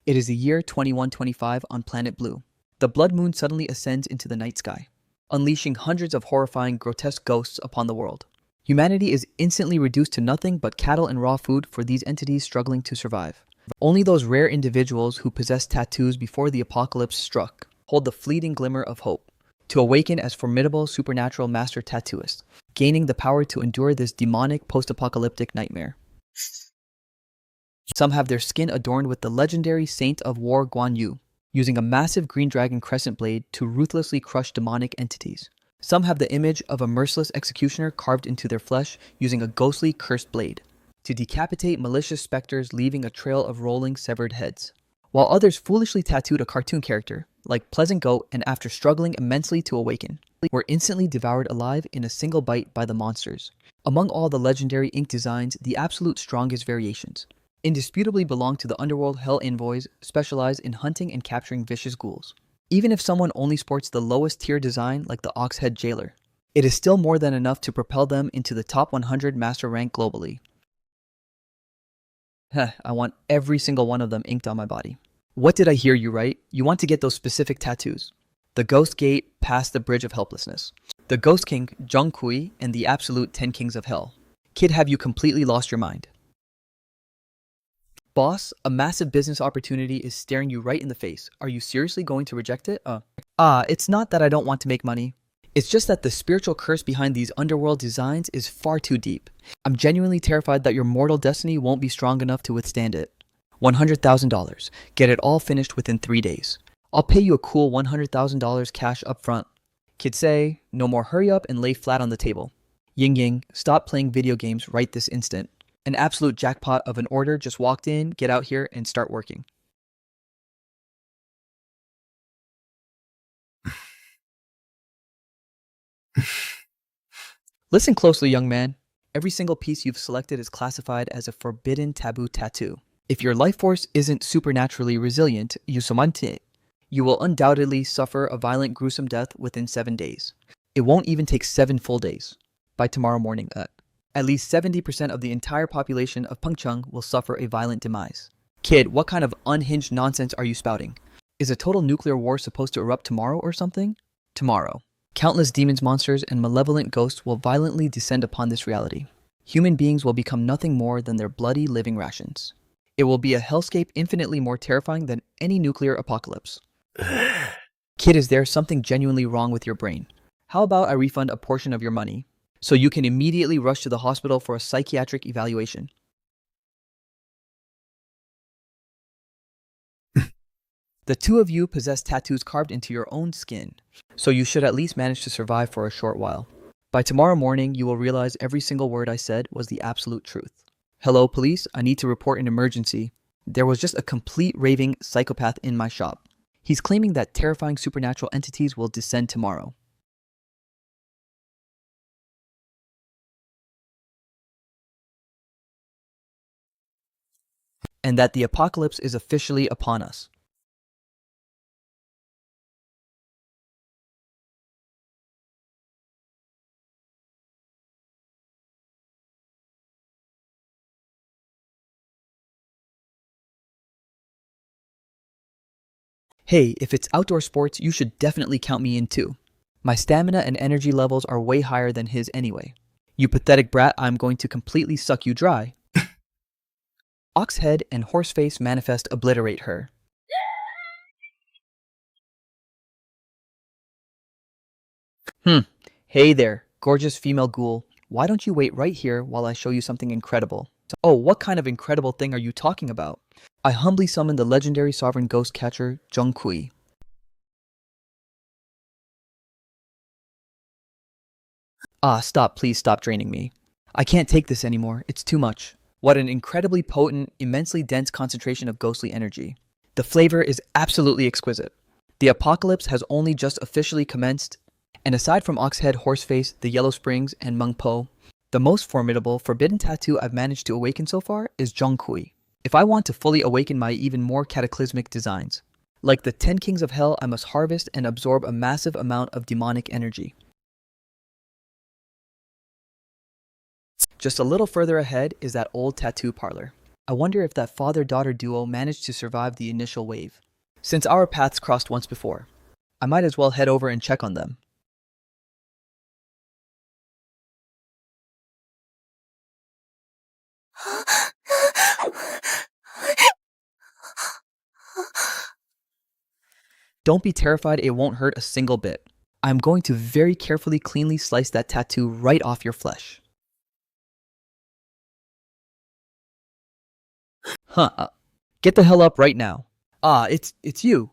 It is the year 2125 on planet Blue. The blood moon suddenly ascends into the night sky, unleashing hundreds of horrifying, grotesque ghosts upon the world. Humanity is instantly reduced to nothing but cattle and raw food for these entities struggling to survive. Only those rare individuals who possessed tattoos before the apocalypse struck hold the fleeting glimmer of hope to awaken as formidable supernatural master tattooists, gaining the power to endure this demonic post-apocalyptic nightmare. Some have their skin adorned with the legendary Saint of War Guan Yu, using a massive green dragon crescent blade to ruthlessly crush demonic entities. Some have the image of a merciless executioner carved into their flesh using a ghostly cursed blade to decapitate malicious specters, leaving a trail of rolling severed heads. While others foolishly tattooed a cartoon character, like Pleasant Goat, and after struggling immensely to awaken, were instantly devoured alive in a single bite by the monsters. Among all the legendary ink designs, the absolute strongest variations indisputably belong to the underworld hell envoys specialized in hunting and capturing vicious ghouls. Even if someone only sports the lowest tier design like the Oxhead Jailer, it is still more than enough to propel them into the top 100 master rank globally. I want every single one of them inked on my body. What did I hear you right? You want to get those specific tattoos. The Ghost Gate past the Bridge of Helplessness, the Ghost King Zhong Kui, and the absolute 10 Kings of Hell. Kid, have you completely lost your mind? Boss, a massive business opportunity is staring you right in the face. Are you seriously going to reject it? It's not that I don't want to make money. It's just that the spiritual curse behind these underworld designs is far too deep. I'm genuinely terrified that your mortal destiny won't be strong enough to withstand it. $100,000. Get it all finished within 3 days. I'll pay you a cool $100,000 cash up front. Kid say, no more hurry up and lay flat on the table. Ying Ying, stop playing video games right this instant. An absolute jackpot of an order just walked in, get out here and start working. Listen closely, young man. Every single piece you've selected is classified as a forbidden taboo tattoo. If your life force isn't supernaturally resilient, you will undoubtedly suffer a violent, gruesome death within 7 days. It won't even take 7 full days. By tomorrow morning, at least 70% of the entire population of Pengcheng will suffer a violent demise. Kid, what kind of unhinged nonsense are you spouting? Is a total nuclear war supposed to erupt tomorrow or something? Tomorrow. Countless demons, monsters, and malevolent ghosts will violently descend upon this reality. Human beings will become nothing more than their bloody living rations. It will be a hellscape infinitely more terrifying than any nuclear apocalypse. Kid, is there something genuinely wrong with your brain? How about I refund a portion of your money so you can immediately rush to the hospital for a psychiatric evaluation? The two of you possess tattoos carved into your own skin, so you should at least manage to survive for a short while. By tomorrow morning, you will realize every single word I said was the absolute truth. Hello, police, I need to report an emergency. There was just a complete raving psychopath in my shop. He's claiming that terrifying supernatural entities will descend tomorrow. And that the apocalypse is officially upon us. Hey, if it's outdoor sports, you should definitely count me in too. My stamina and energy levels are way higher than his anyway. You pathetic brat, I'm going to completely suck you dry. Oxhead and Horseface manifest obliterate her. Hey there, gorgeous female ghoul. Why don't you wait right here while I show you something incredible? Oh, what kind of incredible thing are you talking about? I humbly summon the legendary sovereign ghost catcher, Zhong Kui. Stop, please stop draining me. I can't take this anymore, it's too much. What an incredibly potent, immensely dense concentration of ghostly energy. The flavor is absolutely exquisite. The apocalypse has only just officially commenced, and aside from Oxhead, Horseface, the Yellow Springs, and Meng Po, the most formidable, forbidden tattoo I've managed to awaken so far is Zhong Kui. If I want to fully awaken my even more cataclysmic designs, like the 10 Kings of Hell, I must harvest and absorb a massive amount of demonic energy. Just a little further ahead is that old tattoo parlor. I wonder if that father-daughter duo managed to survive the initial wave. Since our paths crossed once before, I might as well head over and check on them. Don't be terrified, it won't hurt a single bit. I'm going to very carefully cleanly slice that tattoo right off your flesh. Huh. Get the hell up right now. Ah, it's you.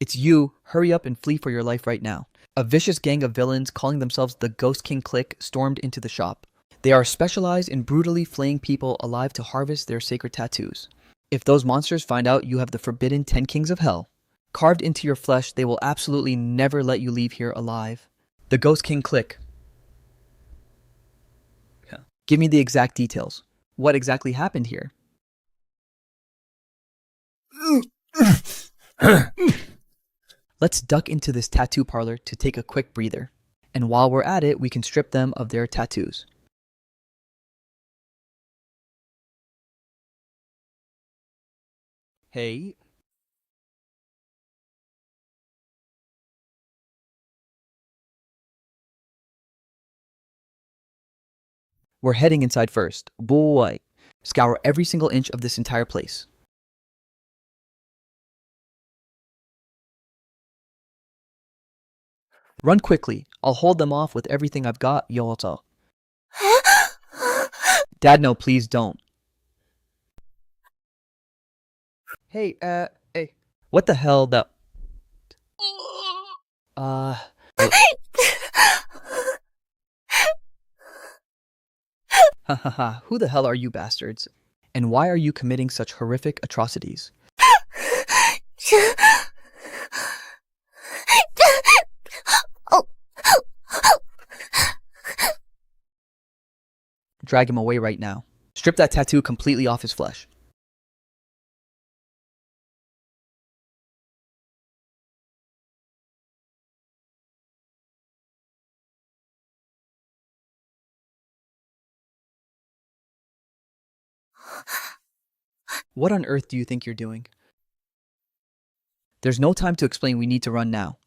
It's you. Hurry up and flee for your life right now. A vicious gang of villains calling themselves the Ghost King Clique stormed into the shop. They are specialized in brutally flaying people alive to harvest their sacred tattoos. If those monsters find out you have the forbidden 10 Kings of Hell carved into your flesh, they will absolutely never let you leave here alive. The Ghost King Clique. Give me the exact details. What exactly happened here? Let's duck into this tattoo parlor to take a quick breather. And while we're at it, we can strip them of their tattoos. Hey. We're heading inside first. Boy. Scour every single inch of this entire place. Run quickly. I'll hold them off with everything I've got, Yoto. Dad, no, please don't. Hey, hey. What the hell, that... Hahaha, who the hell are you bastards? And why are you committing such horrific atrocities? Drag him away right now. Strip that tattoo completely off his flesh. What on earth do you think you're doing? There's no time to explain, we need to run now.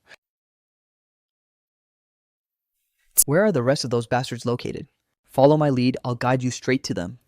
Where are the rest of those bastards located? Follow my lead, I'll guide you straight to them.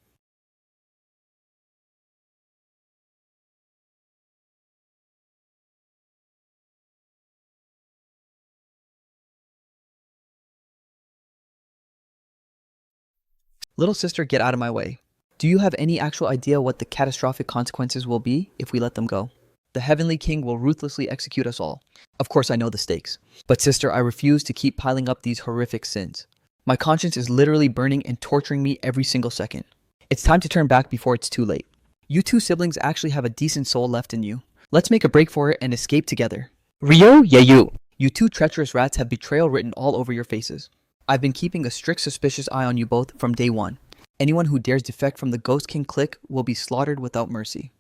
Little sister, get out of my way. Do you have any actual idea what the catastrophic consequences will be if we let them go? The Heavenly King will ruthlessly execute us all. Of course I know the stakes. But sister, I refuse to keep piling up these horrific sins. My conscience is literally burning and torturing me every single second. It's time to turn back before it's too late. You two siblings actually have a decent soul left in you. Let's make a break for it and escape together. Ryo Yayu! You two treacherous rats have betrayal written all over your faces. I've been keeping a strict suspicious eye on you both from day one. Anyone who dares defect from the Ghost King Clique will be slaughtered without mercy.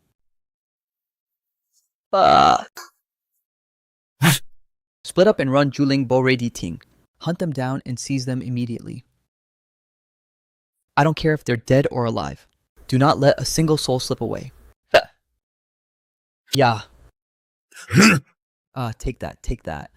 Split up and run Juling Borei Di Ting. Hunt them down and seize them immediately. I don't care if they're dead or alive. Do not let a single soul slip away. Yeah. Take that, take that.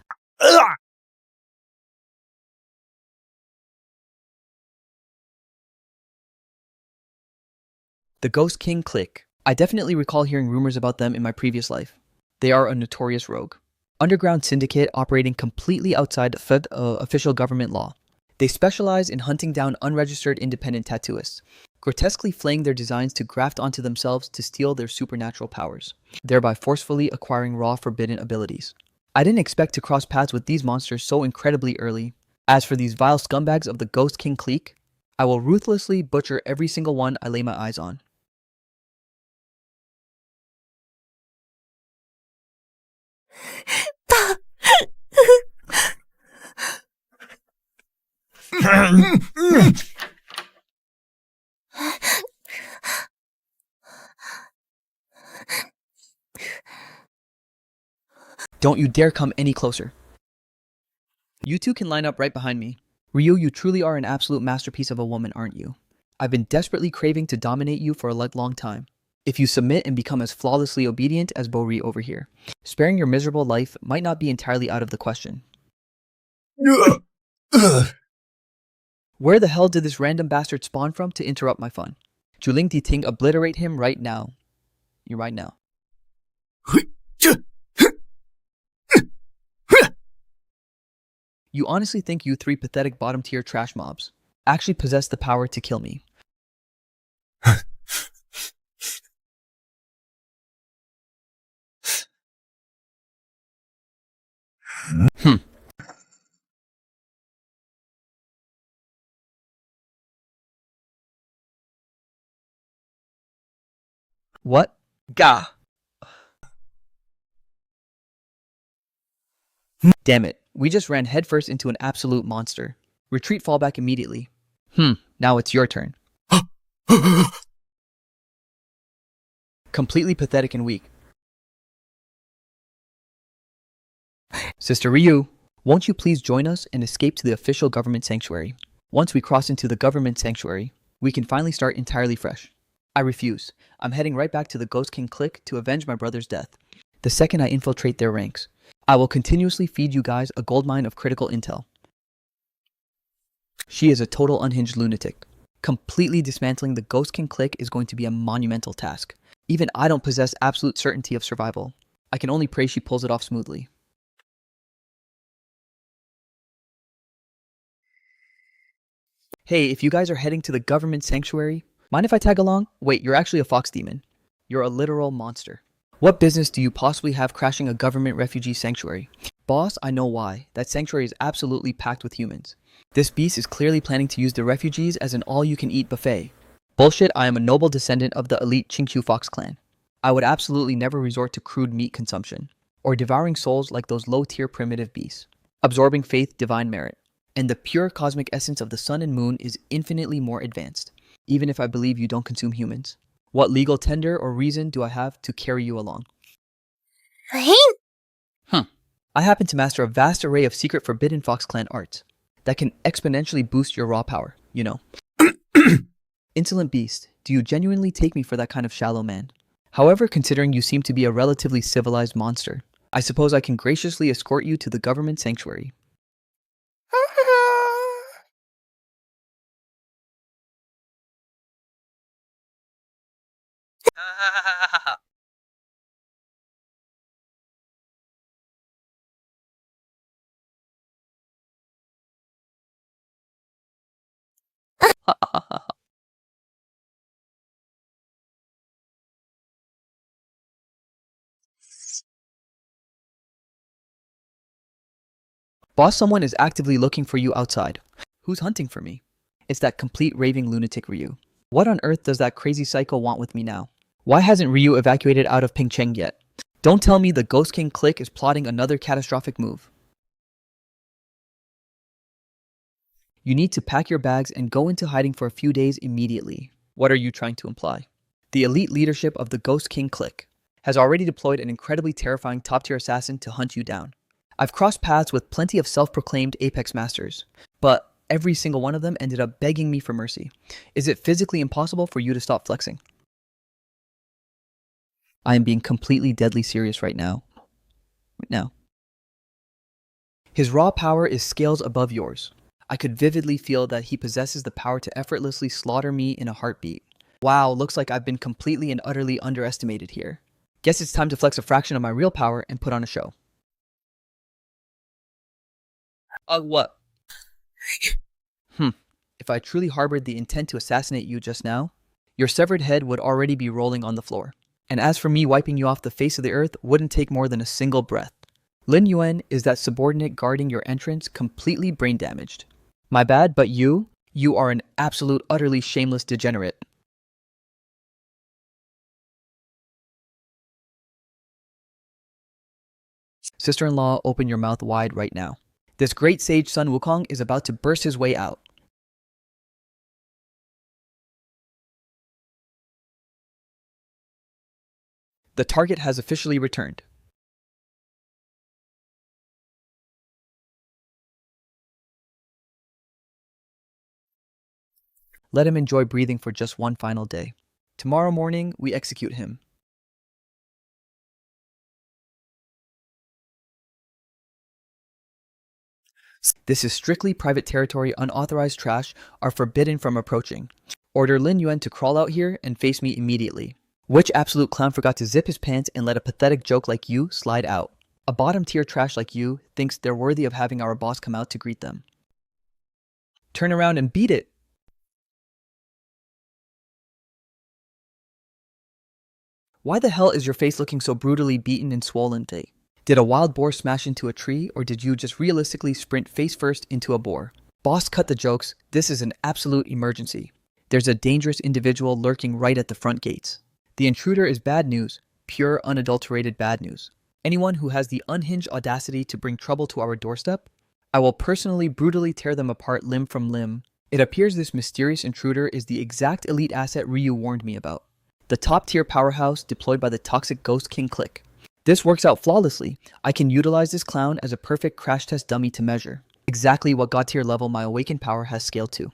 The Ghost King Clique. I definitely recall hearing rumors about them in my previous life. They are a notorious rogue. Underground syndicate operating completely outside official government law. They specialize in hunting down unregistered independent tattooists, grotesquely flaying their designs to graft onto themselves to steal their supernatural powers, thereby forcefully acquiring raw forbidden abilities. I didn't expect to cross paths with these monsters so incredibly early. As for these vile scumbags of the Ghost King Clique, I will ruthlessly butcher every single one I lay my eyes on. Don't you dare come any closer. You two can line up right behind me. Ryu, you truly are an absolute masterpiece of a woman, aren't you? I've been desperately craving to dominate you for a long time. If you submit and become as flawlessly obedient as Bori over here, sparing your miserable life might not be entirely out of the question. Where the hell did this random bastard spawn from to interrupt my fun? Juling Di Ting, obliterate him right now. Right now. You honestly think you three pathetic bottom-tier trash mobs actually possess the power to kill me? What? Gah! Damn it, we just ran headfirst into an absolute monster. Retreat fallback immediately. Now it's your turn. Completely pathetic and weak. Sister Ryu, won't you please join us and escape to the official government sanctuary? Once we cross into the government sanctuary, we can finally start entirely fresh. I refuse. I'm heading right back to the Ghost King Clique to avenge my brother's death. The second I infiltrate their ranks, I will continuously feed you guys a goldmine of critical intel. She is a total unhinged lunatic. Completely dismantling the Ghost King Clique is going to be a monumental task. Even I don't possess absolute certainty of survival. I can only pray she pulls it off smoothly. Hey, if you guys are heading to the government sanctuary, mind if I tag along? Wait, you're actually a fox demon. You're a literal monster. What business do you possibly have crashing a government refugee sanctuary? Boss, I know why. That sanctuary is absolutely packed with humans. This beast is clearly planning to use the refugees as an all-you-can-eat buffet. Bullshit, I am a noble descendant of the elite Qingqiu Fox clan. I would absolutely never resort to crude meat consumption, or devouring souls like those low-tier primitive beasts. Absorbing faith, divine merit, and the pure cosmic essence of the sun and moon is infinitely more advanced, even if I believe you don't consume humans. What legal tender or reason do I have to carry you along? I happen to master a vast array of secret forbidden Fox clan arts that can exponentially boost your raw power, you know. Insolent beast, do you genuinely take me for that kind of shallow man? However, considering you seem to be a relatively civilized monster, I suppose I can graciously escort you to the government sanctuary. Boss, someone is actively looking for you outside. Who's hunting for me? It's that complete raving lunatic Ryu. What on earth does that crazy psycho want with me now? Why hasn't Ryu evacuated out of Pingcheng yet? Don't tell me the Ghost King Clique is plotting another catastrophic move. You need to pack your bags and go into hiding for a few days immediately. What are you trying to imply? The elite leadership of the Ghost King Clique has already deployed an incredibly terrifying top-tier assassin to hunt you down. I've crossed paths with plenty of self-proclaimed Apex Masters, but every single one of them ended up begging me for mercy. Is it physically impossible for you to stop flexing? I am being completely deadly serious right now. His raw power is scales above yours. I could vividly feel that he possesses the power to effortlessly slaughter me in a heartbeat. Wow, looks like I've been completely and utterly underestimated here. Guess it's time to flex a fraction of my real power and put on a show. What? If I truly harbored the intent to assassinate you just now, your severed head would already be rolling on the floor. And as for me wiping you off the face of the earth, wouldn't take more than a single breath. Lin Yuan is that subordinate guarding your entrance, completely brain damaged. My bad, but you are an absolute, utterly shameless degenerate. Sister-in-law, open your mouth wide right now. This great sage Sun Wukong is about to burst his way out. The target has officially returned. Let him enjoy breathing for just one final day. Tomorrow morning, we execute him. This is strictly private territory. Unauthorized trash are forbidden from approaching. Order Lin Yuan to crawl out here and face me immediately. Which absolute clown forgot to zip his pants and let a pathetic joke like you slide out? A bottom tier trash like you thinks they're worthy of having our boss come out to greet them. Turn around and beat it. Why the hell is your face looking so brutally beaten and swollen today? Did a wild boar smash into a tree, or did you just realistically sprint face first into a boar? Boss, cut the jokes. This is an absolute emergency. There's a dangerous individual lurking right at the front gates. The intruder is bad news, pure unadulterated bad news. Anyone who has the unhinged audacity to bring trouble to our doorstep, I will personally brutally tear them apart limb from limb. It appears this mysterious intruder is the exact elite asset Ryu warned me about. The top-tier powerhouse deployed by the toxic Ghost King Clique. This works out flawlessly. I can utilize this clown as a perfect crash test dummy to measure exactly what god-tier level my awakened power has scaled to.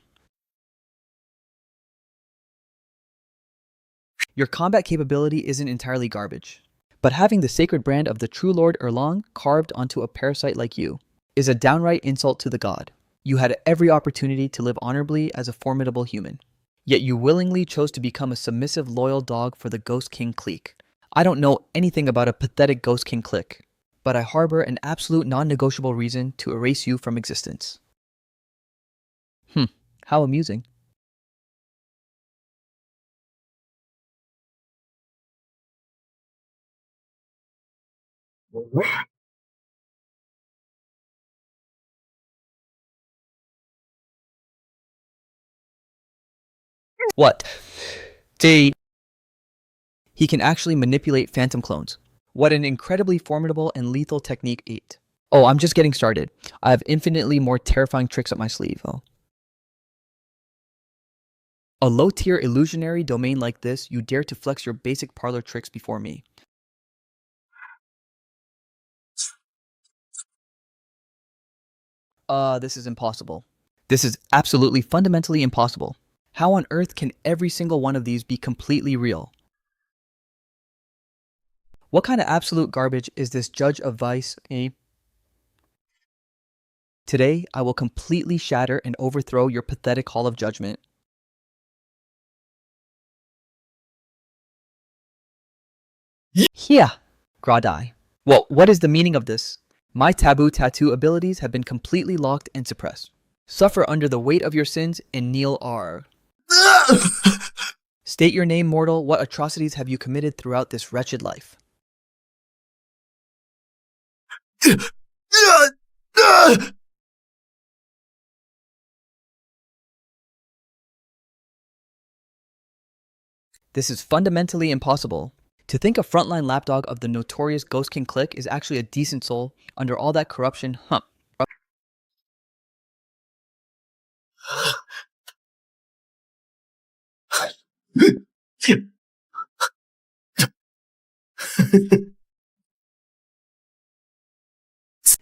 Your combat capability isn't entirely garbage, but having the sacred brand of the true Lord Erlong carved onto a parasite like you is a downright insult to the god. You had every opportunity to live honorably as a formidable human, yet you willingly chose to become a submissive loyal dog for the Ghost King Clique. I don't know anything about a pathetic Ghost King Clique, but I harbor an absolute non-negotiable reason to erase you from existence. How amusing. What? He can actually manipulate phantom clones. What an incredibly formidable and lethal technique 8. Oh, I'm just getting started. I have infinitely more terrifying tricks up my sleeve. A low-tier illusionary domain like this, you dare to flex your basic parlor tricks before me. This is impossible. This is absolutely fundamentally impossible. How on earth can every single one of these be completely real? What kind of absolute garbage is this judge of vice, eh? Today, I will completely shatter and overthrow your pathetic hall of judgment. Yeah, Gradai. Well, what is the meaning of this? My taboo tattoo abilities have been completely locked and suppressed. Suffer under the weight of your sins and kneel R. State your name, mortal. What atrocities have you committed throughout this wretched life? This is fundamentally impossible. To think a frontline lapdog of the notorious Ghost King Clique is actually a decent soul under all that corruption,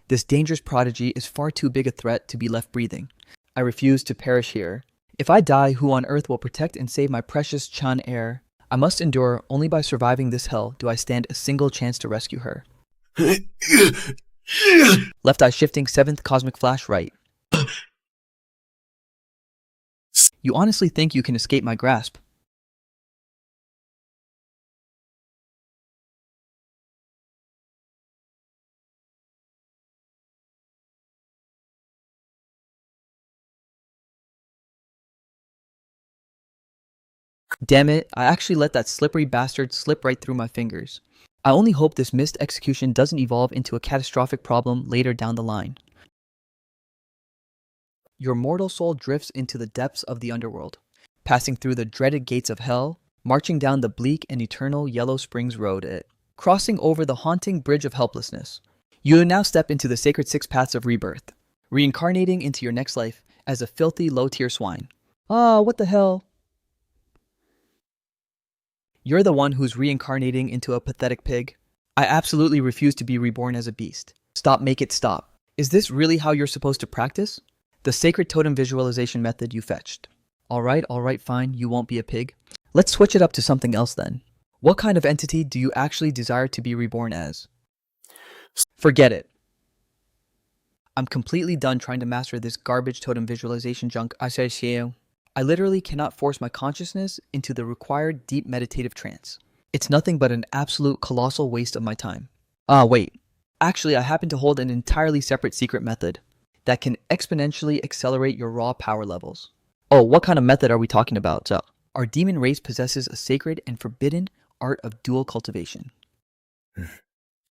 This dangerous prodigy is far too big a threat to be left breathing. I refuse to perish here. If I die, who on earth will protect and save my precious Chan heir? I must endure. Only by surviving this hell do I stand a single chance to rescue her. Left eye shifting, 7th cosmic flash right. You honestly think you can escape my grasp? Damn it, I actually let that slippery bastard slip right through my fingers. I only hope this missed execution doesn't evolve into a catastrophic problem later down the line. Your mortal soul drifts into the depths of the underworld, passing through the dreaded gates of hell, marching down the bleak and eternal Yellow Springs Road, crossing over the haunting bridge of helplessness. You now step into the sacred 6 paths of rebirth, reincarnating into your next life as a filthy low-tier swine. What the hell? You're the one who's reincarnating into a pathetic pig. I absolutely refuse to be reborn as a beast. Stop, make it stop. Is this really how you're supposed to practice? The sacred totem visualization method you fetched. Alright, fine, you won't be a pig. Let's switch it up to something else then. What kind of entity do you actually desire to be reborn as? Forget it. I'm completely done trying to master this garbage totem visualization junk. I literally cannot force my consciousness into the required deep meditative trance. It's nothing but an absolute colossal waste of my time. Wait. Actually, I happen to hold an entirely separate secret method that can exponentially accelerate your raw power levels. Oh, what kind of method are we talking about? Our demon race possesses a sacred and forbidden art of dual cultivation.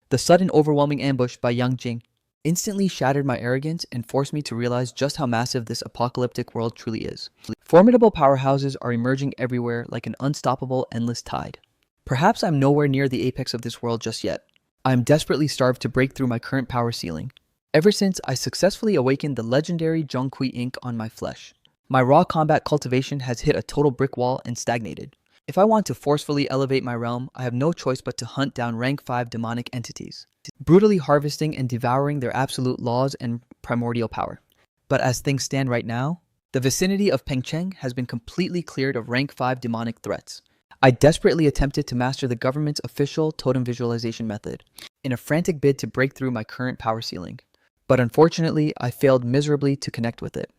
The sudden overwhelming ambush by Yang Jing instantly shattered my arrogance and forced me to realize just how massive this apocalyptic world truly is. Formidable powerhouses are emerging everywhere like an unstoppable endless tide. Perhaps I'm nowhere near the apex of this world just yet. I am desperately starved to break through my current power ceiling. Ever since I successfully awakened the legendary Zhongqi ink on my flesh, my raw combat cultivation has hit a total brick wall and stagnated. If I want to forcefully elevate my realm, I have no choice but to hunt down rank 5 demonic entities, brutally harvesting and devouring their absolute laws and primordial power. But as things stand right now, the vicinity of Pengcheng has been completely cleared of rank 5 demonic threats. I desperately attempted to master the government's official totem visualization method in a frantic bid to break through my current power ceiling. But unfortunately, I failed miserably to connect with it.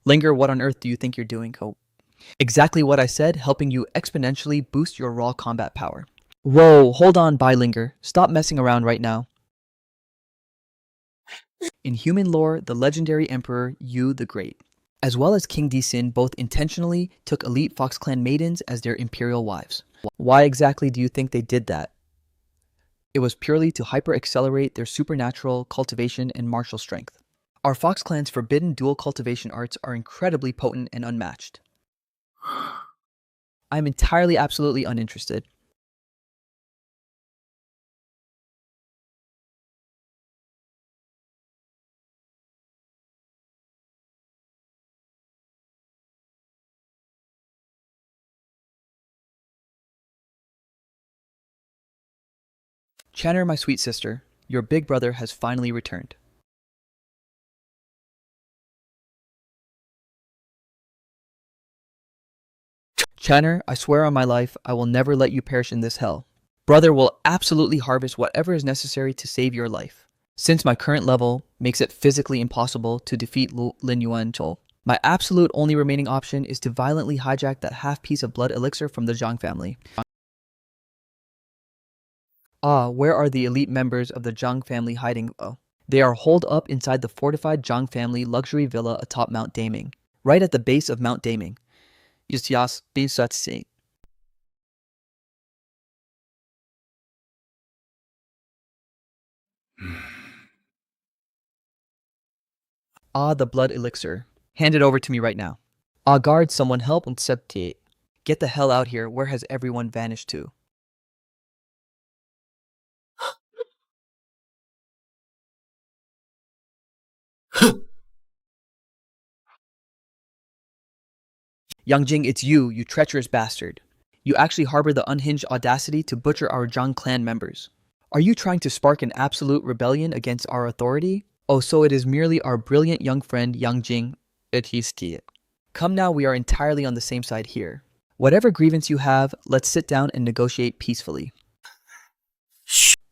Linger, what on earth do you think you're doing, Hope? Exactly what I said, helping you exponentially boost your raw combat power. Whoa, hold on, Linger. Stop messing around right now. In human lore, the legendary Emperor Yu the Great, as well as King Disin, both intentionally took elite Fox Clan maidens as their imperial wives. Why exactly do you think they did that? It was purely to hyper-accelerate their supernatural cultivation and martial strength. Our Fox Clan's forbidden dual cultivation arts are incredibly potent and unmatched. I am entirely absolutely uninterested. Channer, my sweet sister, your big brother has finally returned. Channer, I swear on my life, I will never let you perish in this hell. Brother will absolutely harvest whatever is necessary to save your life. Since my current level makes it physically impossible to defeat Lin Yuan, my absolute only remaining option is to violently hijack that half piece of blood elixir from the Zhang family. Where are the elite members of the Zhang family hiding? They are holed up inside the fortified Zhang family luxury villa atop Mount Daming, right at the base of Mount Daming. The blood elixir. Hand it over to me right now. Guard, someone help and septate. Get the hell out here. Where has everyone vanished to? Yangjing, it's you, you treacherous bastard. You actually harbor the unhinged audacity to butcher our Zhang clan members. Are you trying to spark an absolute rebellion against our authority? Oh, so it is merely our brilliant young friend Yangjing. Come now, we are entirely on the same side here. Whatever grievance you have, let's sit down and negotiate peacefully.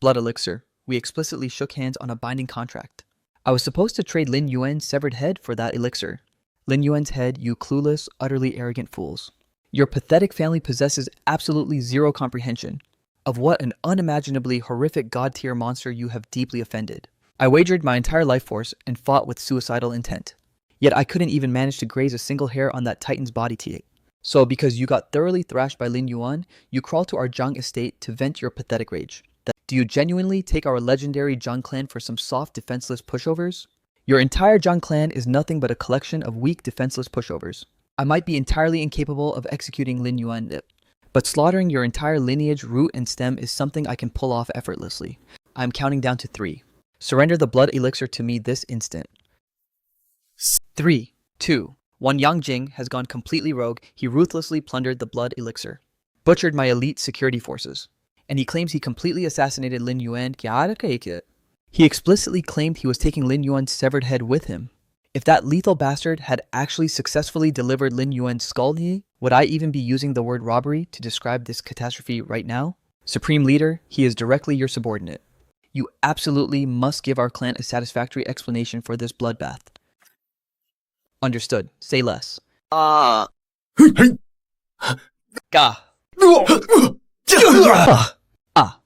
Blood elixir. We explicitly shook hands on a binding contract. I was supposed to trade Lin Yuan's severed head for that elixir. Lin Yuan's head, you clueless, utterly arrogant fools. Your pathetic family possesses absolutely zero comprehension of what an unimaginably horrific god-tier monster you have deeply offended. I wagered my entire life force and fought with suicidal intent. Yet I couldn't even manage to graze a single hair on that titan's body today. So because you got thoroughly thrashed by Lin Yuan, you crawled to our Zhang estate to vent your pathetic rage. Do you genuinely take our legendary Zhang clan for some soft, defenseless pushovers? Your entire Zhang clan is nothing but a collection of weak, defenseless pushovers. I might be entirely incapable of executing Lin Yuan, but slaughtering your entire lineage, root, and stem is something I can pull off effortlessly. I am counting down to 3. Surrender the blood elixir to me this instant. 3, 2, 1. Yangjing has gone completely rogue. He ruthlessly plundered the blood elixir, butchered my elite security forces, and he claims he completely assassinated Lin Yuan. He explicitly claimed he was taking Lin Yuan's severed head with him. If that lethal bastard had actually successfully delivered Lin Yuan's skull knee, would I even be using the word robbery to describe this catastrophe right now? Supreme Leader, he is directly your subordinate. You absolutely must give our clan a satisfactory explanation for this bloodbath. Understood. Say less. Ga. Ah.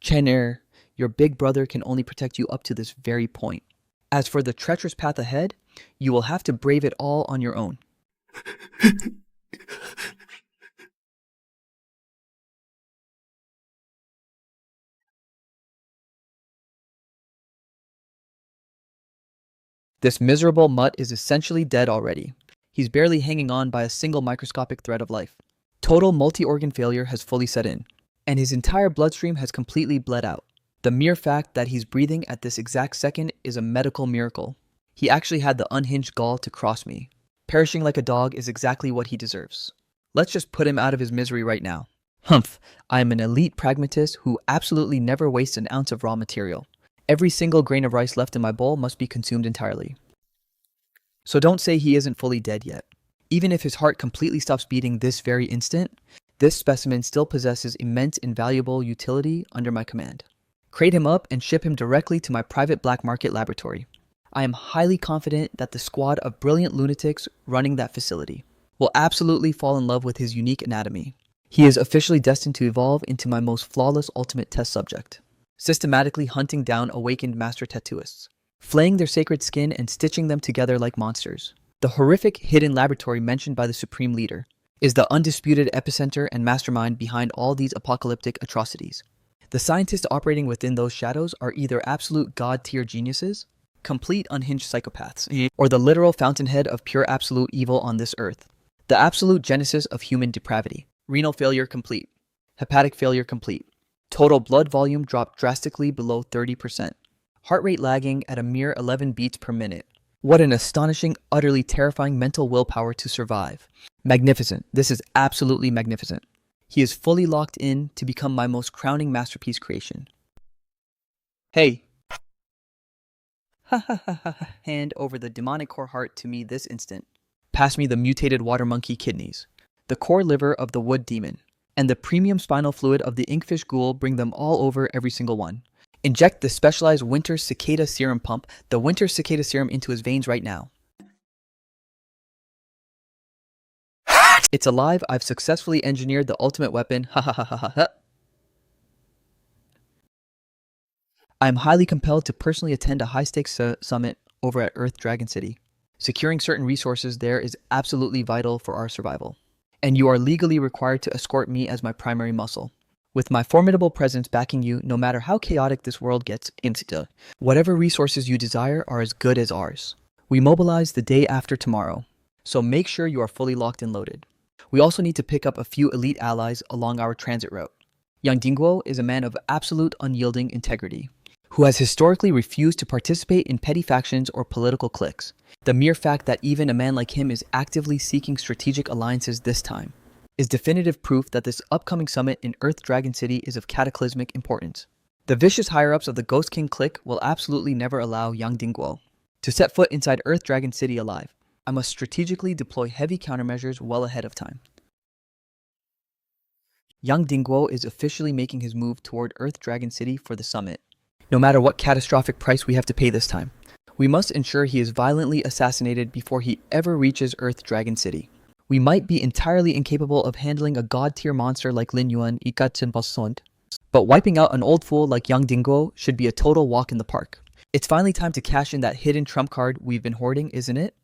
Chen, your big brother can only protect you up to this very point. As for the treacherous path ahead, you will have to brave it all on your own. This miserable mutt is essentially dead already. He's barely hanging on by a single microscopic thread of life. Total multi-organ failure has fully set in, and his entire bloodstream has completely bled out. The mere fact that he's breathing at this exact second is a medical miracle. He actually had the unhinged gall to cross me. Perishing like a dog is exactly what he deserves. Let's just put him out of his misery right now. Humph, I am an elite pragmatist who absolutely never wastes an ounce of raw material. Every single grain of rice left in my bowl must be consumed entirely. So don't say he isn't fully dead yet. Even if his heart completely stops beating this very instant, this specimen still possesses immense invaluable utility under my command. Crate him up and ship him directly to my private black market laboratory. I am highly confident that the squad of brilliant lunatics running that facility will absolutely fall in love with his unique anatomy. He is officially destined to evolve into my most flawless ultimate test subject, systematically hunting down awakened master tattooists, flaying their sacred skin and stitching them together like monsters. The horrific hidden laboratory mentioned by the Supreme Leader is the undisputed epicenter and mastermind behind all these apocalyptic atrocities. The scientists operating within those shadows are either absolute god-tier geniuses, complete unhinged psychopaths, or the literal fountainhead of pure absolute evil on this earth. The absolute genesis of human depravity. Renal failure complete. Hepatic failure complete. Total blood volume dropped drastically below 30%. Heart rate lagging at a mere 11 beats per minute. What an astonishing, utterly terrifying mental willpower to survive. Magnificent. This is absolutely magnificent. He is fully locked in to become my most crowning masterpiece creation. Hey. Hand over the demonic core heart to me this instant. Pass me the mutated water monkey kidneys, the core liver of the wood demon, and the premium spinal fluid of the inkfish ghoul. Bring them all over, every single one. Inject the specialized winter cicada serum pump, the winter cicada serum, into his veins right now. It's alive. I've successfully engineered the ultimate weapon. I am highly compelled to personally attend a high-stakes summit over at Earth Dragon City. Securing certain resources there is absolutely vital for our survival, and you are legally required to escort me as my primary muscle. With my formidable presence backing you, no matter how chaotic this world gets, whatever resources you desire are as good as ours. We mobilize the day after tomorrow, so make sure you are fully locked and loaded. We also need to pick up a few elite allies along our transit route. Yang Dingguo is a man of absolute unyielding integrity, who has historically refused to participate in petty factions or political cliques. The mere fact that even a man like him is actively seeking strategic alliances this time is definitive proof that this upcoming summit in Earth Dragon City is of cataclysmic importance. The vicious higher-ups of the Ghost King clique will absolutely never allow Yang Dingguo to set foot inside Earth Dragon City alive. I must strategically deploy heavy countermeasures well ahead of time. Yang Dingguo is officially making his move toward Earth Dragon City for the summit. No matter what catastrophic price we have to pay this time, we must ensure he is violently assassinated before he ever reaches Earth Dragon City. We might be entirely incapable of handling a god-tier monster like Lin Yuan, but wiping out an old fool like Yang Dingguo should be a total walk in the park. It's finally time to cash in that hidden trump card we've been hoarding, isn't it?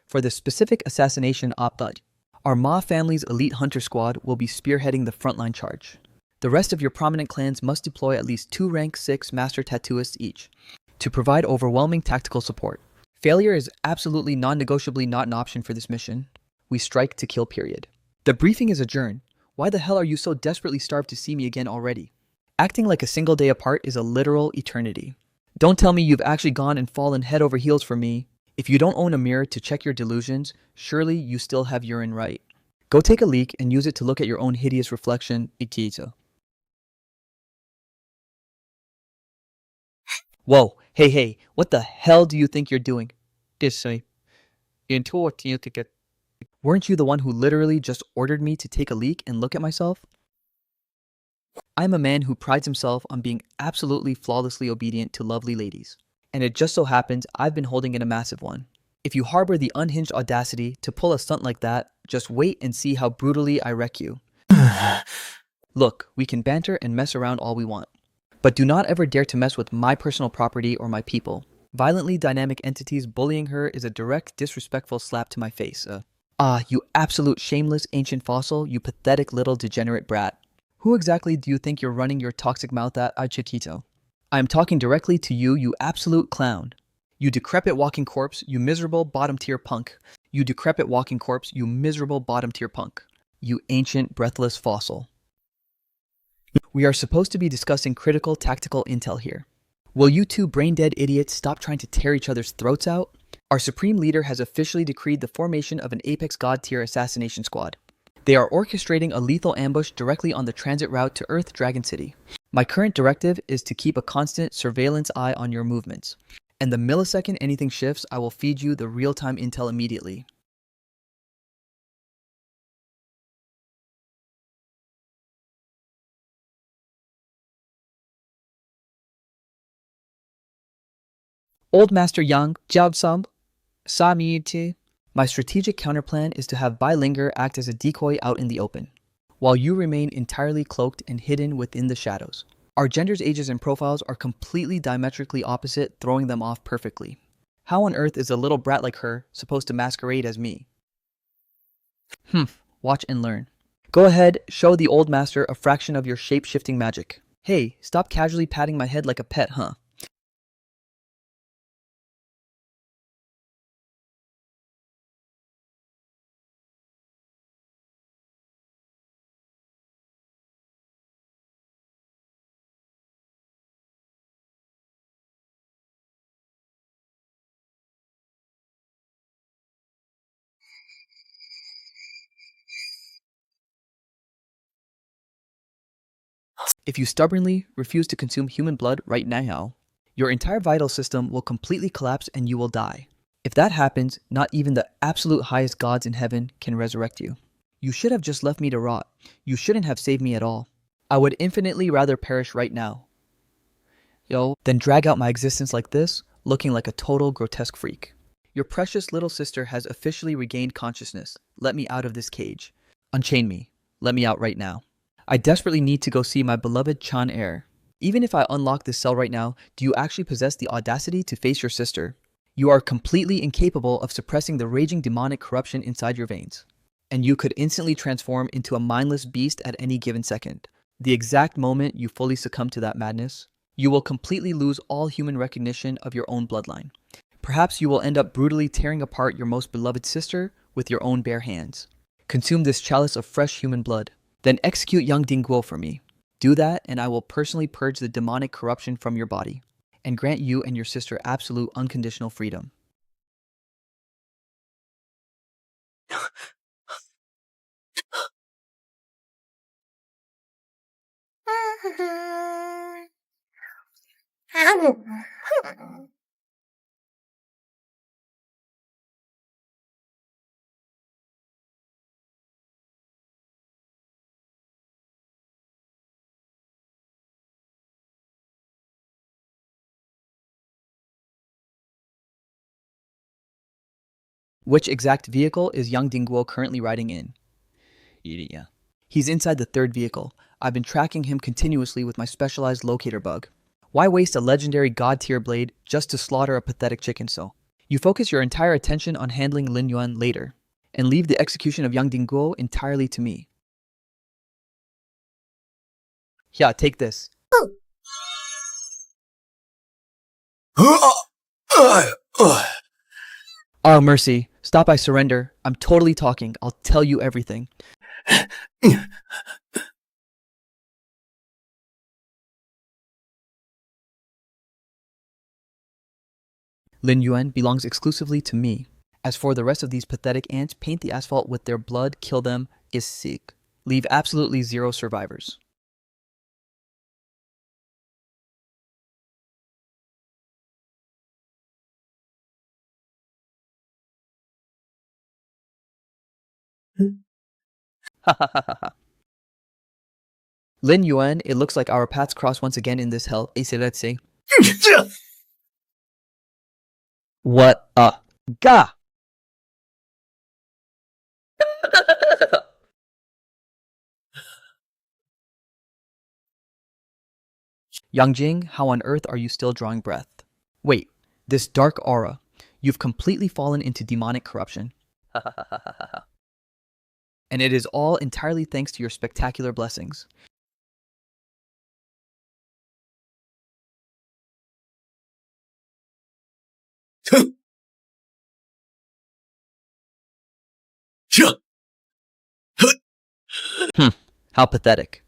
For the specific assassination op-bud, our Ma family's elite hunter squad will be spearheading the frontline charge. The rest of your prominent clans must deploy at least 2 rank 6 master tattooists each to provide overwhelming tactical support. Failure is absolutely non-negotiably not an option for this mission. We strike to kill period. The briefing is adjourned. Why the hell are you so desperately starved to see me again already? Acting like a single day apart is a literal eternity. Don't tell me you've actually gone and fallen head over heels for me. If you don't own a mirror to check your delusions, surely you still have urine right. Go take a leak and use it to look at your own hideous reflection, Ikita. Whoa, hey, what the hell do you think you're doing? Weren't you the one who literally just ordered me to take a leak and look at myself? I'm a man who prides himself on being absolutely flawlessly obedient to lovely ladies. And it just so happens I've been holding in a massive one. If you harbor the unhinged audacity to pull a stunt like that, just wait and see how brutally I wreck you. Look, we can banter and mess around all we want. But do not ever dare to mess with my personal property or my people. Violently dynamic entities bullying her is a direct, disrespectful slap to my face. You absolute shameless ancient fossil, you pathetic little degenerate brat. Who exactly do you think you're running your toxic mouth at, Chiquito? I am talking directly to you, you absolute clown. You decrepit walking corpse, you miserable bottom-tier punk. You decrepit walking corpse, you miserable bottom-tier punk. You ancient, breathless fossil. We are supposed to be discussing critical tactical intel here. Will you two brain-dead idiots stop trying to tear each other's throats out? Our supreme leader has officially decreed the formation of an apex god-tier assassination squad. They are orchestrating a lethal ambush directly on the transit route to Earth Dragon City. My current directive is to keep a constant surveillance eye on your movements. And the millisecond anything shifts, I will feed you the real-time intel immediately. Old Master Yang, Jiao Sami Ti. My strategic counterplan is to have Bilinger act as a decoy out in the open, while you remain entirely cloaked and hidden within the shadows. Our genders, ages, and profiles are completely diametrically opposite, throwing them off perfectly. How on earth is a little brat like her supposed to masquerade as me? Watch and learn. Go ahead, show the old master a fraction of your shape-shifting magic. Hey, stop casually patting my head like a pet, huh? If you stubbornly refuse to consume human blood right now, your entire vital system will completely collapse and you will die. If that happens, not even the absolute highest gods in heaven can resurrect you. You should have just left me to rot. You shouldn't have saved me at all. I would infinitely rather perish right now, than drag out my existence like this, looking like a total grotesque freak. Your precious little sister has officially regained consciousness. Let me out of this cage. Unchain me. Let me out right now. I desperately need to go see my beloved Chan heir. Even if I unlock this cell right now, do you actually possess the audacity to face your sister? You are completely incapable of suppressing the raging demonic corruption inside your veins. And you could instantly transform into a mindless beast at any given second. The exact moment you fully succumb to that madness, you will completely lose all human recognition of your own bloodline. Perhaps you will end up brutally tearing apart your most beloved sister with your own bare hands. Consume this chalice of fresh human blood. Then execute young Dingguo for me. Do that, and I will personally purge the demonic corruption from your body, and grant you and your sister absolute unconditional freedom. Which exact vehicle is young Dingguo currently riding in? Yeah. He's inside the third vehicle. I've been tracking him continuously with my specialized locator bug. Why waste a legendary god-tier blade just to slaughter a pathetic chicken so? You focus your entire attention on handling Lin Yuan later, and leave the execution of young Dingguo entirely to me. Yeah, take this. Oh, mercy. Stop, I surrender. I'm totally talking. I'll tell you everything. Lin Yuan belongs exclusively to me. As for the rest of these pathetic ants, paint the asphalt with their blood, kill them, is sick. Leave absolutely zero survivors. Lin Yuan, it looks like our paths cross once again in this hell. Let's say. What a ga! Yangjing, how on earth are you still drawing breath? Wait, this dark aura. You've completely fallen into demonic corruption. And it is all entirely thanks to your spectacular blessings. How pathetic.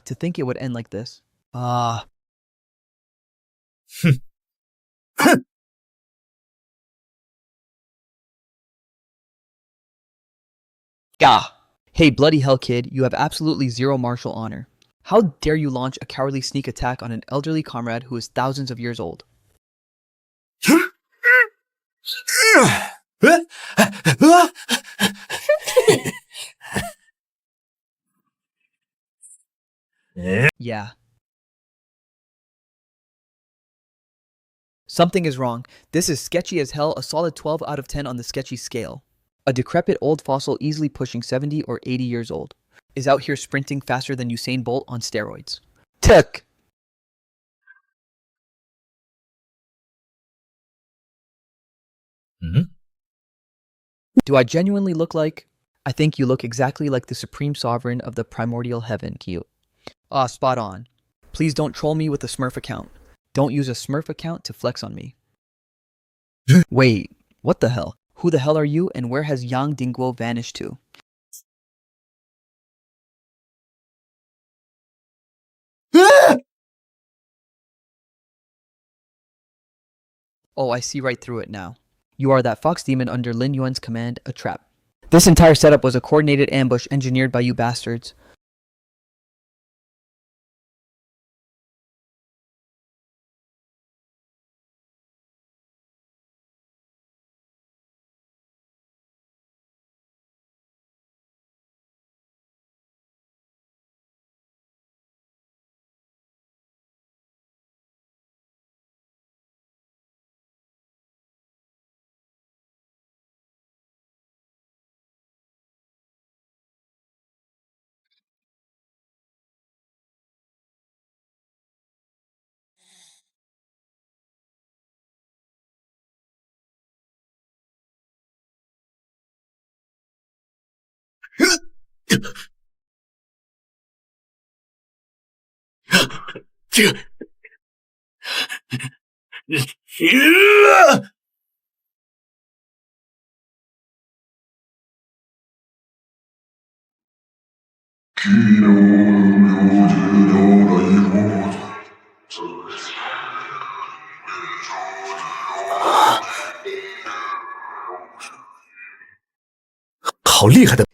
To think it would end like this. Gah! Hey, bloody hell, kid, you have absolutely zero martial honor. How dare you launch a cowardly sneak attack on an elderly comrade who is thousands of years old? Yeah. Something is wrong. This is sketchy as hell, a solid 12 out of 10 on the sketchy scale. A decrepit old fossil easily pushing 70 or 80 years old is out here sprinting faster than Usain Bolt on steroids. Tick! Do I genuinely look like? I think you look exactly like the supreme sovereign of the primordial heaven, Cute. Spot on. Please don't troll me with a Smurf account. Don't use a Smurf account to flex on me. Wait, what the hell? Who the hell are you, and where has Yang Dingguo vanished to? Oh, I see right through it now. You are that fox demon under Lin Yuan's command, a trap. This entire setup was a coordinated ambush engineered by you bastards.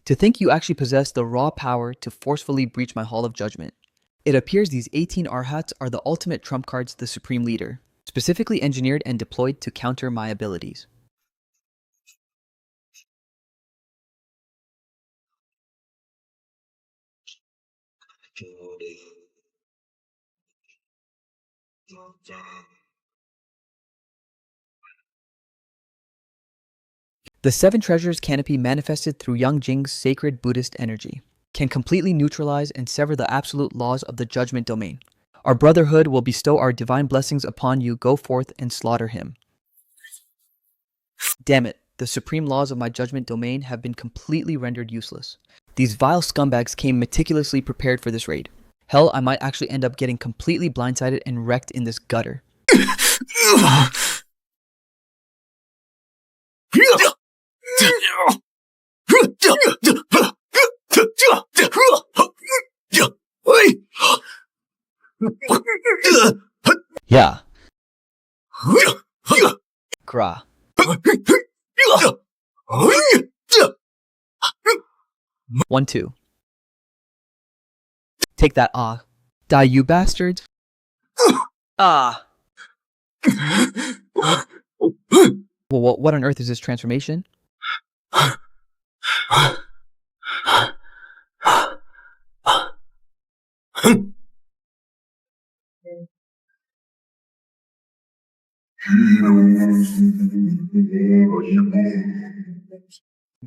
To think you actually possess the raw power to forcefully breach my Hall of Judgment. It appears these 18 Arhats are the ultimate trump cards, the Supreme Leader, specifically engineered and deployed to counter my abilities. The Seven Treasures canopy manifested through Yang Jing's sacred Buddhist energy can completely neutralize and sever the absolute laws of the judgment domain. Our brotherhood will bestow our divine blessings upon you. Go forth and slaughter him. Damn it, the supreme laws of my judgment domain have been completely rendered useless. These vile scumbags came meticulously prepared for this raid. Hell, I might actually end up getting completely blindsided and wrecked in this gutter. Yeah. Gra. 1-2. Take that, ah. Die, you bastards. Ah. Well, what on earth is this transformation?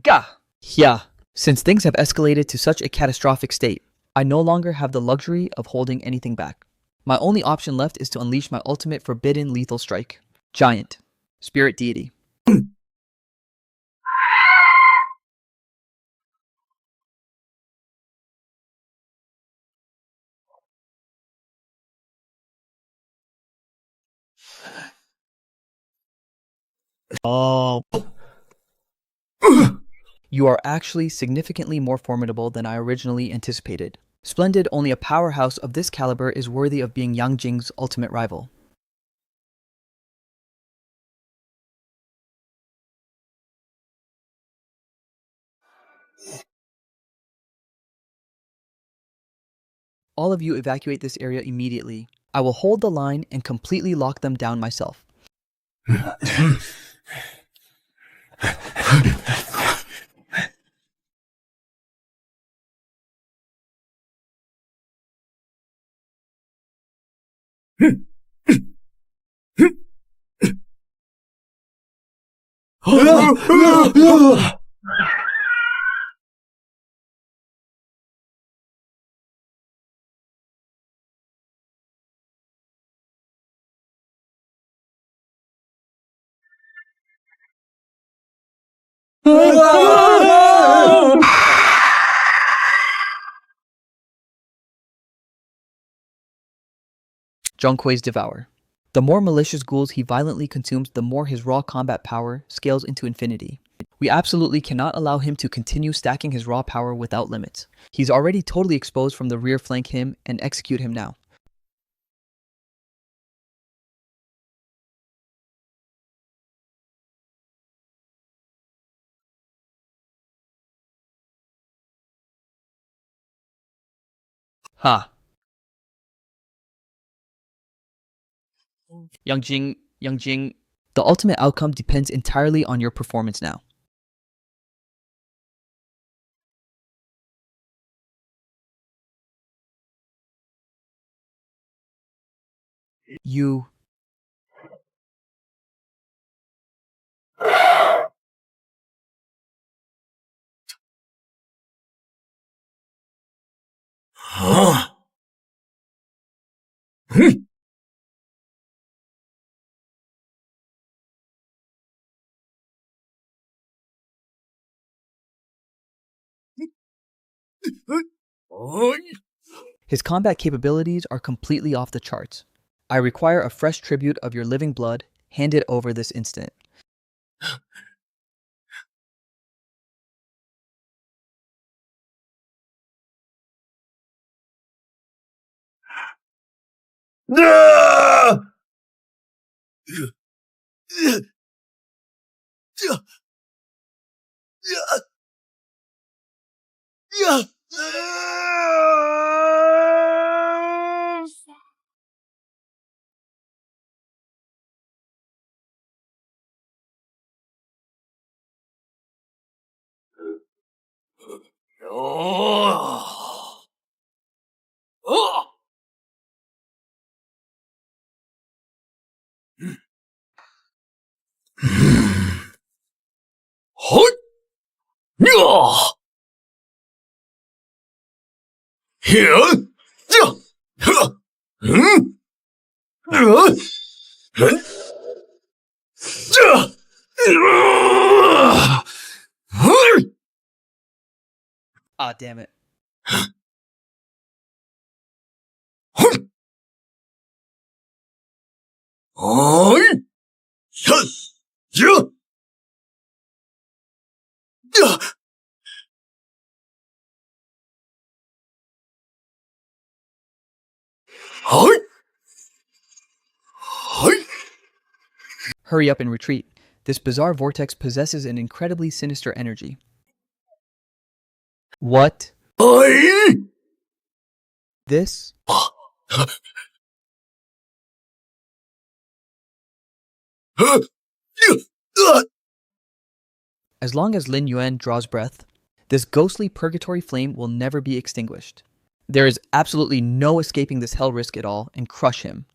Gah! Yeah. Since things have escalated to such a catastrophic state, I no longer have the luxury of holding anything back. My only option left is to unleash my ultimate forbidden lethal strike. Giant. Spirit deity. Oh. You are actually significantly more formidable than I originally anticipated. Splendid, only a powerhouse of this caliber is worthy of being Yang Jing's ultimate rival. All of you evacuate this area immediately. I will hold the line and completely lock them down myself. Zhongkui's Devour. The more malicious ghouls he violently consumes, the more his raw combat power scales into infinity. We absolutely cannot allow him to continue stacking his raw power without limits. He's already totally exposed from the rear. Flank him and execute him now. Ha. Yang Jing. The ultimate outcome depends entirely on your performance now. You... His combat capabilities are completely off the charts. I require a fresh tribute of your living blood. Hand it over this instant. Ah, damn it. Hurry up and retreat. This bizarre vortex possesses an incredibly sinister energy. What? This? As long as Lin Yuan draws breath, this ghostly purgatory flame will never be extinguished. There is absolutely no escaping this hell risk at all and crush him.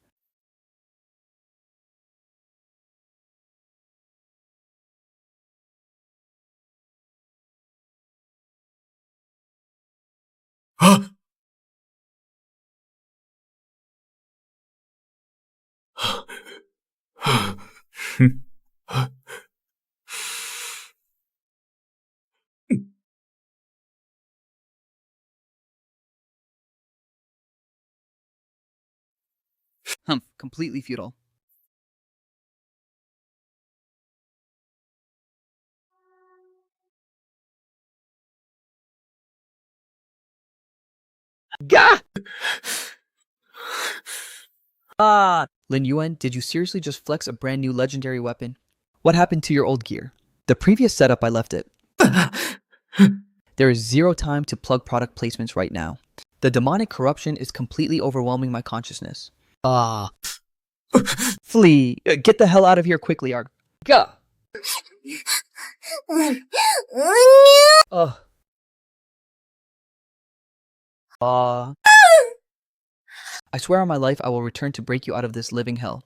Completely futile. Gah! Lin Yuan, did you seriously just flex a brand new legendary weapon? What happened to your old gear? The previous setup I left it. There is zero time to plug product placements right now. The demonic corruption is completely overwhelming my consciousness. Flee! Get the hell out of here quickly, Arg. Gah! I swear on my life I will return to break you out of this living hell.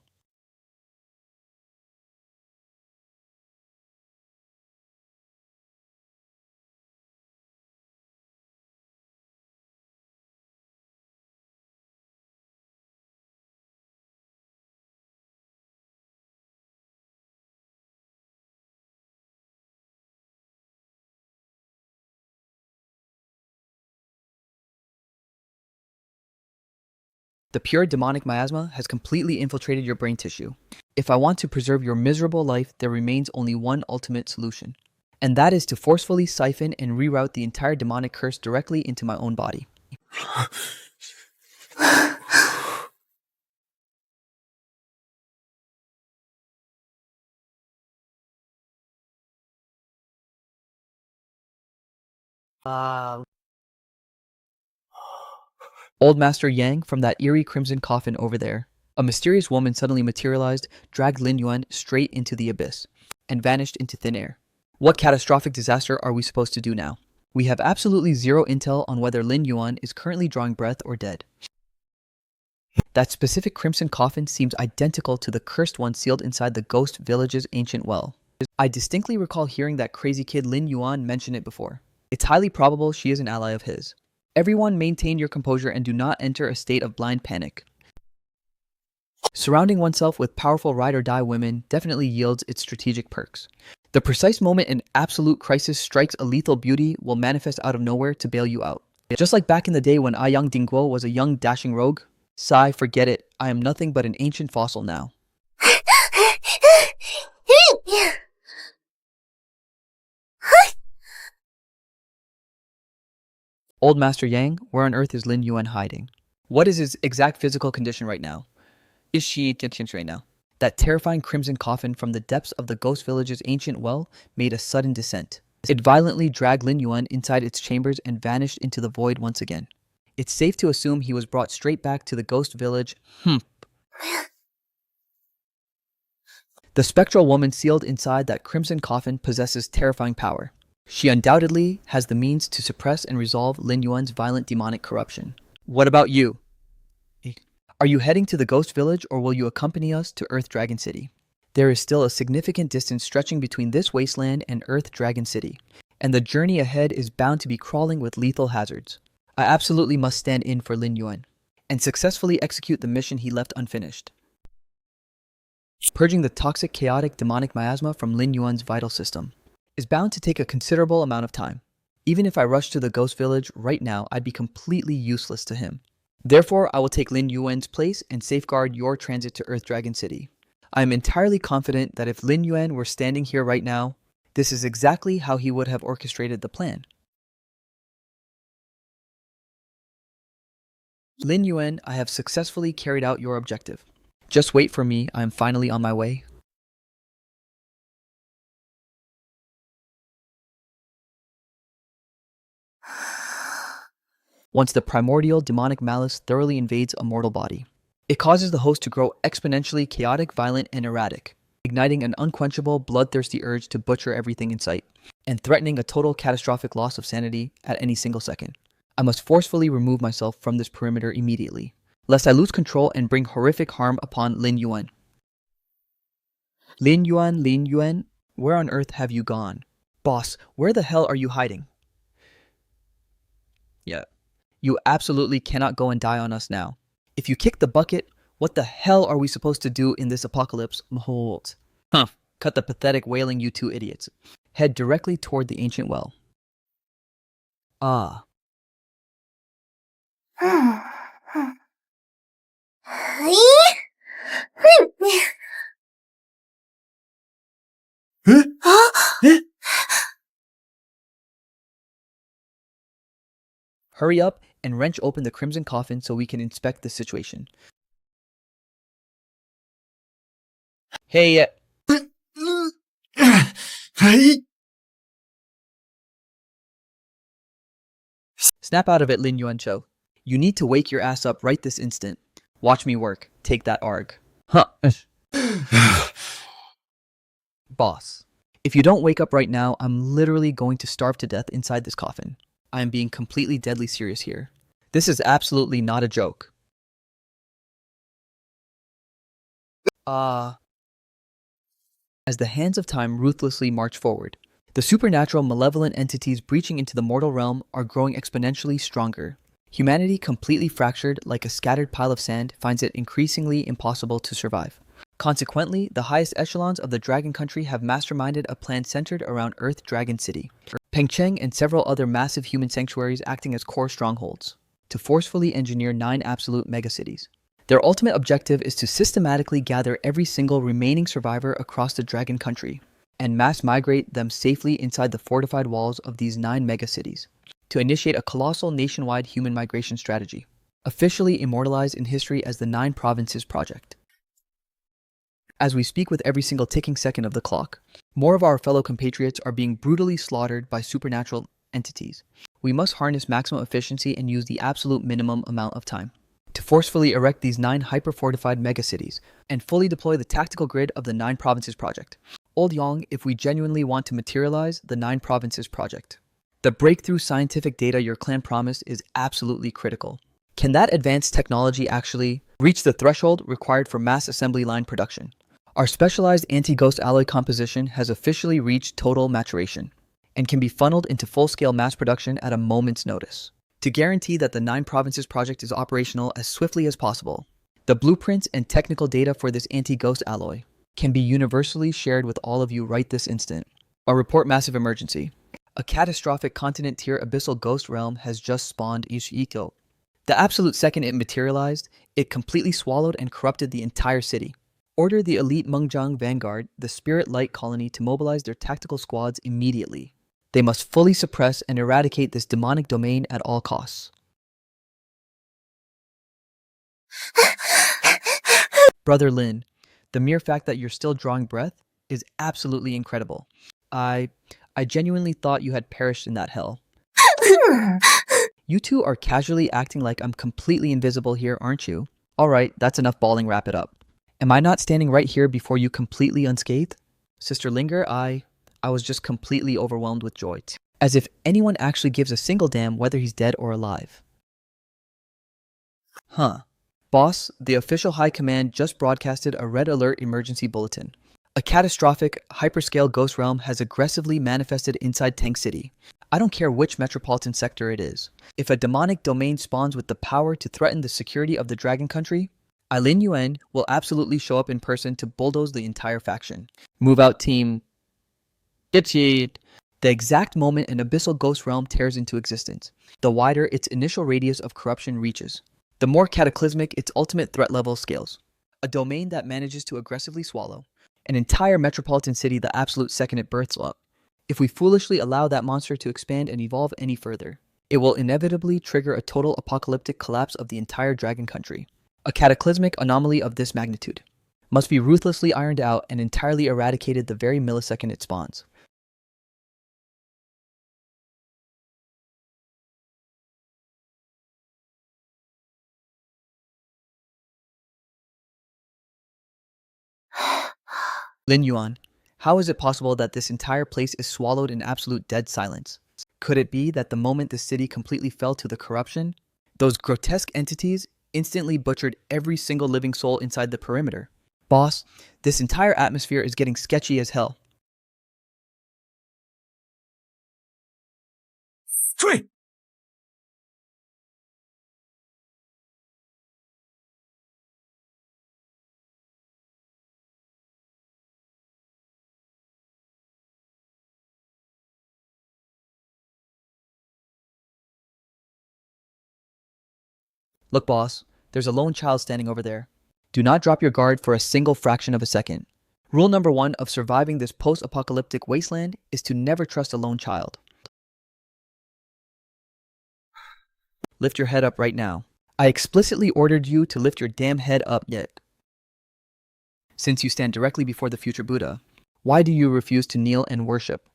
The pure demonic miasma has completely infiltrated your brain tissue. If I want to preserve your miserable life, there remains only one ultimate solution. And that is to forcefully siphon and reroute the entire demonic curse directly into my own body. Old Master Yang from that eerie crimson coffin over there. A mysterious woman suddenly materialized, dragged Lin Yuan straight into the abyss, and vanished into thin air. What catastrophic disaster are we supposed to do now? We have absolutely zero intel on whether Lin Yuan is currently drawing breath or dead. That specific crimson coffin seems identical to the cursed one sealed inside the ghost village's ancient well. I distinctly recall hearing that crazy kid Lin Yuan mention it before. It's highly probable she is an ally of his. Everyone maintain your composure and do not enter a state of blind panic. Surrounding oneself with powerful ride-or-die women definitely yields its strategic perks. The precise moment an absolute crisis strikes a lethal beauty will manifest out of nowhere to bail you out. Just like back in the day when Yang Dingguo was a young dashing rogue. Sigh, forget it, I am nothing but an ancient fossil now. Old Master Yang, where on earth is Lin Yuan hiding? What is his exact physical condition right now? Is she right now? That terrifying crimson coffin from the depths of the ghost village's ancient well made a sudden descent. It violently dragged Lin Yuan inside its chambers and vanished into the void once again. It's safe to assume he was brought straight back to the ghost village. The spectral woman sealed inside that crimson coffin possesses terrifying power. She undoubtedly has the means to suppress and resolve Lin Yuan's violent demonic corruption. What about you? Are you heading to the ghost village or will you accompany us to Earth Dragon City? There is still a significant distance stretching between this wasteland and Earth Dragon City, and the journey ahead is bound to be crawling with lethal hazards. I absolutely must stand in for Lin Yuan and successfully execute the mission he left unfinished. Purging the toxic, chaotic, demonic miasma from Lin Yuan's vital system is bound to take a considerable amount of time. Even if I rush to the ghost village right now, I'd be completely useless to him. Therefore, I will take Lin Yuan's place and safeguard your transit to Earth Dragon City. I am entirely confident that if Lin Yuan were standing here right now, this is exactly how he would have orchestrated the plan. Lin Yuan, I have successfully carried out your objective. Just wait for me, I am finally on my way. Once the primordial demonic malice thoroughly invades a mortal body, it causes the host to grow exponentially chaotic, violent, and erratic, igniting an unquenchable, bloodthirsty urge to butcher everything in sight, and threatening a total catastrophic loss of sanity at any single second. I must forcefully remove myself from this perimeter immediately, lest I lose control and bring horrific harm upon Lin Yuan. Lin Yuan, where on earth have you gone? Boss, where the hell are you hiding? Yeah. You absolutely cannot go and die on us now. If you kick the bucket, what the hell are we supposed to do in this apocalypse? Hold. Cut the pathetic wailing, you two idiots. Head directly toward the ancient well. Ah. Hurry up and wrench open the crimson coffin so we can inspect the situation. Hey, snap out of it, Lin Yuan Cho. You need to wake your ass up right this instant. Watch me work. Take that arg. Boss, if you don't wake up right now, I'm literally going to starve to death inside this coffin. I am being completely deadly serious here. This is absolutely not a joke. As the hands of time ruthlessly march forward, the supernatural malevolent entities breaching into the mortal realm are growing exponentially stronger. Humanity, completely fractured like a scattered pile of sand, finds it increasingly impossible to survive. Consequently, the highest echelons of the Dragon Country have masterminded a plan centered around Earth Dragon City, Pengcheng and several other massive human sanctuaries acting as core strongholds, to forcefully engineer 9 absolute megacities. Their ultimate objective is to systematically gather every single remaining survivor across the Dragon Country, and mass migrate them safely inside the fortified walls of these 9 megacities, to initiate a colossal nationwide human migration strategy, officially immortalized in history as the 9 Provinces Project. As we speak with every single ticking second of the clock, more of our fellow compatriots are being brutally slaughtered by supernatural entities. We must harness maximum efficiency and use the absolute minimum amount of time to forcefully erect these 9 hyper-fortified megacities and fully deploy the tactical grid of the 9 Provinces Project. Old Yong, if we genuinely want to materialize the 9 Provinces Project. The breakthrough scientific data your clan promised is absolutely critical. Can that advanced technology actually reach the threshold required for mass assembly line production? Our specialized anti-ghost alloy composition has officially reached total maturation and can be funneled into full-scale mass production at a moment's notice. To guarantee that the 9 Provinces Project is operational as swiftly as possible, the blueprints and technical data for this anti-ghost alloy can be universally shared with all of you right this instant. A report massive emergency. A catastrophic continent-tier abyssal ghost realm has just spawned Ishito. The absolute second it materialized, it completely swallowed and corrupted the entire city. Order the elite Mengjiang Vanguard, the Spirit Light Colony, to mobilize their tactical squads immediately. They must fully suppress and eradicate this demonic domain at all costs. Brother Lin, the mere fact that you're still drawing breath is absolutely incredible. I genuinely thought you had perished in that hell. You two are casually acting like I'm completely invisible here, aren't you? Alright, that's enough bawling, wrap it up. Am I not standing right here before you completely unscathed? Sister Linger, I was just completely overwhelmed with joy. As if anyone actually gives a single damn whether he's dead or alive. Boss, the official high command just broadcasted a red alert emergency bulletin. A catastrophic, hyperscale ghost realm has aggressively manifested inside Tank City. I don't care which metropolitan sector it is. If a demonic domain spawns with the power to threaten the security of the Dragon Country, Lin Yuan will absolutely show up in person to bulldoze the entire faction. Move out, team. Get it. The exact moment an abyssal ghost realm tears into existence, the wider its initial radius of corruption reaches, the more cataclysmic its ultimate threat level scales. a domain that manages to aggressively swallow an entire metropolitan city the absolute second it births up. If we foolishly allow that monster to expand and evolve any further, it will inevitably trigger a total apocalyptic collapse of the entire dragon country. A cataclysmic anomaly of this magnitude must be ruthlessly ironed out and entirely eradicated the very millisecond it spawns. Lin Yuan, how is it possible that this entire place is swallowed in absolute dead silence? Could it be that the moment the city completely fell to the corruption, those grotesque entities instantly butchered every single living soul inside the perimeter? Boss, this entire atmosphere is getting sketchy as hell. Look, boss, there's a lone child standing over there. Do not drop your guard for a single fraction of a second. Rule number 1 of surviving this post-apocalyptic wasteland is to never trust a lone child. Lift your head up right now. I explicitly ordered you to lift your damn head up yet. Since you stand directly before the future Buddha, why do you refuse to kneel and worship?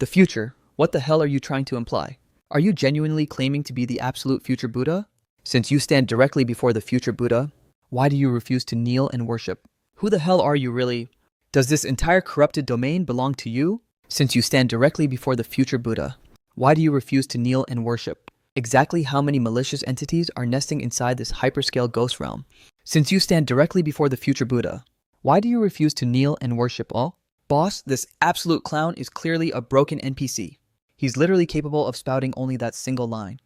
The future? What the hell are you trying to imply? Are you genuinely claiming to be the absolute future Buddha? Since you stand directly before the future Buddha, why do you refuse to kneel and worship? Who the hell are you really? Does this entire corrupted domain belong to you? Since you stand directly before the future Buddha, why do you refuse to kneel and worship? Exactly how many malicious entities are nesting inside this hyperscale ghost realm? Since you stand directly before the future Buddha, why do you refuse to kneel and worship all? Boss, this absolute clown is clearly a broken NPC. He's literally capable of spouting only that single line.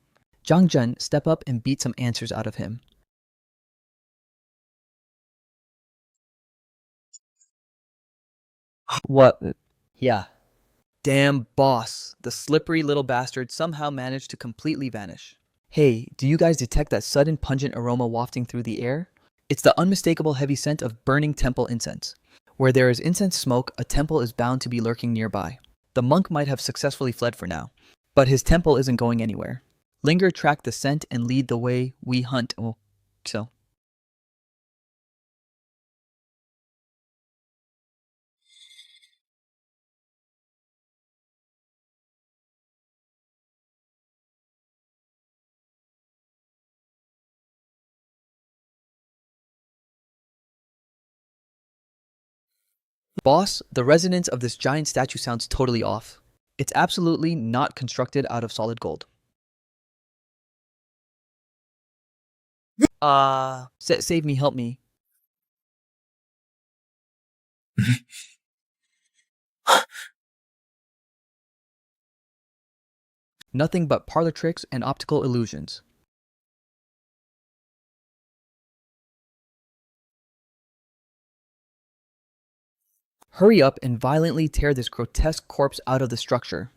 Zhang Zhen, step up and beat some answers out of him. What? Yeah. Damn, boss. The slippery little bastard somehow managed to completely vanish. Hey, do you guys detect that sudden pungent aroma wafting through the air? It's the unmistakable heavy scent of burning temple incense. Where there is incense smoke, a temple is bound to be lurking nearby. The monk might have successfully fled for now, but his temple isn't going anywhere. Linger, track the scent, and lead the way we hunt. Oh, so. Boss, the resonance of this giant statue sounds totally off. It's absolutely not constructed out of solid gold. Save me, help me. Nothing but parlor tricks and optical illusions. Hurry up and violently tear this grotesque corpse out of the structure.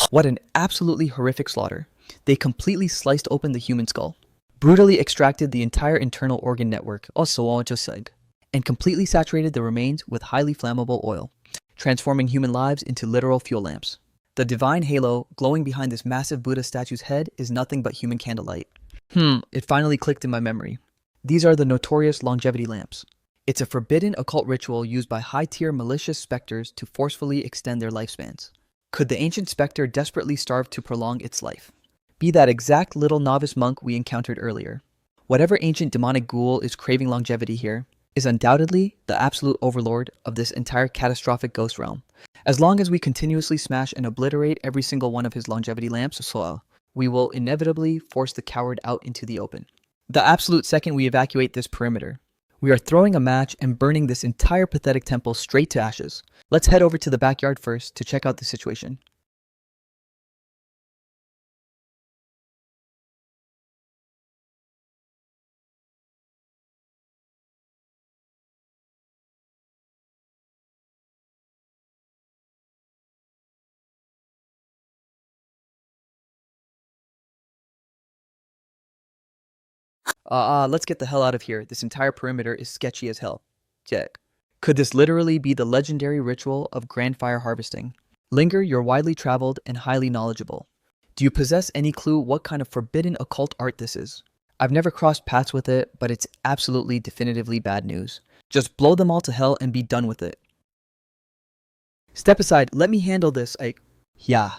What an absolutely horrific slaughter. They completely sliced open the human skull, brutally extracted the entire internal organ network, also just said, and completely saturated the remains with highly flammable oil, transforming human lives into literal fuel lamps. The divine halo glowing behind this massive Buddha statue's head is nothing but human candlelight. It finally clicked in my memory. These are the notorious longevity lamps. It's a forbidden occult ritual used by high-tier malicious specters to forcefully extend their lifespans. Could the ancient specter desperately starve to prolong its life? Be that exact little novice monk we encountered earlier. Whatever ancient demonic ghoul is craving longevity here is undoubtedly the absolute overlord of this entire catastrophic ghost realm. As long as we continuously smash and obliterate every single one of his longevity lamps, we will inevitably force the coward out into the open. The absolute second we evacuate this perimeter, we are throwing a match and burning this entire pathetic temple straight to ashes. Let's head over to the backyard first to check out the situation. Let's get the hell out of here. This entire perimeter is sketchy as hell. Check. Could this literally be the legendary ritual of grand fire harvesting? Linger, you're widely traveled and highly knowledgeable. Do you possess any clue what kind of forbidden occult art this is? I've never crossed paths with it, but it's absolutely definitively bad news. Just blow them all to hell and be done with it. Step aside, let me handle this, Yeah.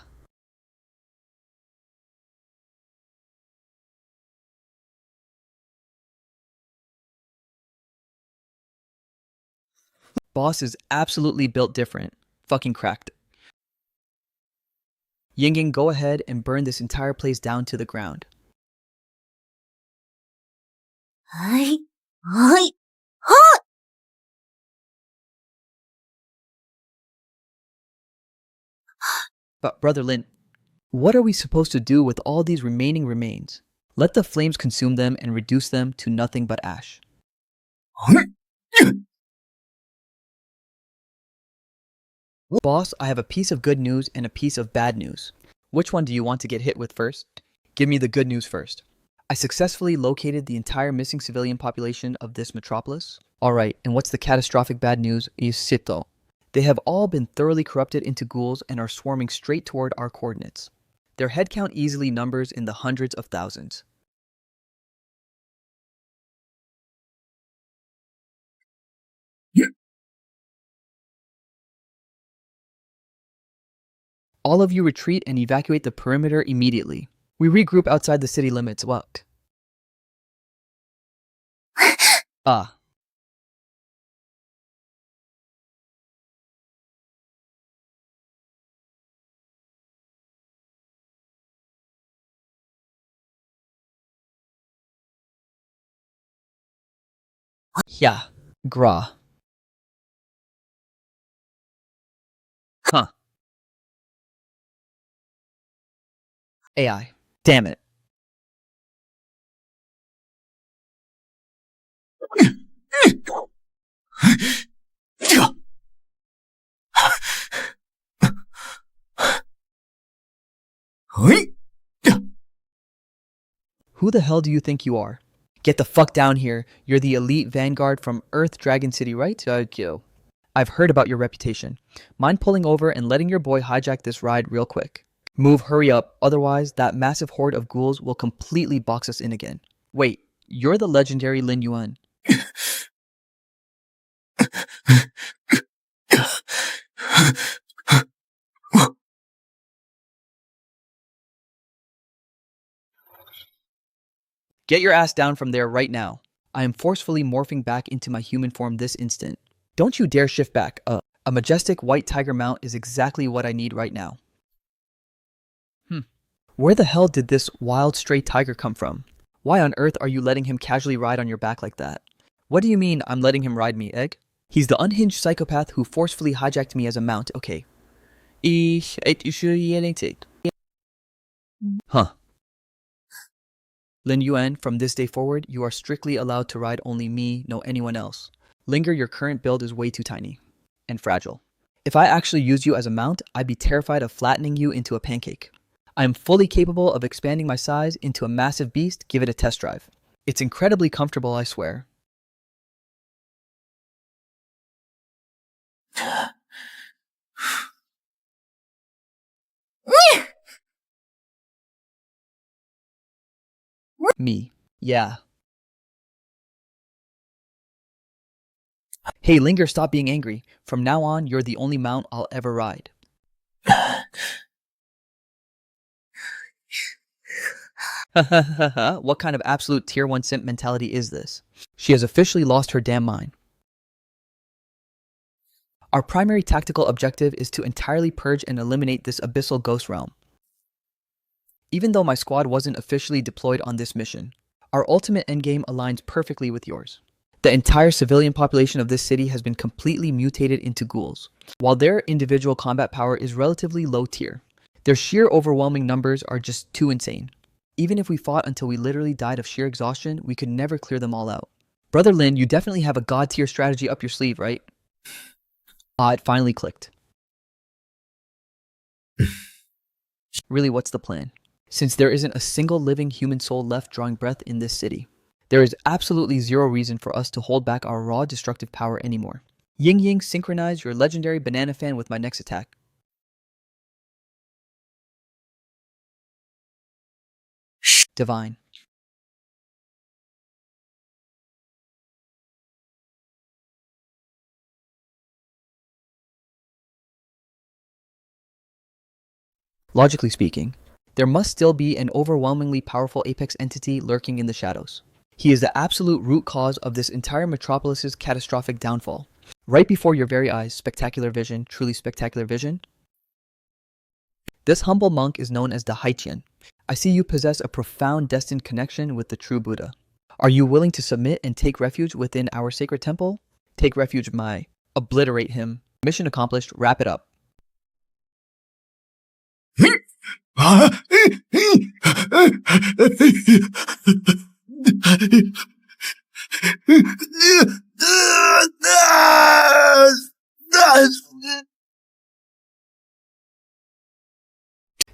Boss is absolutely built different. Fucking cracked. Yingying, go ahead and burn this entire place down to the ground. はい。はい。 But Brother Lin, what are we supposed to do with all these remaining remains? Let the flames consume them and reduce them to nothing but ash. Boss, I have a piece of good news and a piece of bad news. Which one do you want to get hit with first? Give me the good news first. I successfully located the entire missing civilian population of this metropolis. Alright, and what's the catastrophic bad news is Sito. They have all been thoroughly corrupted into ghouls and are swarming straight toward our coordinates. Their head count easily numbers in the hundreds of thousands. All of you retreat and evacuate the perimeter immediately. We regroup outside the city limits. What? Ah. Yeah. Gra. Huh. AI. Damn it. Who the hell do you think you are? Get the fuck down here. You're the elite vanguard from Earth Dragon City, right? I've heard about your reputation. Mind pulling over and letting your boy hijack this ride real quick? Move, hurry up, otherwise that massive horde of ghouls will completely box us in again. Wait, you're the legendary Lin Yuan. Get your ass down from there right now. I am forcefully morphing back into my human form this instant. Don't you dare shift back. A majestic white tiger mount is exactly what I need right now. Where the hell did this wild stray tiger come from? Why on earth are you letting him casually ride on your back like that? What do you mean I'm letting him ride me, egg? He's the unhinged psychopath who forcefully hijacked me as a mount, okay. Huh. Lin Yuan, from this day forward, you are strictly allowed to ride only me, no anyone else. Linger, your current build is way too tiny. And fragile. If I actually used you as a mount, I'd be terrified of flattening you into a pancake. I am fully capable of expanding my size into a massive beast. Give it a test drive. It's incredibly comfortable, I swear. Me. Yeah. Hey, Linger, stop being angry. From now on, you're the only mount I'll ever ride. What kind of absolute tier 1 simp mentality is this? She has officially lost her damn mind. Our primary tactical objective is to entirely purge and eliminate this abyssal ghost realm. Even though my squad wasn't officially deployed on this mission, our ultimate endgame aligns perfectly with yours. The entire civilian population of this city has been completely mutated into ghouls. While their individual combat power is relatively low tier, their sheer overwhelming numbers are just too insane. Even if we fought until we literally died of sheer exhaustion, we could never clear them all out. Brother Lin, you definitely have a god tier strategy up your sleeve, right? It finally clicked. Really, what's the plan? Since there isn't a single living human soul left drawing breath in this city, There is absolutely zero reason for us to hold back our raw destructive power anymore. Ying Ying, synchronize your legendary banana fan with my next attack. Divine. Logically speaking, there must still be an overwhelmingly powerful apex entity lurking in the shadows. He is the absolute root cause of this entire metropolis's catastrophic downfall. Right before your very eyes, spectacular vision, truly spectacular vision. This humble monk is known as the Haiqian. I see you possess a profound destined connection with the true Buddha. Are you willing to submit and take refuge within our sacred temple? Take refuge, my. Obliterate him. Mission accomplished, wrap it up.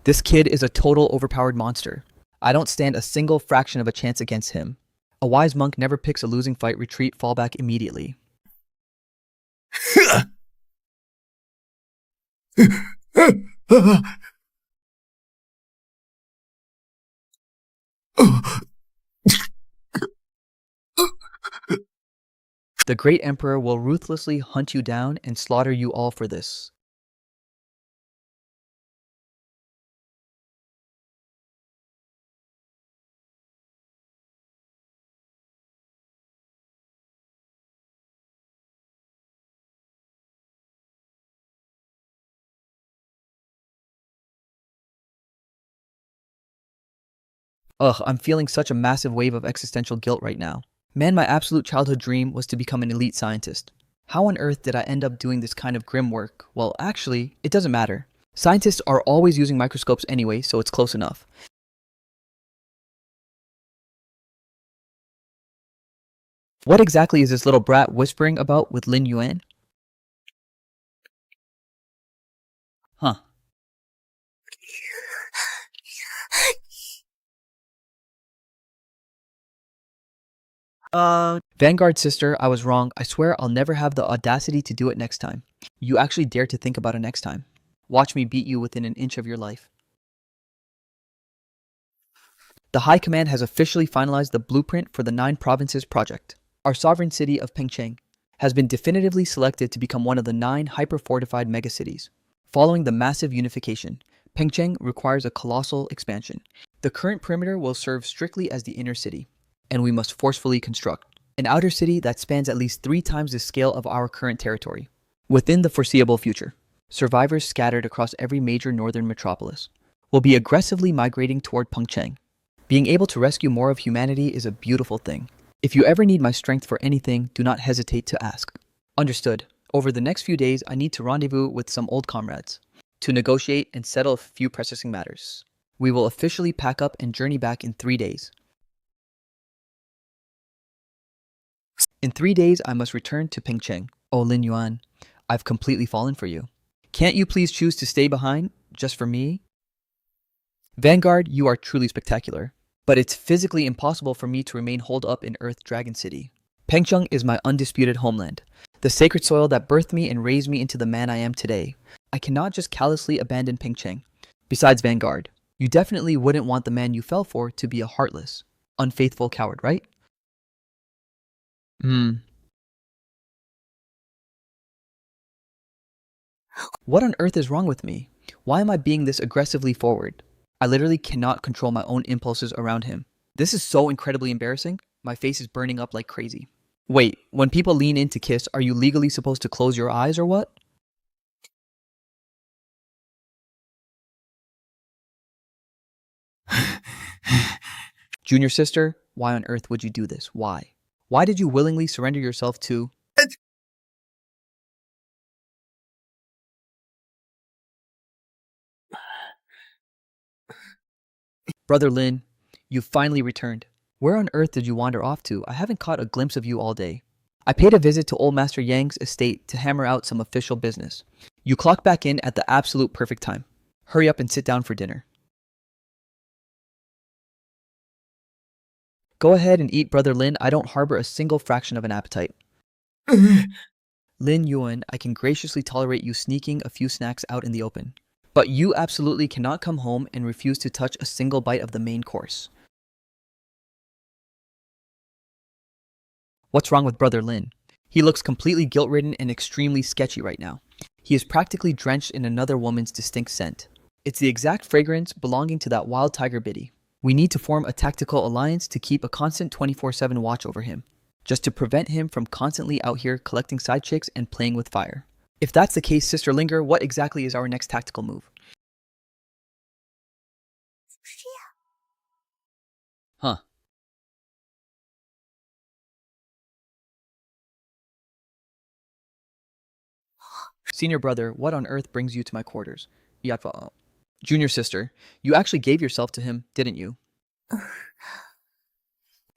This kid is a total overpowered monster. I don't stand a single fraction of a chance against him. A wise monk never picks a losing fight, retreat, fall back immediately. The great emperor will ruthlessly hunt you down and slaughter you all for this. Ugh, I'm feeling such a massive wave of existential guilt right now. Man, my absolute childhood dream was to become an elite scientist. How on earth did I end up doing this kind of grim work? Well, actually, it doesn't matter. Scientists are always using microscopes anyway, so it's close enough. What exactly is this little brat whispering about with Lin Yuan? Huh. Vanguard sister, I was wrong. I swear I'll never have the audacity to do it next time. You actually dare to think about it next time. Watch me beat you within an inch of your life. The High Command has officially finalized the blueprint for the 9 Provinces project. Our sovereign city of Pengcheng has been definitively selected to become one of the 9 hyper-fortified megacities. Following the massive unification, Pengcheng requires a colossal expansion. The current perimeter will serve strictly as the inner city, and we must forcefully construct an outer city that spans at least 3 times the scale of our current territory. Within the foreseeable future, survivors scattered across every major northern metropolis will be aggressively migrating toward Pengcheng. Being able to rescue more of humanity is a beautiful thing. If you ever need my strength for anything, do not hesitate to ask. Understood. Over the next few days, I need to rendezvous with some old comrades to negotiate and settle a few pressing matters. We will officially pack up and journey back in 3 days. In 3 days, I must return to Pengcheng. Oh, Lin Yuan, I've completely fallen for you. Can't you please choose to stay behind, just for me? Vanguard, you are truly spectacular, but it's physically impossible for me to remain holed up in Earth Dragon City. Pengcheng is my undisputed homeland, the sacred soil that birthed me and raised me into the man I am today. I cannot just callously abandon Pengcheng. Besides, Vanguard, you definitely wouldn't want the man you fell for to be a heartless, unfaithful coward, right? What on earth is wrong with me? Why am I being this aggressively forward? I literally cannot control my own impulses around him. This is so incredibly embarrassing. My face is burning up like crazy. Wait, when people lean in to kiss, are you legally supposed to close your eyes or what? Junior sister, why on earth would you do this? Why? Why did you willingly surrender yourself to... Brother Lin, you've finally returned. Where on earth did you wander off to? I haven't caught a glimpse of you all day. I paid a visit to old Master Yang's estate to hammer out some official business. You clocked back in at the absolute perfect time. Hurry up and sit down for dinner. Go ahead and eat, Brother Lin. I don't harbor a single fraction of an appetite. Lin Yuan, I can graciously tolerate you sneaking a few snacks out in the open. But you absolutely cannot come home and refuse to touch a single bite of the main course. What's wrong with Brother Lin? He looks completely guilt-ridden and extremely sketchy right now. He is practically drenched in another woman's distinct scent. It's the exact fragrance belonging to that wild tiger biddy. We need to form a tactical alliance to keep a constant 24/7 watch over him, just to prevent him from constantly out here collecting side chicks and playing with fire. If that's the case, Sister Linger, what exactly is our next tactical move? Huh. Senior brother, what on earth brings you to my quarters? Yatva. Junior sister, you actually gave yourself to him, didn't you?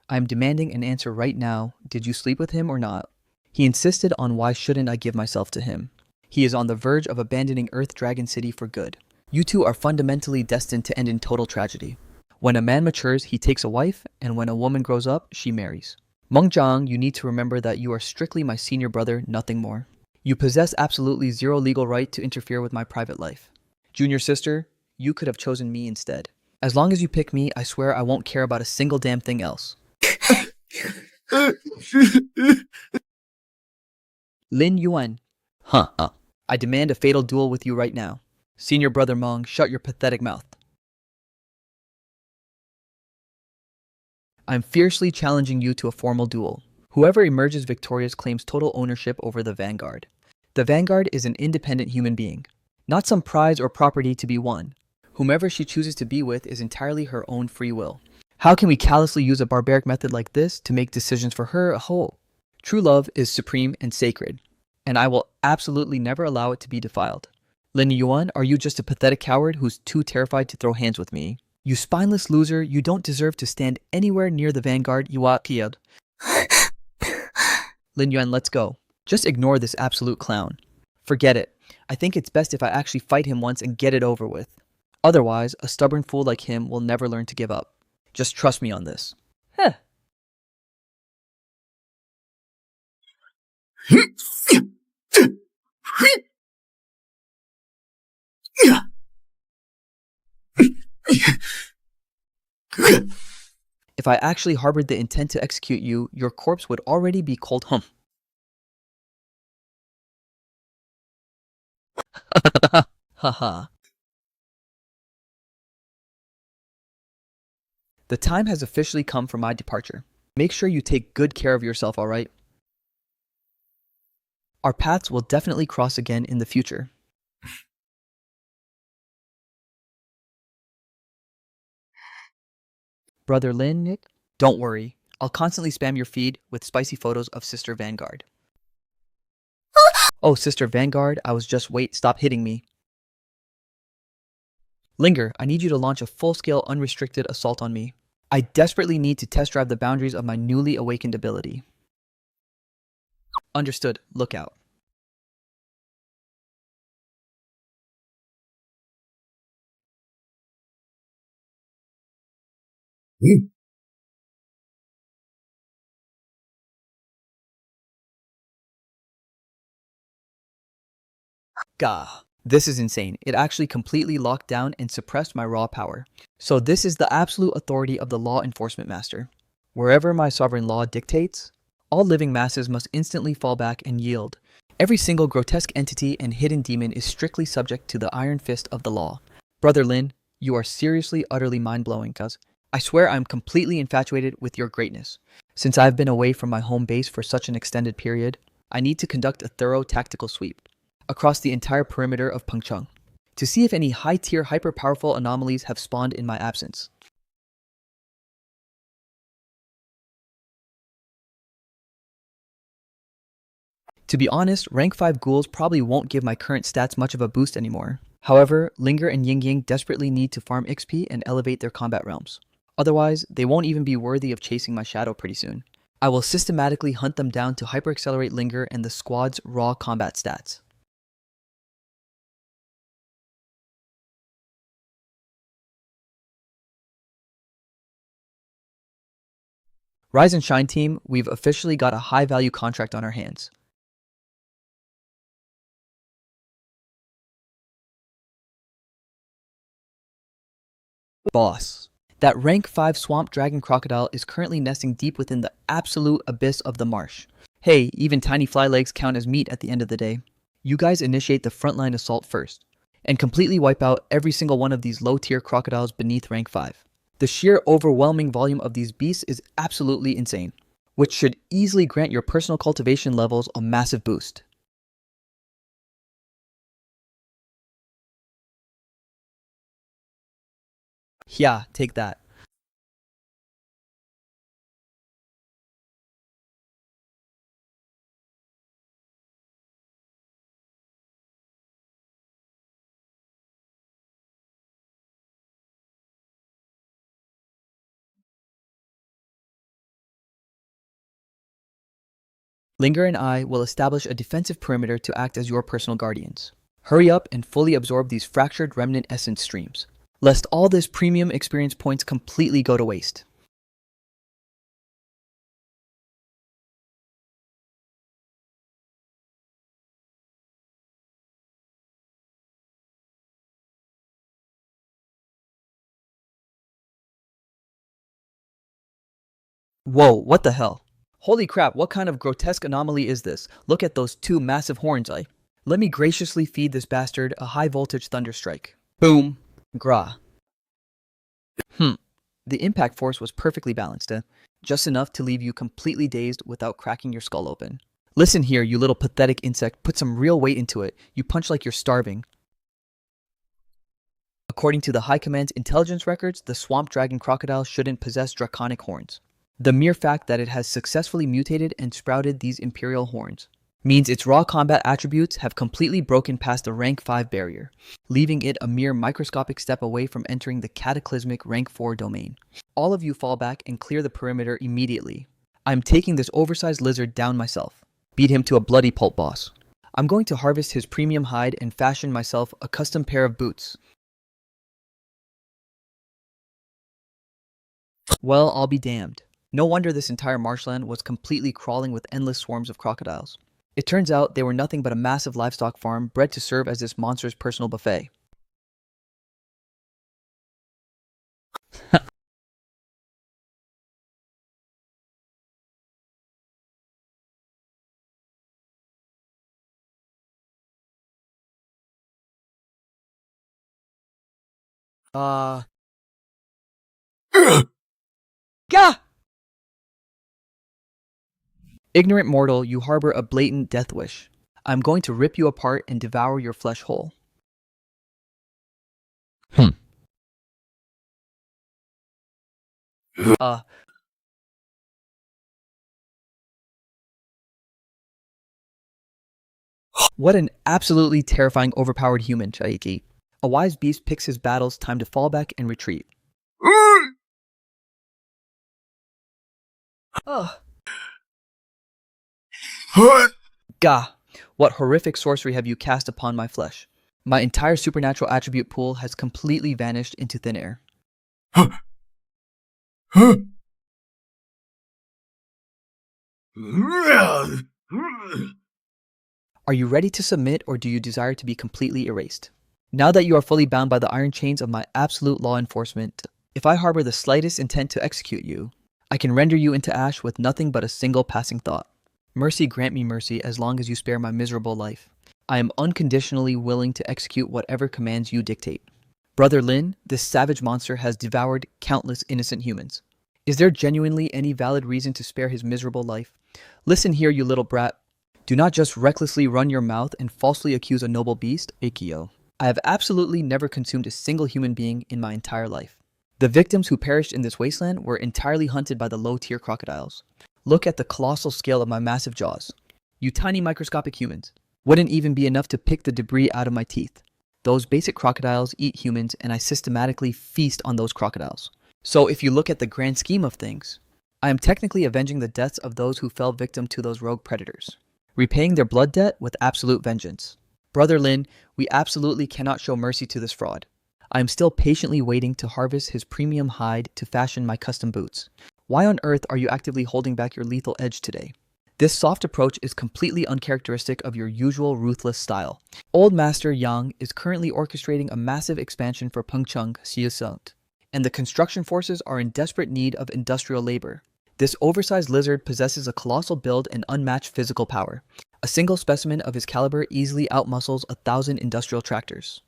I'm demanding an answer right now. Did you sleep with him or not? He insisted on why shouldn't I give myself to him. He is on the verge of abandoning Earth Dragon City for good. You two are fundamentally destined to end in total tragedy. When a man matures, he takes a wife, and when a woman grows up, she marries. Mengjiang, you need to remember that you are strictly my senior brother, nothing more. You possess absolutely zero legal right to interfere with my private life. Junior sister, you could have chosen me instead. As long as you pick me, I swear I won't care about a single damn thing else. Lin Yuan. I demand a fatal duel with you right now. Senior brother Meng, shut your pathetic mouth. I'm fiercely challenging you to a formal duel. Whoever emerges victorious claims total ownership over the Vanguard. The Vanguard is an independent human being, not some prize or property to be won. Whomever she chooses to be with is entirely her own free will. How can we callously use a barbaric method like this to make decisions for her a whole? True love is supreme and sacred, and I will absolutely never allow it to be defiled. Lin Yuan, are you just a pathetic coward who's too terrified to throw hands with me? You spineless loser, you don't deserve to stand anywhere near the Vanguard, you are killed. Lin Yuan, let's go. Just ignore this absolute clown. Forget it. I think it's best if I actually fight him once and get it over with. Otherwise, a stubborn fool like him will never learn to give up. Just trust me on this. Heh. If I actually harbored the intent to execute you, your corpse would already be cold. Haha. The time has officially come for my departure. Make sure you take good care of yourself, alright? Our paths will definitely cross again in the future. Brother Lin, Nick? Don't worry. I'll constantly spam your feed with spicy photos of Sister Vanguard. Oh, Sister Vanguard, stop hitting me. Linger, I need you to launch a full-scale unrestricted assault on me. I desperately need to test drive the boundaries of my newly awakened ability. Understood. Look out. Gah. This is insane. It actually completely locked down and suppressed my raw power. So this is the absolute authority of the law enforcement master. Wherever my sovereign law dictates, all living masses must instantly fall back and yield. Every single grotesque entity and hidden demon is strictly subject to the iron fist of the law. Brother Lin, you are seriously utterly mind-blowing, cuz I swear I'm completely infatuated with your greatness. Since I've been away from my home base for such an extended period, I need to conduct a thorough tactical sweep across the entire perimeter of Pengcheng to see if any high-tier hyper-powerful anomalies have spawned in my absence. To be honest, rank 5 ghouls probably won't give my current stats much of a boost anymore. However, Linger and Yingying desperately need to farm XP and elevate their combat realms. Otherwise, they won't even be worthy of chasing my shadow pretty soon. I will systematically hunt them down to hyper-accelerate Linger and the squad's raw combat stats. Rise and Shine team, we've officially got a high-value contract on our hands. Boss. That rank 5 swamp dragon crocodile is currently nesting deep within the absolute abyss of the marsh. Hey, even tiny fly legs count as meat at the end of the day. You guys initiate the frontline assault first, and completely wipe out every single one of these low-tier crocodiles beneath rank 5. The sheer overwhelming volume of these beasts is absolutely insane, which should easily grant your personal cultivation levels a massive boost. Yeah, take that. Linger and I will establish a defensive perimeter to act as your personal guardians. Hurry up and fully absorb these fractured remnant essence streams, lest all this premium experience points completely go to waste. Whoa, what the hell? Holy crap, what kind of grotesque anomaly is this? Look at those two massive horns, Let me graciously feed this bastard a high voltage thunderstrike. Boom. Gra. The impact force was perfectly balanced, just enough to leave you completely dazed without cracking your skull open. Listen here, you little pathetic insect, put some real weight into it. You punch like you're starving. According to the High Command's intelligence records, the swamp dragon crocodile shouldn't possess draconic horns. The mere fact that it has successfully mutated and sprouted these imperial horns means its raw combat attributes have completely broken past the rank 5 barrier, leaving it a mere microscopic step away from entering the cataclysmic rank 4 domain. All of you fall back and clear the perimeter immediately. I'm taking this oversized lizard down myself. Beat him to a bloody pulp, boss. I'm going to harvest his premium hide and fashion myself a custom pair of boots. Well, I'll be damned. No wonder this entire marshland was completely crawling with endless swarms of crocodiles. It turns out they were nothing but a massive livestock farm bred to serve as this monster's personal buffet. Gah! Ignorant mortal, you harbor a blatant death wish. I'm going to rip you apart and devour your flesh whole. What an absolutely terrifying overpowered human, Chaiki. A wise beast picks his battles, time to fall back and retreat. Ugh. Gah! What horrific sorcery have you cast upon my flesh? My entire supernatural attribute pool has completely vanished into thin air. Are you ready to submit, or do you desire to be completely erased? Now that you are fully bound by the iron chains of my absolute law enforcement, if I harbor the slightest intent to execute you, I can render you into ash with nothing but a single passing thought. Mercy grant me mercy as long as you spare my miserable life. I am unconditionally willing to execute whatever commands you dictate. Brother Lin, this savage monster has devoured countless innocent humans. Is there genuinely any valid reason to spare his miserable life? Listen here, you little brat. Do not just recklessly run your mouth and falsely accuse a noble beast, Akio. I have absolutely never consumed a single human being in my entire life. The victims who perished in this wasteland were entirely hunted by the low-tier crocodiles. Look at the colossal scale of my massive jaws. You tiny microscopic humans wouldn't even be enough to pick the debris out of my teeth. Those basic crocodiles eat humans, and I systematically feast on those crocodiles. So if you look at the grand scheme of things, I am technically avenging the deaths of those who fell victim to those rogue predators, repaying their blood debt with absolute vengeance. Brother Lin, we absolutely cannot show mercy to this fraud. I am still patiently waiting to harvest his premium hide to fashion my custom boots. Why on earth are you actively holding back your lethal edge today? This soft approach is completely uncharacteristic of your usual ruthless style. Old Master Yang is currently orchestrating a massive expansion for Pengcheng Xiusut, and the construction forces are in desperate need of industrial labor. This oversized lizard possesses a colossal build and unmatched physical power. A single specimen of his caliber easily outmuscles 1,000 industrial tractors.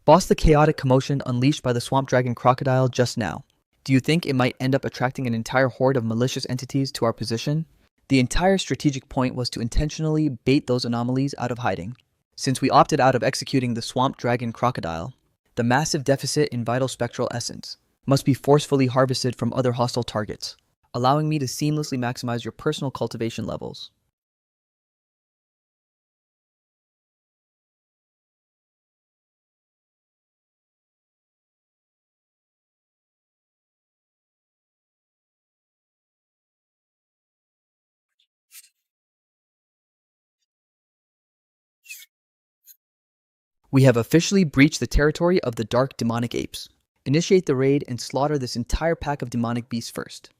Boss the chaotic commotion unleashed by the swamp dragon crocodile just now. Do you think it might end up attracting an entire horde of malicious entities to our position? The entire strategic point was to intentionally bait those anomalies out of hiding. Since we opted out of executing the swamp dragon crocodile, the massive deficit in vital spectral essence must be forcefully harvested from other hostile targets, allowing me to seamlessly maximize your personal cultivation levels. We have officially breached the territory of the dark demonic apes. Initiate the raid and slaughter this entire pack of demonic beasts first.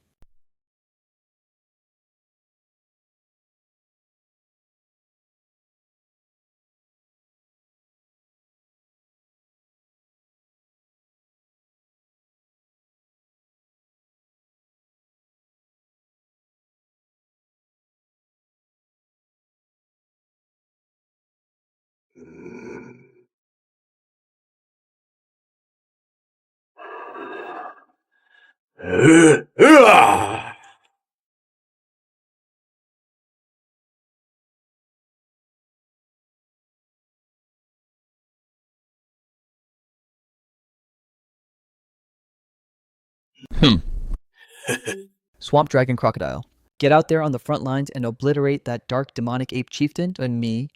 Swamp Dragon Crocodile, get out there on the front lines and obliterate that dark demonic ape chieftain and me.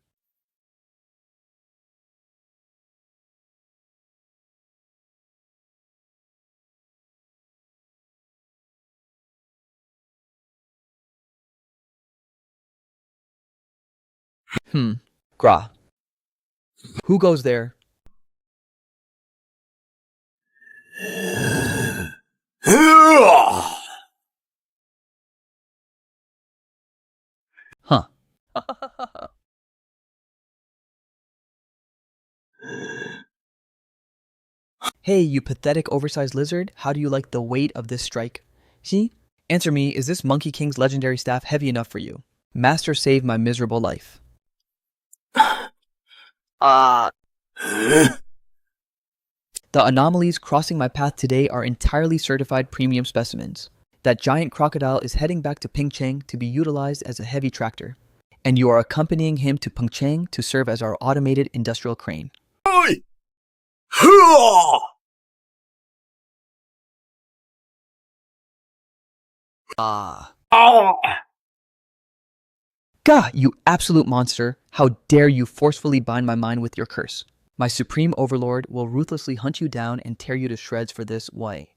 Gra. Who goes there? Huh. Hey, you pathetic oversized lizard, how do you like the weight of this strike? See? Answer me, is this Monkey King's legendary staff heavy enough for you? Master, save my miserable life. The anomalies crossing my path today are entirely certified premium specimens. That giant crocodile is heading back to Pingcheng to be utilized as a heavy tractor, and you are accompanying him to Pengcheng to serve as our automated industrial crane. Gah, you absolute monster! How dare you forcefully bind my mind with your curse? My supreme overlord will ruthlessly hunt you down and tear you to shreds for this way.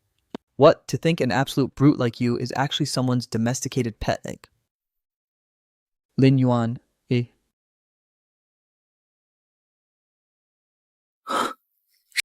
What, to think an absolute brute like you is actually someone's domesticated pet egg? Lin Yuan, eh?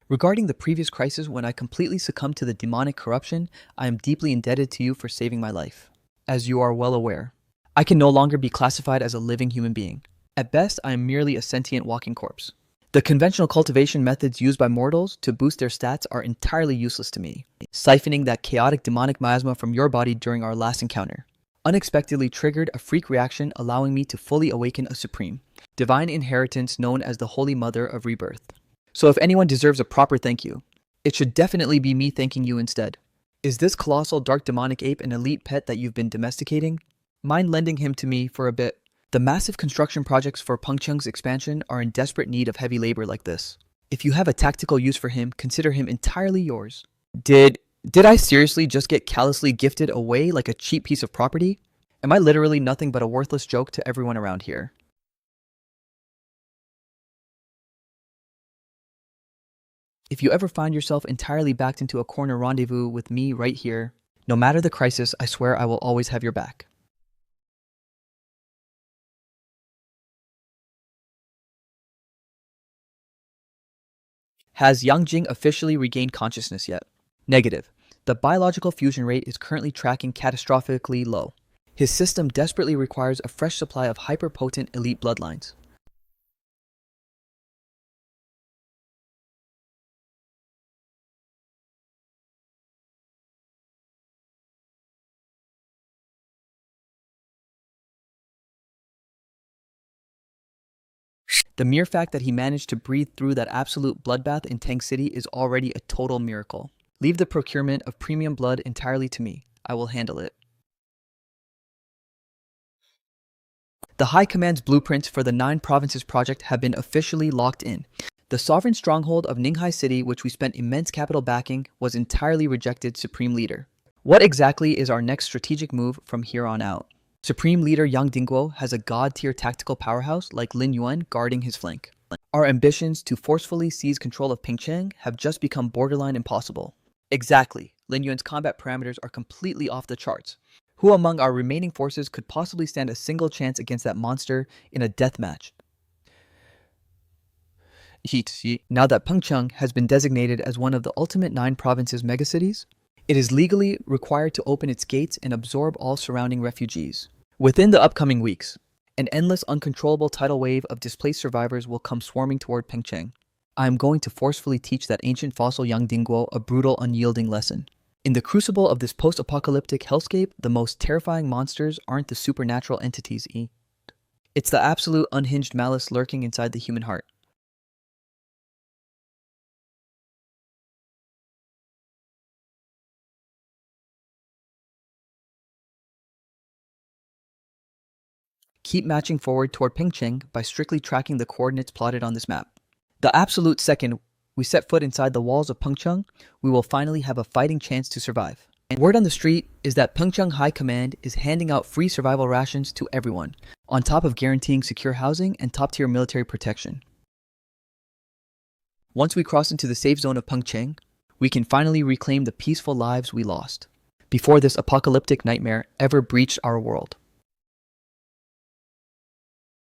Regarding the previous crisis when I completely succumbed to the demonic corruption, I am deeply indebted to you for saving my life. As you are well aware, I can no longer be classified as a living human being. At best, I am merely a sentient walking corpse. The conventional cultivation methods used by mortals to boost their stats are entirely useless to me, siphoning that chaotic demonic miasma from your body during our last encounter unexpectedly triggered a freak reaction allowing me to fully awaken a supreme, divine inheritance known as the Holy Mother of Rebirth. So if anyone deserves a proper thank you, it should definitely be me thanking you instead. Is this colossal dark demonic ape an elite pet that you've been domesticating? Mind lending him to me for a bit? The massive construction projects for Pengcheng's expansion are in desperate need of heavy labor like this. If you have a tactical use for him, consider him entirely yours. Did I seriously just get callously gifted away like a cheap piece of property? Am I literally nothing but a worthless joke to everyone around here? If you ever find yourself entirely backed into a corner rendezvous with me right here, no matter the crisis, I swear I will always have your back. Has Yangjing officially regained consciousness yet? Negative. The biological fusion rate is currently tracking catastrophically low. His system desperately requires a fresh supply of hyperpotent elite bloodlines. The mere fact that he managed to breathe through that absolute bloodbath in Tang City is already a total miracle. Leave the procurement of premium blood entirely to me. I will handle it. The High Command's blueprints for the 9 Provinces project have been officially locked in. The sovereign stronghold of Ninghai City, which we spent immense capital backing, was entirely rejected, Supreme Leader. What exactly is our next strategic move from here on out? Supreme Leader Yang Dingguo has a god-tier tactical powerhouse like Lin Yuan guarding his flank. Our ambitions to forcefully seize control of Pingcheng have just become borderline impossible. Exactly. Lin Yuan's combat parameters are completely off the charts. Who among our remaining forces could possibly stand a single chance against that monster in a death match? Now that Pengcheng has been designated as one of the ultimate 9 provinces megacities, it is legally required to open its gates and absorb all surrounding refugees. Within the upcoming weeks, an endless, uncontrollable tidal wave of displaced survivors will come swarming toward Pengcheng. I am going to forcefully teach that ancient fossil Yang Dingguo a brutal, unyielding lesson. In the crucible of this post-apocalyptic hellscape, the most terrifying monsters aren't the supernatural entities. It's the absolute unhinged malice lurking inside the human heart. Keep matching forward toward Pingcheng by strictly tracking the coordinates plotted on this map. The absolute second we set foot inside the walls of Pengcheng, we will finally have a fighting chance to survive. And word on the street is that Pengcheng High Command is handing out free survival rations to everyone, on top of guaranteeing secure housing and top-tier military protection. Once we cross into the safe zone of Pengcheng, we can finally reclaim the peaceful lives we lost, before this apocalyptic nightmare ever breached our world.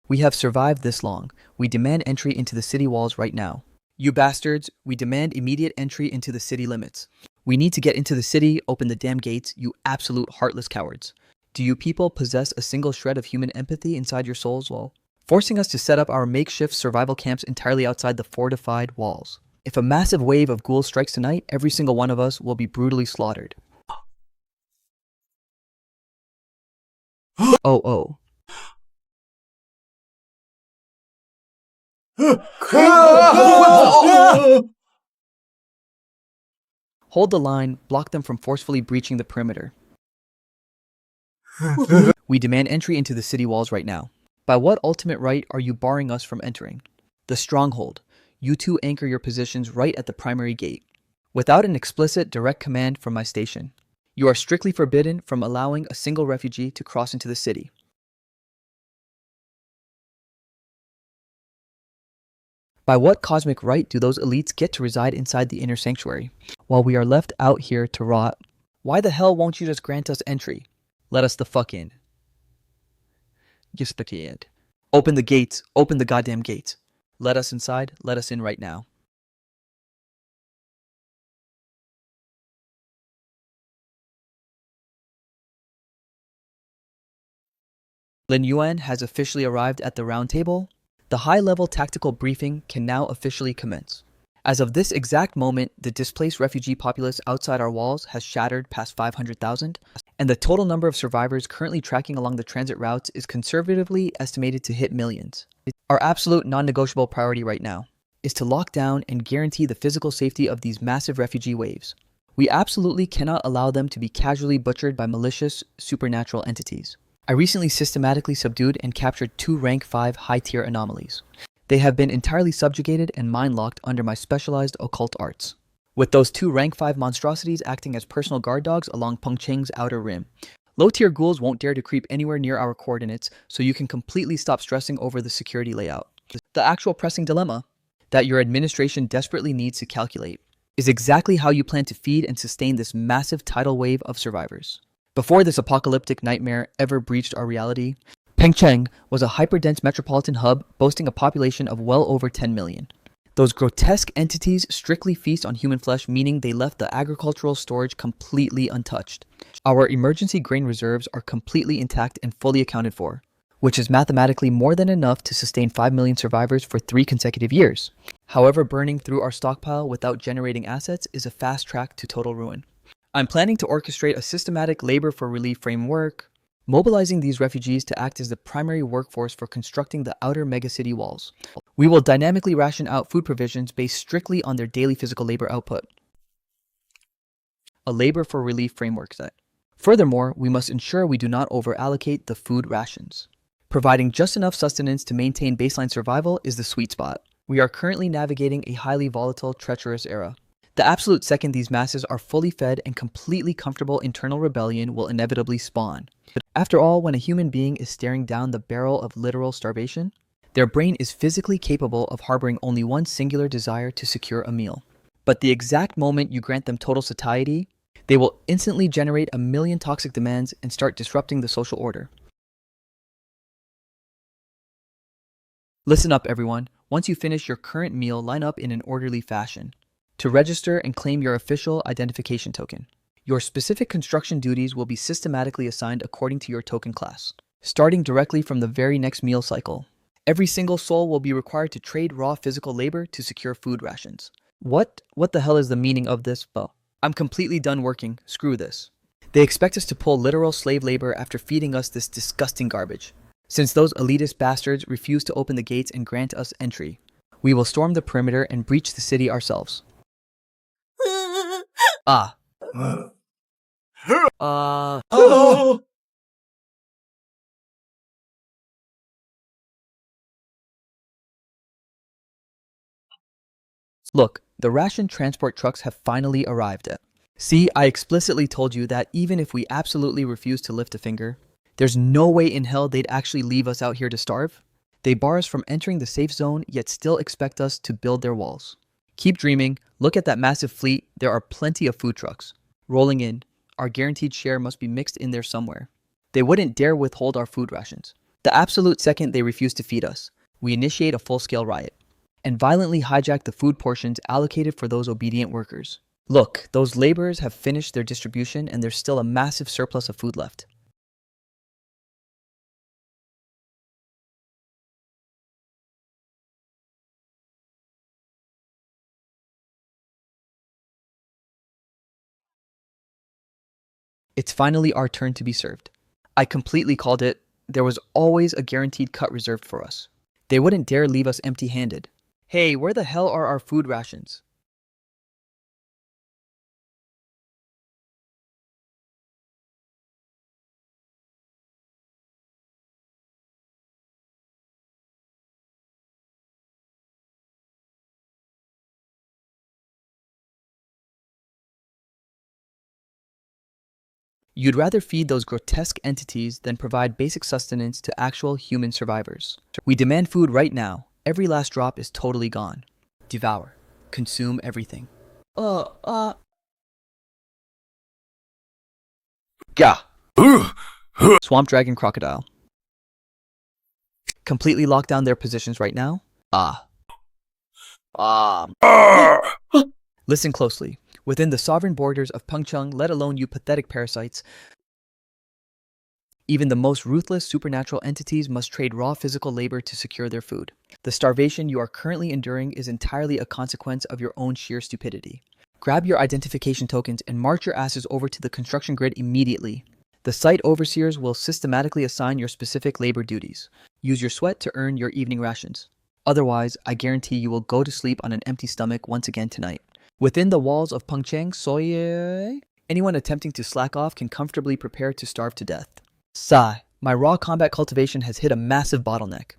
We have survived this long. We demand entry into the city walls right now. You bastards, we demand immediate entry into the city limits. We need to get into the city, open the damn gates, you absolute heartless cowards. Do you people possess a single shred of human empathy inside your souls, lol? Forcing us to set up our makeshift survival camps entirely outside the fortified walls. If a massive wave of ghouls strikes tonight, every single one of us will be brutally slaughtered. Oh. Hold the line, block them from forcefully breaching the perimeter. We demand entry into the city walls right now. By what ultimate right are you barring us from entering? The stronghold. You two anchor your positions right at the primary gate. Without an explicit direct command from my station, you are strictly forbidden from allowing a single refugee to cross into the city. By what cosmic right do those elites get to reside inside the inner sanctuary, while we are left out here to rot? Why the hell won't you just grant us entry? Let us the fuck in. Open the gates, open the goddamn gates. Let us inside, let us in right now. Lin Yuan has officially arrived at the round table. The high-level tactical briefing can now officially commence. As of this exact moment, the displaced refugee populace outside our walls has shattered past 500,000, and the total number of survivors currently tracking along the transit routes is conservatively estimated to hit millions. Our absolute non-negotiable priority right now is to lock down and guarantee the physical safety of these massive refugee waves. We absolutely cannot allow them to be casually butchered by malicious, supernatural entities. I recently systematically subdued and captured 2 rank 5 high-tier anomalies. They have been entirely subjugated and mind-locked under my specialized occult arts, with those 2 rank 5 monstrosities acting as personal guard dogs along Pengcheng's outer rim. Low-tier ghouls won't dare to creep anywhere near our coordinates, so you can completely stop stressing over the security layout. The actual pressing dilemma that your administration desperately needs to calculate is exactly how you plan to feed and sustain this massive tidal wave of survivors. Before this apocalyptic nightmare ever breached our reality, Pengcheng was a hyperdense metropolitan hub boasting a population of well over 10 million. Those grotesque entities strictly feast on human flesh, meaning they left the agricultural storage completely untouched. Our emergency grain reserves are completely intact and fully accounted for, which is mathematically more than enough to sustain 5 million survivors for 3 consecutive years. However, burning through our stockpile without generating assets is a fast track to total ruin. I'm planning to orchestrate a systematic labor for relief framework, mobilizing these refugees to act as the primary workforce for constructing the outer megacity walls. We will dynamically ration out food provisions based strictly on their daily physical labor output. A labor for relief framework set. Furthermore, we must ensure we do not over-allocate the food rations. Providing just enough sustenance to maintain baseline survival is the sweet spot. We are currently navigating a highly volatile, treacherous era. The absolute second these masses are fully fed and completely comfortable, internal rebellion will inevitably spawn. After all, when a human being is staring down the barrel of literal starvation, their brain is physically capable of harboring only one singular desire to secure a meal. But the exact moment you grant them total satiety, they will instantly generate a million toxic demands and start disrupting the social order. Listen up, everyone. Once you finish your current meal, line up in an orderly fashion to register and claim your official identification token. Your specific construction duties will be systematically assigned according to your token class, starting directly from the very next meal cycle. Every single soul will be required to trade raw physical labor to secure food rations. What the hell is the meaning of this? Oh, I'm completely done working. Screw this. They expect us to pull literal slave labor after feeding us this disgusting garbage. Since those elitist bastards refuse to open the gates and grant us entry, we will storm the perimeter and breach the city ourselves. Look, the ration transport trucks have finally arrived. See, I explicitly told you that even if we absolutely refuse to lift a finger, there's no way in hell they'd actually leave us out here to starve. They bar us from entering the safe zone, yet still expect us to build their walls. Keep dreaming. Look at that massive fleet. There are plenty of food trucks rolling in. Our guaranteed share must be mixed in there somewhere. They wouldn't dare withhold our food rations. The absolute second they refuse to feed us, we initiate a full-scale riot and violently hijack the food portions allocated for those obedient workers. Look, those laborers have finished their distribution and there's still a massive surplus of food left. It's finally our turn to be served. I completely called it. There was always a guaranteed cut reserved for us. They wouldn't dare leave us empty-handed. Hey, where the hell are our food rations? You'd rather feed those grotesque entities than provide basic sustenance to actual human survivors. We demand food right now. Every last drop is totally gone. Devour. Consume everything. Gah! Swamp Dragon Crocodile. Completely lock down their positions right now. Listen closely. Within the sovereign borders of Pengcheng, let alone you pathetic parasites, even the most ruthless supernatural entities must trade raw physical labor to secure their food. The starvation you are currently enduring is entirely a consequence of your own sheer stupidity. Grab your identification tokens and march your asses over to the construction grid immediately. The site overseers will systematically assign your specific labor duties. Use your sweat to earn your evening rations. Otherwise, I guarantee you will go to sleep on an empty stomach once again tonight. Within the walls of Pengcheng, anyone attempting to slack off can comfortably prepare to starve to death. Sigh, my raw combat cultivation has hit a massive bottleneck.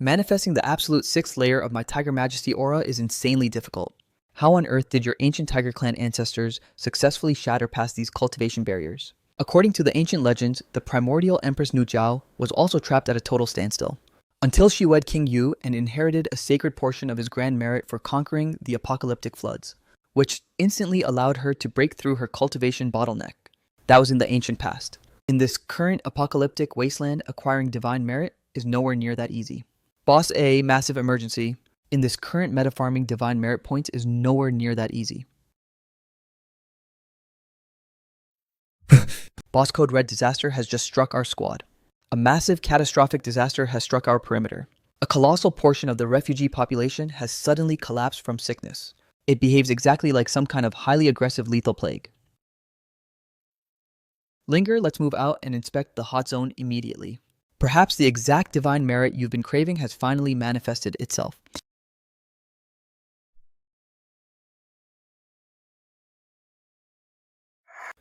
Manifesting the absolute 6th layer of my Tiger Majesty aura is insanely difficult. How on earth did your ancient Tiger Clan ancestors successfully shatter past these cultivation barriers? According to the ancient legends, the primordial Empress Nujiao was also trapped at a total standstill. until she wed King Yu and inherited a sacred portion of his grand merit for conquering the apocalyptic floods, which instantly allowed her to break through her cultivation bottleneck. That was in the ancient past. In this current apocalyptic wasteland, acquiring divine merit is nowhere near that easy. Boss A, massive emergency. In this current metafarming, divine merit points is nowhere near that easy. Boss code red disaster has just struck our squad. A massive catastrophic disaster has struck our perimeter. A colossal portion of the refugee population has suddenly collapsed from sickness. It behaves exactly like some kind of highly aggressive lethal plague. Linger, let's move out and inspect the hot zone immediately. Perhaps the exact divine merit you've been craving has finally manifested itself.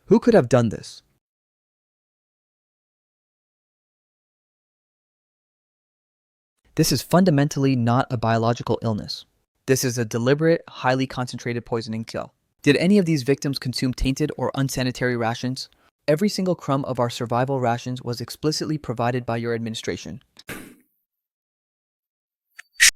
Who could have done this? This is fundamentally not a biological illness. This is a deliberate, highly concentrated poisoning kill. Did any of these victims consume tainted or unsanitary rations? Every single crumb of our survival rations was explicitly provided by your administration.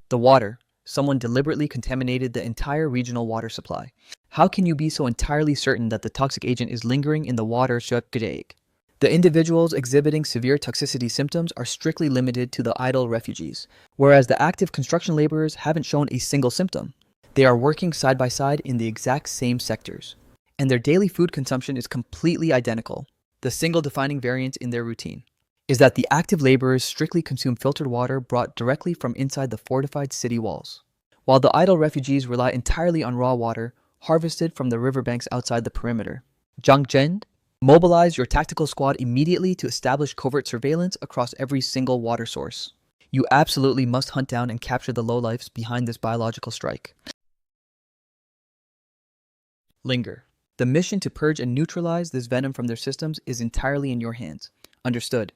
The water. Someone deliberately contaminated the entire regional water supply. How can you be so entirely certain that the toxic agent is lingering in the water? The individuals exhibiting severe toxicity symptoms are strictly limited to the idle refugees, whereas the active construction laborers haven't shown a single symptom. They are working side by side in the exact same sectors, and their daily food consumption is completely identical. The single defining variant in their routine is that the active laborers strictly consume filtered water brought directly from inside the fortified city walls, while the idle refugees rely entirely on raw water harvested from the riverbanks outside the perimeter. Zhang Zhen, mobilize your tactical squad immediately to establish covert surveillance across every single water source. You absolutely must hunt down and capture the lowlifes behind this biological strike. Linger. The mission to purge and neutralize this venom from their systems is entirely in your hands. Understood.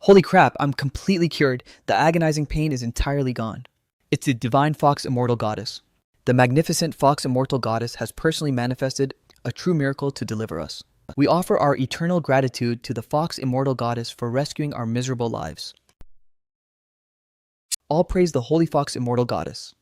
Holy crap, I'm completely cured. The agonizing pain is entirely gone. It's the divine Fox Immortal Goddess. The magnificent Fox Immortal Goddess has personally manifested a true miracle to deliver us. We offer our eternal gratitude to the Fox Immortal Goddess for rescuing our miserable lives. All praise the Holy Fox Immortal Goddess.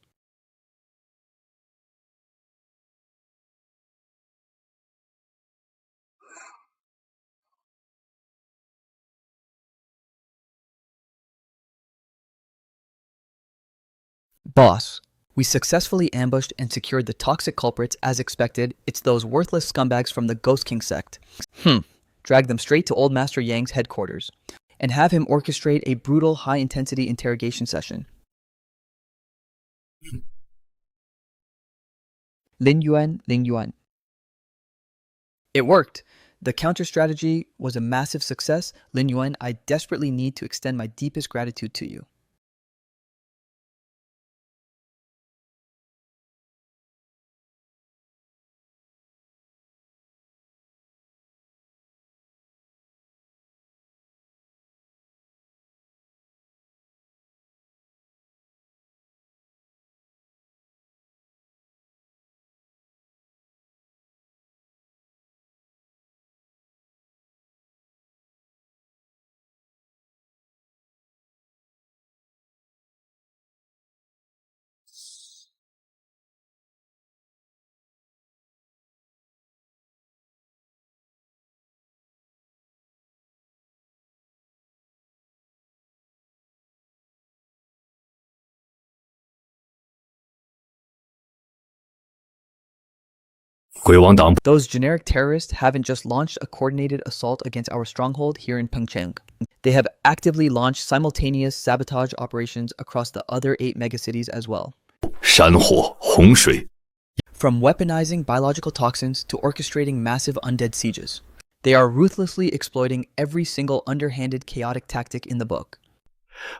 Boss, we successfully ambushed and secured the toxic culprits as expected. It's those worthless scumbags from the Ghost King sect. Drag them straight to Old Master Yang's headquarters and have him orchestrate a brutal, high-intensity interrogation session. Lin Yuan. It worked. The counter-strategy was a massive success. Lin Yuan, I desperately need to extend my deepest gratitude to you. Those generic terrorists haven't just launched a coordinated assault against our stronghold here in Pengcheng. They have actively launched simultaneous sabotage operations across the other 8 megacities as well. 山火、洪水 From weaponizing biological toxins to orchestrating massive undead sieges, they are ruthlessly exploiting every single underhanded chaotic tactic in the book.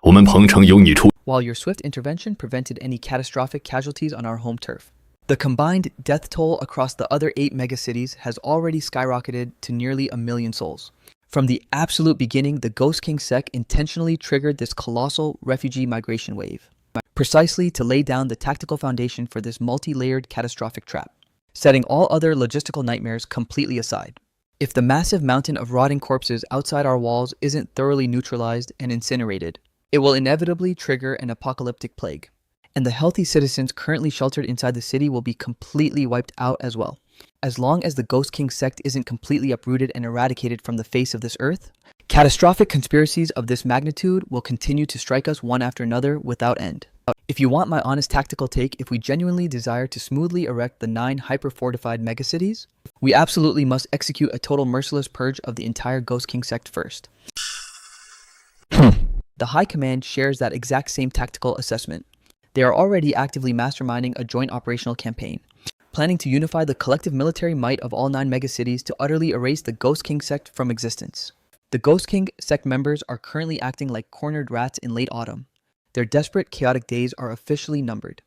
我们彭城有你出 While your swift intervention prevented any catastrophic casualties on our home turf. The combined death toll across the other 8 megacities has already skyrocketed to nearly 1 million souls. From the absolute beginning, the Ghost King sect intentionally triggered this colossal refugee migration wave, precisely to lay down the tactical foundation for this multi-layered catastrophic trap, setting all other logistical nightmares completely aside. If the massive mountain of rotting corpses outside our walls isn't thoroughly neutralized and incinerated, it will inevitably trigger an apocalyptic plague, and the healthy citizens currently sheltered inside the city will be completely wiped out as well. As long as the Ghost King sect isn't completely uprooted and eradicated from the face of this earth, catastrophic conspiracies of this magnitude will continue to strike us one after another without end. If you want my honest tactical take, if we genuinely desire to smoothly erect the 9 hyper-fortified megacities, we absolutely must execute a total merciless purge of the entire Ghost King sect first. The High Command shares that exact same tactical assessment. They are already actively masterminding a joint operational campaign, planning to unify the collective military might of all 9 megacities to utterly erase the Ghost King sect from existence. The Ghost King sect members are currently acting like cornered rats in late autumn. Their desperate, chaotic days are officially numbered.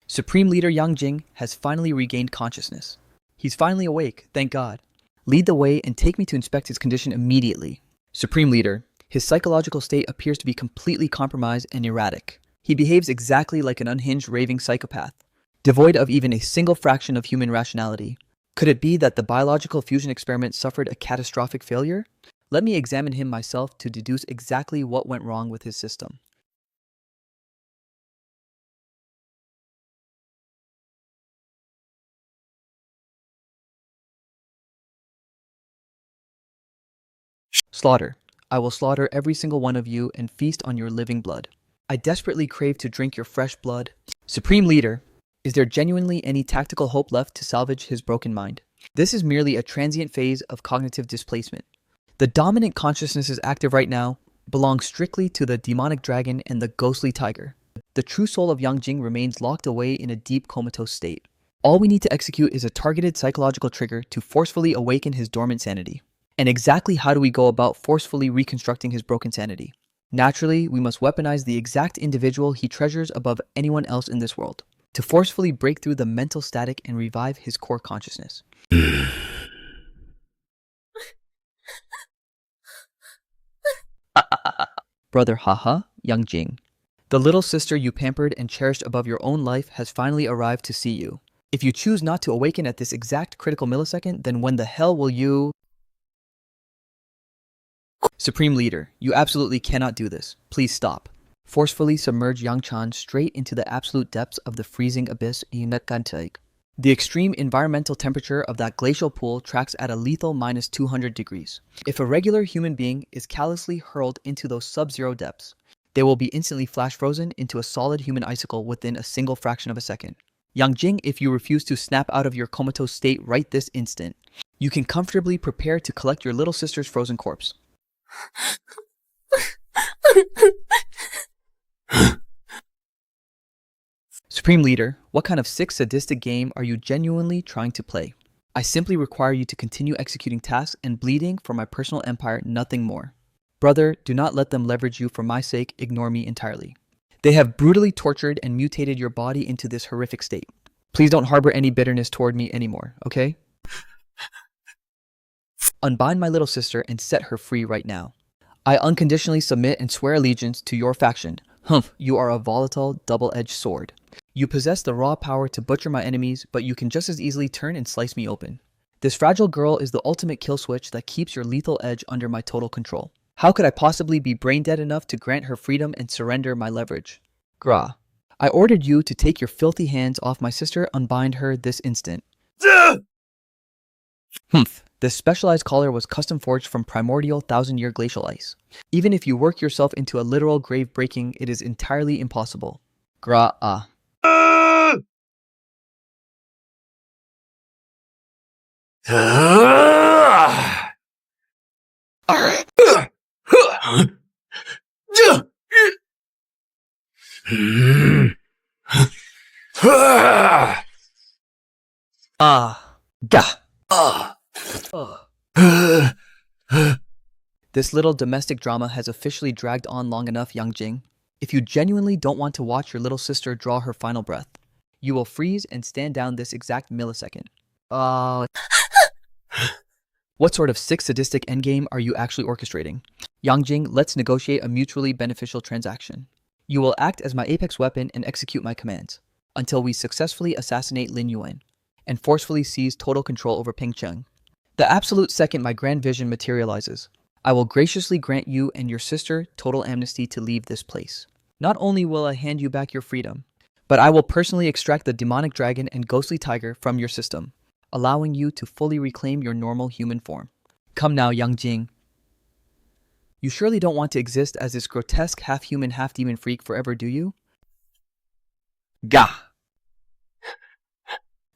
Supreme Leader Yang Jing has finally regained consciousness. He's finally awake, thank God. Lead the way and take me to inspect his condition immediately. Supreme Leader, his psychological state appears to be completely compromised and erratic. He behaves exactly like an unhinged raving psychopath, devoid of even a single fraction of human rationality. Could it be that the biological fusion experiment suffered a catastrophic failure? Let me examine him myself to deduce exactly what went wrong with his system. Slaughter. I will slaughter every single one of you and feast on your living blood. I desperately crave to drink your fresh blood. Supreme Leader, is there genuinely any tactical hope left to salvage his broken mind? This is merely a transient phase of cognitive displacement. The dominant consciousnesses active right now belong strictly to the demonic dragon and the ghostly tiger. The true soul of Yang Jing remains locked away in a deep comatose state. All we need to execute is a targeted psychological trigger to forcefully awaken his dormant sanity. And exactly how do we go about forcefully reconstructing his broken sanity? Naturally, we must weaponize the exact individual he treasures above anyone else in this world, to forcefully break through the mental static and revive his core consciousness. Brother haha, Yang Jing. The little sister you pampered and cherished above your own life has finally arrived to see you. If you choose not to awaken at this exact critical millisecond, then when the hell will you... Supreme Leader, you absolutely cannot do this. Please stop. Forcefully submerge Yang Chan straight into the absolute depths of the freezing abyss. The extreme environmental temperature of that glacial pool tracks at a lethal minus 200 degrees. If a regular human being is callously hurled into those sub-zero depths, they will be instantly flash frozen into a solid human icicle within a single fraction of a second. Yang Jing, if you refuse to snap out of your comatose state right this instant, you can comfortably prepare to collect your little sister's frozen corpse. Supreme Leader, what kind of sick, sadistic game are you genuinely trying to play? I simply require you to continue executing tasks and bleeding for my personal empire, nothing more. Brother, do not let them leverage you for my sake, ignore me entirely. They have brutally tortured and mutated your body into this horrific state. Please don't harbor any bitterness toward me anymore, okay? Unbind my little sister and set her free right now. I unconditionally submit and swear allegiance to your faction. Humph, you are a volatile, double-edged sword. You possess the raw power to butcher my enemies, but you can just as easily turn and slice me open. This fragile girl is the ultimate kill switch that keeps your lethal edge under my total control. How could I possibly be brain-dead enough to grant her freedom and surrender my leverage? Gra. I ordered you to take your filthy hands off my sister, unbind her this instant. Humph. This specialized collar was custom forged from primordial 1,000-year glacial ice. Even if you work yourself into a literal grave breaking, it is entirely impossible. Gra-ah. Ah. Gah. This little domestic drama has officially dragged on long enough, Yang Jing. If you genuinely don't want to watch your little sister draw her final breath, You will freeze and stand down this exact millisecond. What sort of sick sadistic endgame are you actually orchestrating? Yangjing, let's negotiate a mutually beneficial transaction. You will act as my apex weapon and execute my commands, until we successfully assassinate Lin Yuan, and forcefully seize total control over Pingcheng. The absolute second my grand vision materializes, I will graciously grant you and your sister total amnesty to leave this place. Not only will I hand you back your freedom, but I will personally extract the demonic dragon and ghostly tiger from your system, allowing you to fully reclaim your normal human form. Come now, Yang Jing. You surely don't want to exist as this grotesque half-human, half-demon freak forever, do you? Gah!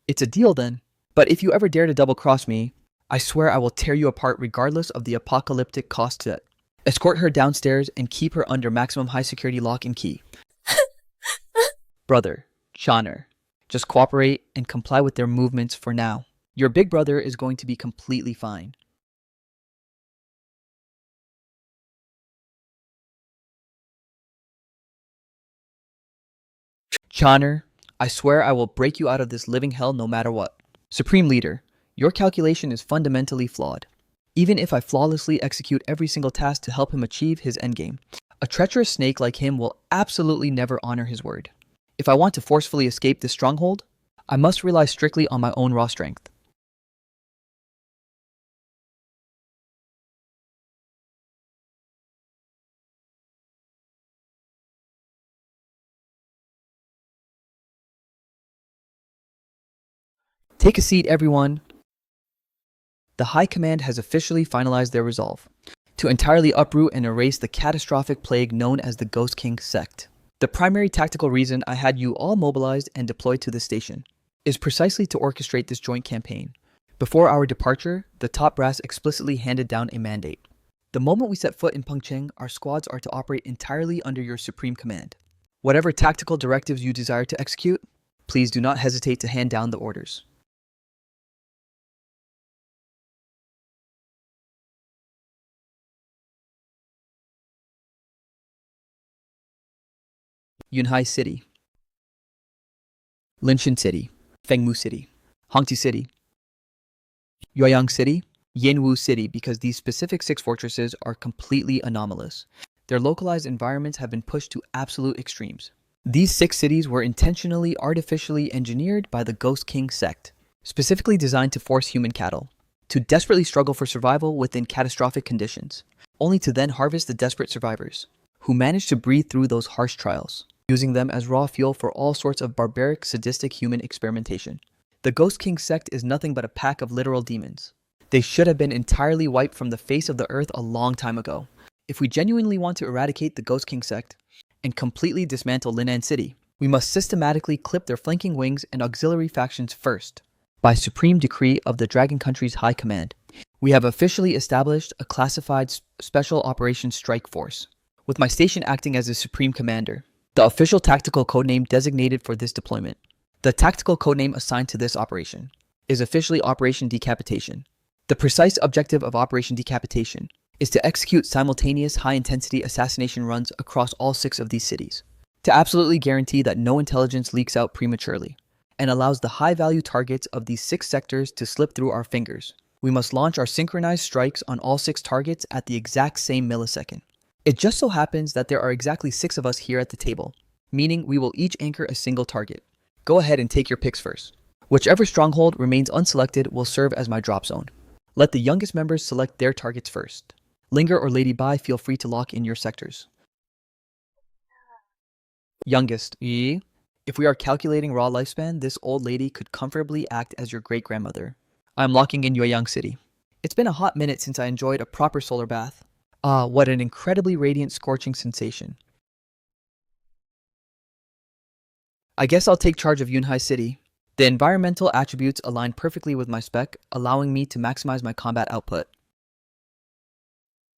It's a deal then. But if you ever dare to double-cross me, I swear I will tear you apart regardless of the apocalyptic cost to it. Escort her downstairs and keep her under maximum high-security lock and key. Brother, Shaner, just cooperate and comply with their movements for now. Your big brother is going to be completely fine. Shaner, I swear I will break you out of this living hell no matter what. Supreme Leader, your calculation is fundamentally flawed. Even if I flawlessly execute every single task to help him achieve his endgame, a treacherous snake like him will absolutely never honor his word. If I want to forcefully escape this stronghold, I must rely strictly on my own raw strength. Take a seat, everyone. The High Command has officially finalized their resolve to entirely uproot and erase the catastrophic plague known as the Ghost King sect. The primary tactical reason I had you all mobilized and deployed to this station is precisely to orchestrate this joint campaign. Before our departure, the top brass explicitly handed down a mandate. The moment we set foot in Pengcheng, our squads are to operate entirely under your supreme command. Whatever tactical directives you desire to execute, please do not hesitate to hand down the orders. Yunhai City, Linshan City, Fengmu City, Hongti City, Yueyang City, Yinwu City, because these specific 6 fortresses are completely anomalous. Their localized environments have been pushed to absolute extremes. These 6 cities were intentionally artificially engineered by the Ghost King sect, specifically designed to force human cattle to desperately struggle for survival within catastrophic conditions, only to then harvest the desperate survivors, who managed to breathe through those harsh trials, using them as raw fuel for all sorts of barbaric, sadistic human experimentation. The Ghost King sect is nothing but a pack of literal demons. They should have been entirely wiped from the face of the earth a long time ago. If we genuinely want to eradicate the Ghost King sect and completely dismantle Linan City, we must systematically clip their flanking wings and auxiliary factions first. By supreme decree of the Dragon Country's High Command, we have officially established a classified Special Operations Strike Force, with my station acting as the Supreme Commander. The official tactical codename designated for this deployment, the tactical codename assigned to this operation, is officially Operation Decapitation. The precise objective of Operation Decapitation is to execute simultaneous high-intensity assassination runs across all 6 of these cities, to absolutely guarantee that no intelligence leaks out prematurely, and allows the high-value targets of these 6 sectors to slip through our fingers. We must launch our synchronized strikes on all 6 targets at the exact same millisecond. It just so happens that there are exactly 6 of us here at the table, meaning we will each anchor a single target. Go ahead and take your picks first. Whichever stronghold remains unselected will serve as my drop zone. Let the youngest members select their targets first. Linger or Lady Bai, feel free to lock in your sectors. Youngest, if we are calculating raw lifespan, this old lady could comfortably act as your great-grandmother. I'm locking in Yueyang City. It's been a hot minute since I enjoyed a proper solar bath. Ah, what an incredibly radiant, scorching sensation. I guess I'll take charge of Yunhai City. The environmental attributes align perfectly with my spec, allowing me to maximize my combat output.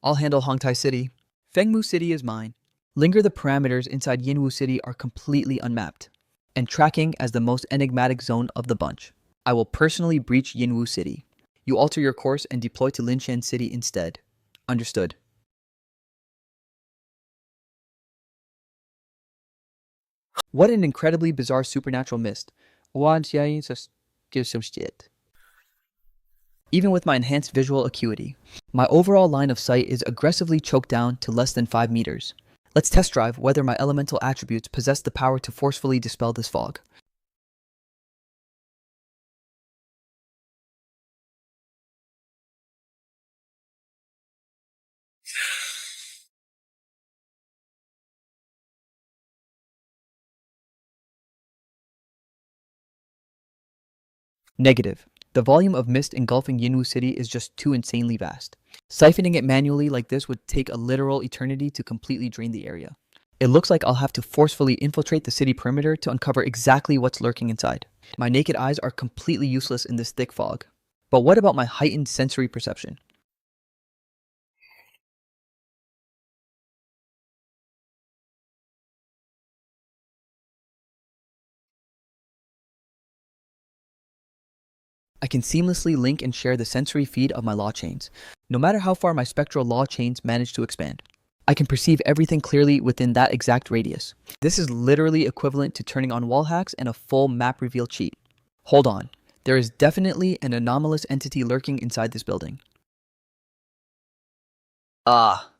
I'll handle Hongtai City. Fengmu City is mine. Linger, the parameters inside Yinwu City are completely unmapped, and tracking as the most enigmatic zone of the bunch. I will personally breach Yinwu City. You alter your course and deploy to Linshan City instead. Understood. What an incredibly bizarre supernatural mist. Even with my enhanced visual acuity, my overall line of sight is aggressively choked down to less than 5 meters. Let's test drive whether my elemental attributes possess the power to forcefully dispel this fog. Negative. The volume of mist engulfing Yinwu City is just too insanely vast. Siphoning it manually like this would take a literal eternity to completely drain the area. It looks like I'll have to forcefully infiltrate the city perimeter to uncover exactly what's lurking inside. My naked eyes are completely useless in this thick fog. But what about my heightened sensory perception? I can seamlessly link and share the sensory feed of my law chains, no matter how far my spectral law chains manage to expand. I can perceive everything clearly within that exact radius. This is literally equivalent to turning on wall hacks and a full map reveal cheat. Hold on, there is definitely an anomalous entity lurking inside this building. Ah.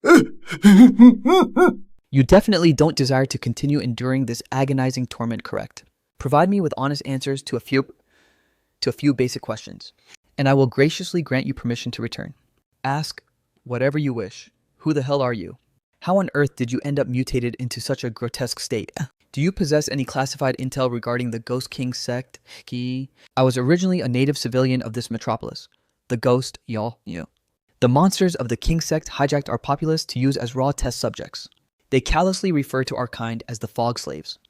You definitely don't desire to continue enduring this agonizing torment, correct? Provide me with honest answers to a few basic questions, and I will graciously grant you permission to return. Ask whatever you wish. Who the hell are you? How on earth did you end up mutated into such a grotesque state? Do you possess any classified intel regarding the Ghost King sect? I was originally a native civilian of this metropolis. The Ghost, y'all. The monsters of the King sect hijacked our populace to use as raw test subjects. They callously refer to our kind as the Fog Slaves.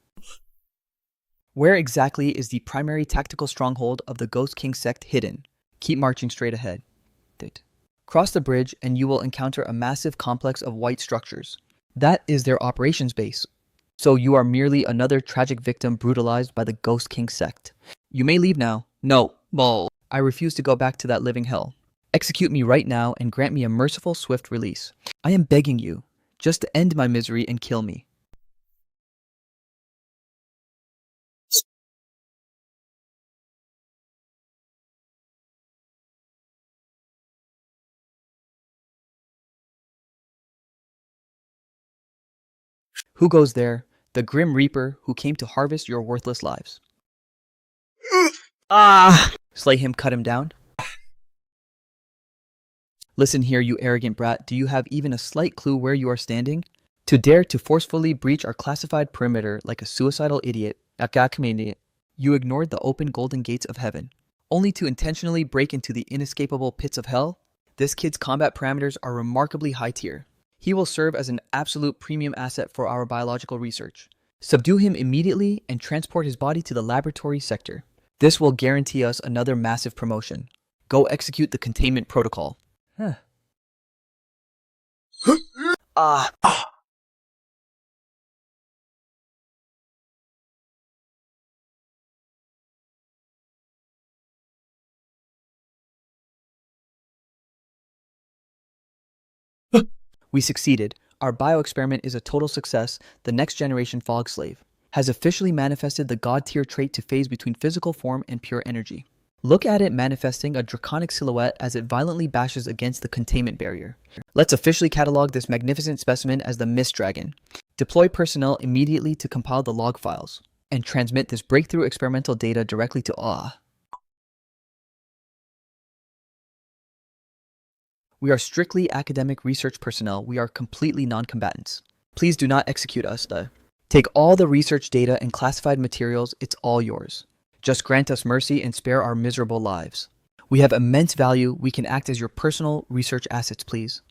Where exactly is the primary tactical stronghold of the Ghost King sect hidden? Keep marching straight ahead. Cross the bridge and you will encounter a massive complex of white structures. That is their operations base. So you are merely another tragic victim brutalized by the Ghost King sect. You may leave now. No, bull. I refuse to go back to that living hell. Execute me right now and grant me a merciful, swift release. I am begging you, just to end my misery and kill me. Who goes there? The Grim Reaper who came to harvest your worthless lives. Ah! Slay him, cut him down. Listen here, you arrogant brat. Do you have even a slight clue where you are standing? To dare to forcefully breach our classified perimeter like a suicidal idiot, you ignored the open golden gates of heaven, only to intentionally break into the inescapable pits of hell? This kid's combat parameters are remarkably high tier. He will serve as an absolute premium asset for our biological research. Subdue him immediately and transport his body to the laboratory sector. This will guarantee us another massive promotion. Go execute the containment protocol. Ah. We succeeded. Our bioexperiment is a total success. The next generation Fog Slave has officially manifested the god tier trait to phase between physical form and pure energy. Look at it manifesting a draconic silhouette as it violently bashes against the containment barrier. Let's officially catalog this magnificent specimen as the Mist Dragon. Deploy personnel immediately to compile the log files and transmit this breakthrough experimental data directly to We are strictly academic research personnel. We are completely non-combatants. Please do not execute us, though. Take all the research data and classified materials. It's all yours. Just grant us mercy and spare our miserable lives. We have immense value. We can act as your personal research assets, please.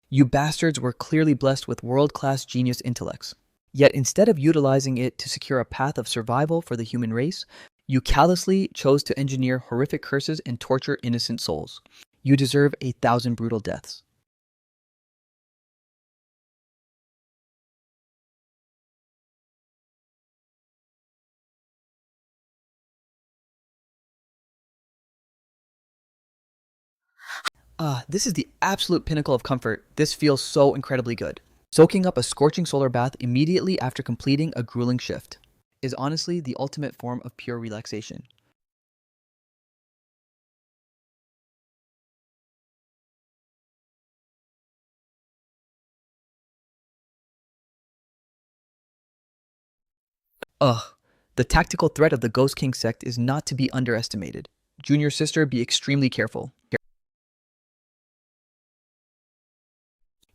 You bastards were clearly blessed with world-class genius intellects. Yet instead of utilizing it to secure a path of survival for the human race, you callously chose to engineer horrific curses and torture innocent souls. You deserve 1,000 brutal deaths. This is the absolute pinnacle of comfort. This feels so incredibly good. Soaking up a scorching solar bath immediately after completing a grueling shift is honestly the ultimate form of pure relaxation. Ugh, the tactical threat of the Ghost King sect is not to be underestimated. Junior sister, be extremely careful.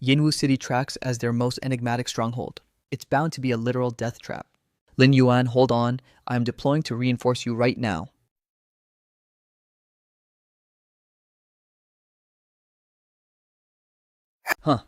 Yinwu City tracks as their most enigmatic stronghold. It's bound to be a literal death trap. Lin Yuan, hold on. I am deploying to reinforce you right now. Huh.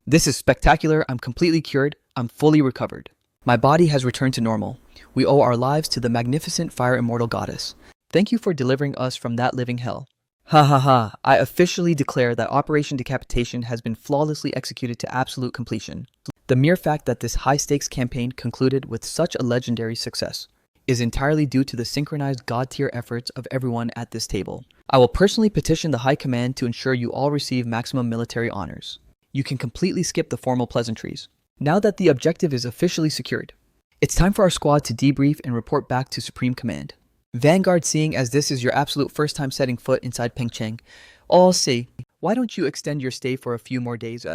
This is spectacular. I'm completely cured. I'm fully recovered. My body has returned to normal. We owe our lives to the magnificent fire immortal goddess. Thank you for delivering us from that living hell. Ha ha ha. I officially declare that Operation Decapitation has been flawlessly executed to absolute completion. The mere fact that this high-stakes campaign concluded with such a legendary success is entirely due to the synchronized god-tier efforts of everyone at this table. I will personally petition the High Command to ensure you all receive maximum military honors. You can completely skip the formal pleasantries. Now that the objective is officially secured, it's time for our squad to debrief and report back to Supreme Command. Vanguard, seeing as this is your absolute first time setting foot inside Pengcheng, I'll say, why don't you extend your stay for a few more days?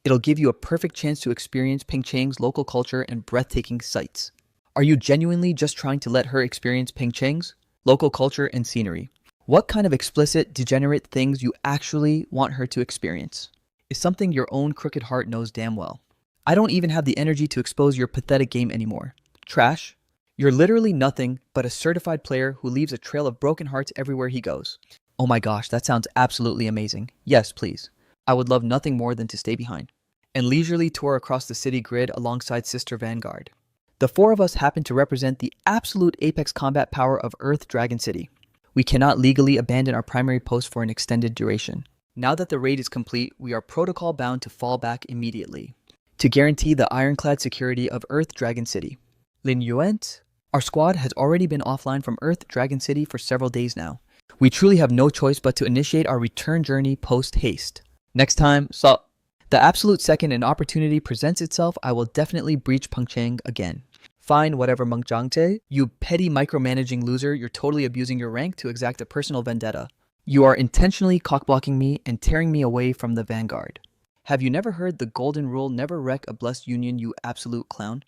It'll give you a perfect chance to experience Pengcheng's local culture and breathtaking sights. Are you genuinely just trying to let her experience Pengcheng's local culture and scenery? What kind of explicit, degenerate things you actually want her to experience is something your own crooked heart knows damn well. I don't even have the energy to expose your pathetic game anymore. Trash. You're literally nothing but a certified player who leaves a trail of broken hearts everywhere he goes. Oh my gosh, that sounds absolutely amazing. Yes, please. I would love nothing more than to stay behind and leisurely tour across the city grid alongside Sister Vanguard. The four of us happen to represent the absolute apex combat power of Earth Dragon City. We cannot legally abandon our primary post for an extended duration. Now that the raid is complete, we are protocol bound to fall back immediately to guarantee the ironclad security of Earth Dragon City. Lin Yuan, our squad has already been offline from Earth Dragon City for several days now. We truly have no choice but to initiate our return journey post-haste. Next time, the absolute second an opportunity presents itself, I will definitely breach Pengcheng again. Fine, whatever, Mengjiangte. You petty micromanaging loser, you're totally abusing your rank to exact a personal vendetta. You are intentionally cockblocking me and tearing me away from the vanguard. Have you never heard the golden rule, never wreck a blessed union, you absolute clown?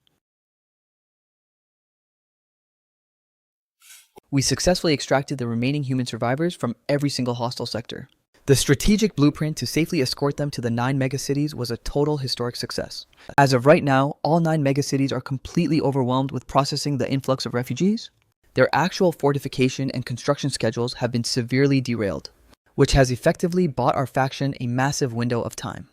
We successfully extracted the remaining human survivors from every single hostile sector. The strategic blueprint to safely escort them to the 9 megacities was a total historic success. As of right now, all 9 megacities are completely overwhelmed with processing the influx of refugees. Their actual fortification and construction schedules have been severely derailed, which has effectively bought our faction a massive window of time.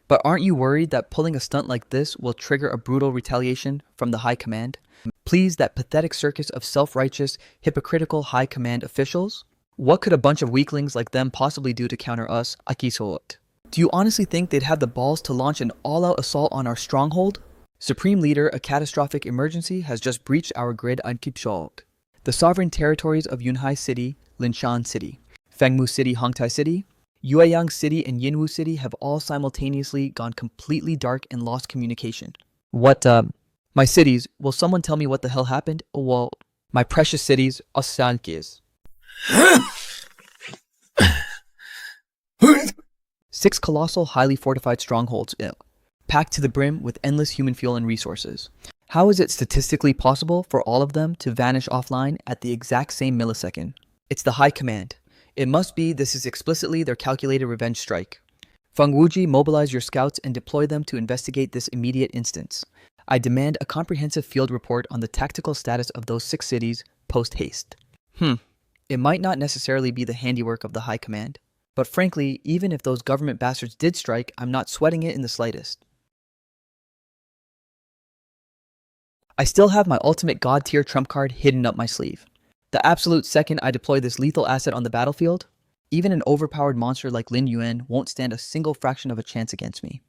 But aren't you worried that pulling a stunt like this will trigger a brutal retaliation from the High Command? Please, that pathetic circus of self-righteous, hypocritical High Command officials? What could a bunch of weaklings like them possibly do to counter us, Akisoot? Do you honestly think they'd have the balls to launch an all-out assault on our stronghold? Supreme Leader, a catastrophic emergency has just breached our grid on Kipchoge. The sovereign territories of Yunhai City, Linshan City, Fengmu City, Hongtai City, Yueyang City, and Yinwu City have all simultaneously gone completely dark and lost communication. My cities, will someone tell me what the hell happened? Well, my precious cities, Osankis. 6 colossal, highly fortified strongholds, packed to the brim with endless human fuel and resources. How is it statistically possible for all of them to vanish offline at the exact same millisecond? It's the High Command. It must be this is explicitly their calculated revenge strike. Feng Wuji, mobilize your scouts and deploy them to investigate this immediate instance. I demand a comprehensive field report on the tactical status of those 6 cities post-haste. It might not necessarily be the handiwork of the High Command, but frankly, even if those government bastards did strike, I'm not sweating it in the slightest. I still have my ultimate god tier trump card hidden up my sleeve. The absolute second I deploy this lethal asset on the battlefield, even an overpowered monster like Lin Yuan won't stand a single fraction of a chance against me.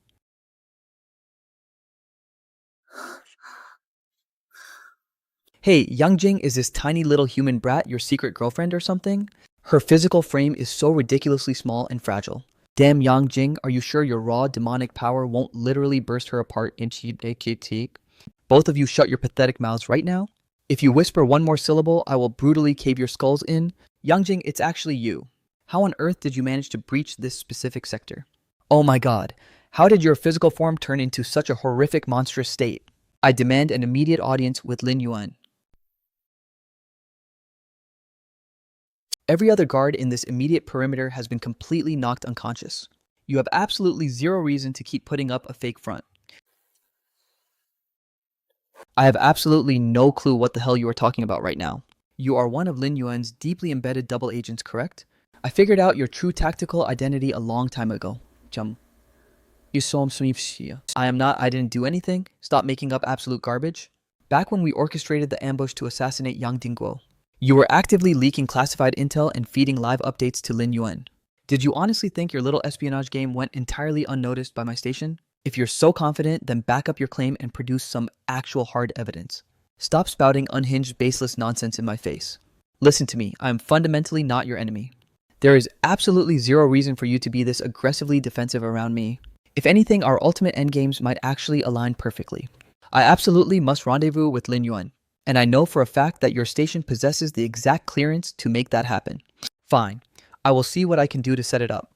Hey, Yangjing is this tiny little human brat your secret girlfriend or something? Her physical frame is so ridiculously small and fragile. Damn Yangjing, are you sure your raw demonic power won't literally burst her apart into decapitation? Both of you shut your pathetic mouths right now. If you whisper one more syllable, I will brutally cave your skulls in. Yangjing, it's actually you. How on earth did you manage to breach this specific sector? Oh my god, how did your physical form turn into such a horrific monstrous state? I demand an immediate audience with Lin Yuan. Every other guard in this immediate perimeter has been completely knocked unconscious. You have absolutely zero reason to keep putting up a fake front. I have absolutely no clue what the hell you are talking about right now. You are one of Lin Yuan's deeply embedded double agents, correct? I figured out your true tactical identity a long time ago. I didn't do anything. Stop making up absolute garbage. Back when we orchestrated the ambush to assassinate Yang Dingguo, you were actively leaking classified intel and feeding live updates to Lin Yuan. Did you honestly think your little espionage game went entirely unnoticed by my station? If you're so confident, then back up your claim and produce some actual hard evidence. Stop spouting unhinged, baseless nonsense in my face. Listen to me, I am fundamentally not your enemy. There is absolutely zero reason for you to be this aggressively defensive around me. If anything, our ultimate endgames might actually align perfectly. I absolutely must rendezvous with Lin Yuan, and I know for a fact that your station possesses the exact clearance to make that happen. Fine, I will see what I can do to set it up.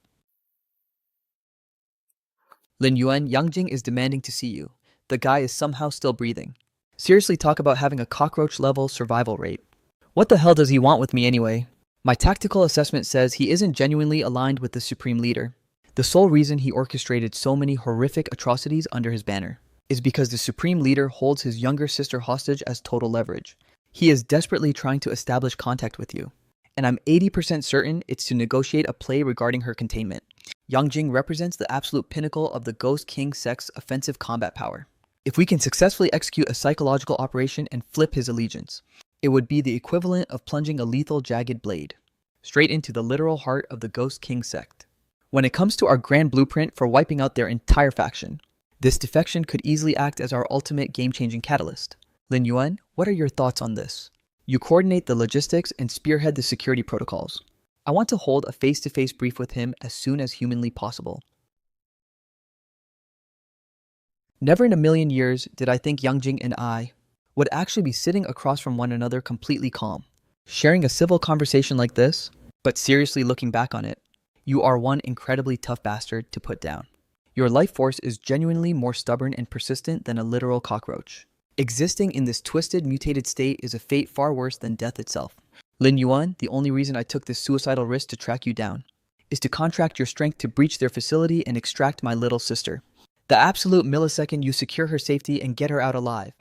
Lin Yuan, Yangjing is demanding to see you. The guy is somehow still breathing. Seriously, talk about having a cockroach-level survival rate. What the hell does he want with me anyway? My tactical assessment says he isn't genuinely aligned with the Supreme Leader. The sole reason he orchestrated so many horrific atrocities under his banner is because the Supreme Leader holds his younger sister hostage as total leverage. He is desperately trying to establish contact with you, and I'm 80% certain it's to negotiate a play regarding her containment. Yangjing represents the absolute pinnacle of the Ghost King sect's offensive combat power. If we can successfully execute a psychological operation and flip his allegiance, it would be the equivalent of plunging a lethal jagged blade straight into the literal heart of the Ghost King sect. When it comes to our grand blueprint for wiping out their entire faction, this defection could easily act as our ultimate game-changing catalyst. Lin Yuan, what are your thoughts on this? You coordinate the logistics and spearhead the security protocols. I want to hold a face-to-face brief with him as soon as humanly possible. Never in a million years did I think Yangjing and I would actually be sitting across from one another completely calm, sharing a civil conversation like this. But seriously, looking back on it, you are one incredibly tough bastard to put down. Your life force is genuinely more stubborn and persistent than a literal cockroach. Existing in this twisted, mutated state is a fate far worse than death itself. Lin Yuan, the only reason I took this suicidal risk to track you down is to contract your strength to breach their facility and extract my little sister. The absolute millisecond you secure her safety and get her out alive,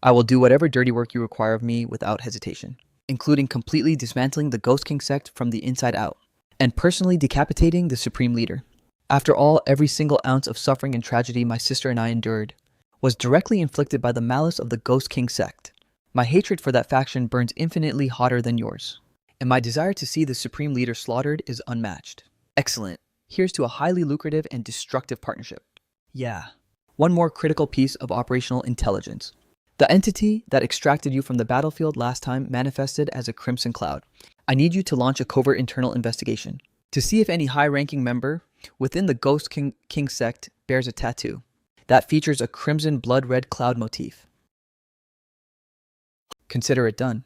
I will do whatever dirty work you require of me without hesitation, including completely dismantling the Ghost King sect from the inside out, and personally decapitating the Supreme Leader. After all, every single ounce of suffering and tragedy my sister and I endured was directly inflicted by the malice of the Ghost King sect. My hatred for that faction burns infinitely hotter than yours, and my desire to see the Supreme Leader slaughtered is unmatched. Excellent. Here's to a highly lucrative and destructive partnership. Yeah. One more critical piece of operational intelligence. The entity that extracted you from the battlefield last time manifested as a crimson cloud. I need you to launch a covert internal investigation to see if any high-ranking member within the Ghost King sect bears a tattoo that features a crimson blood-red cloud motif. Consider it done.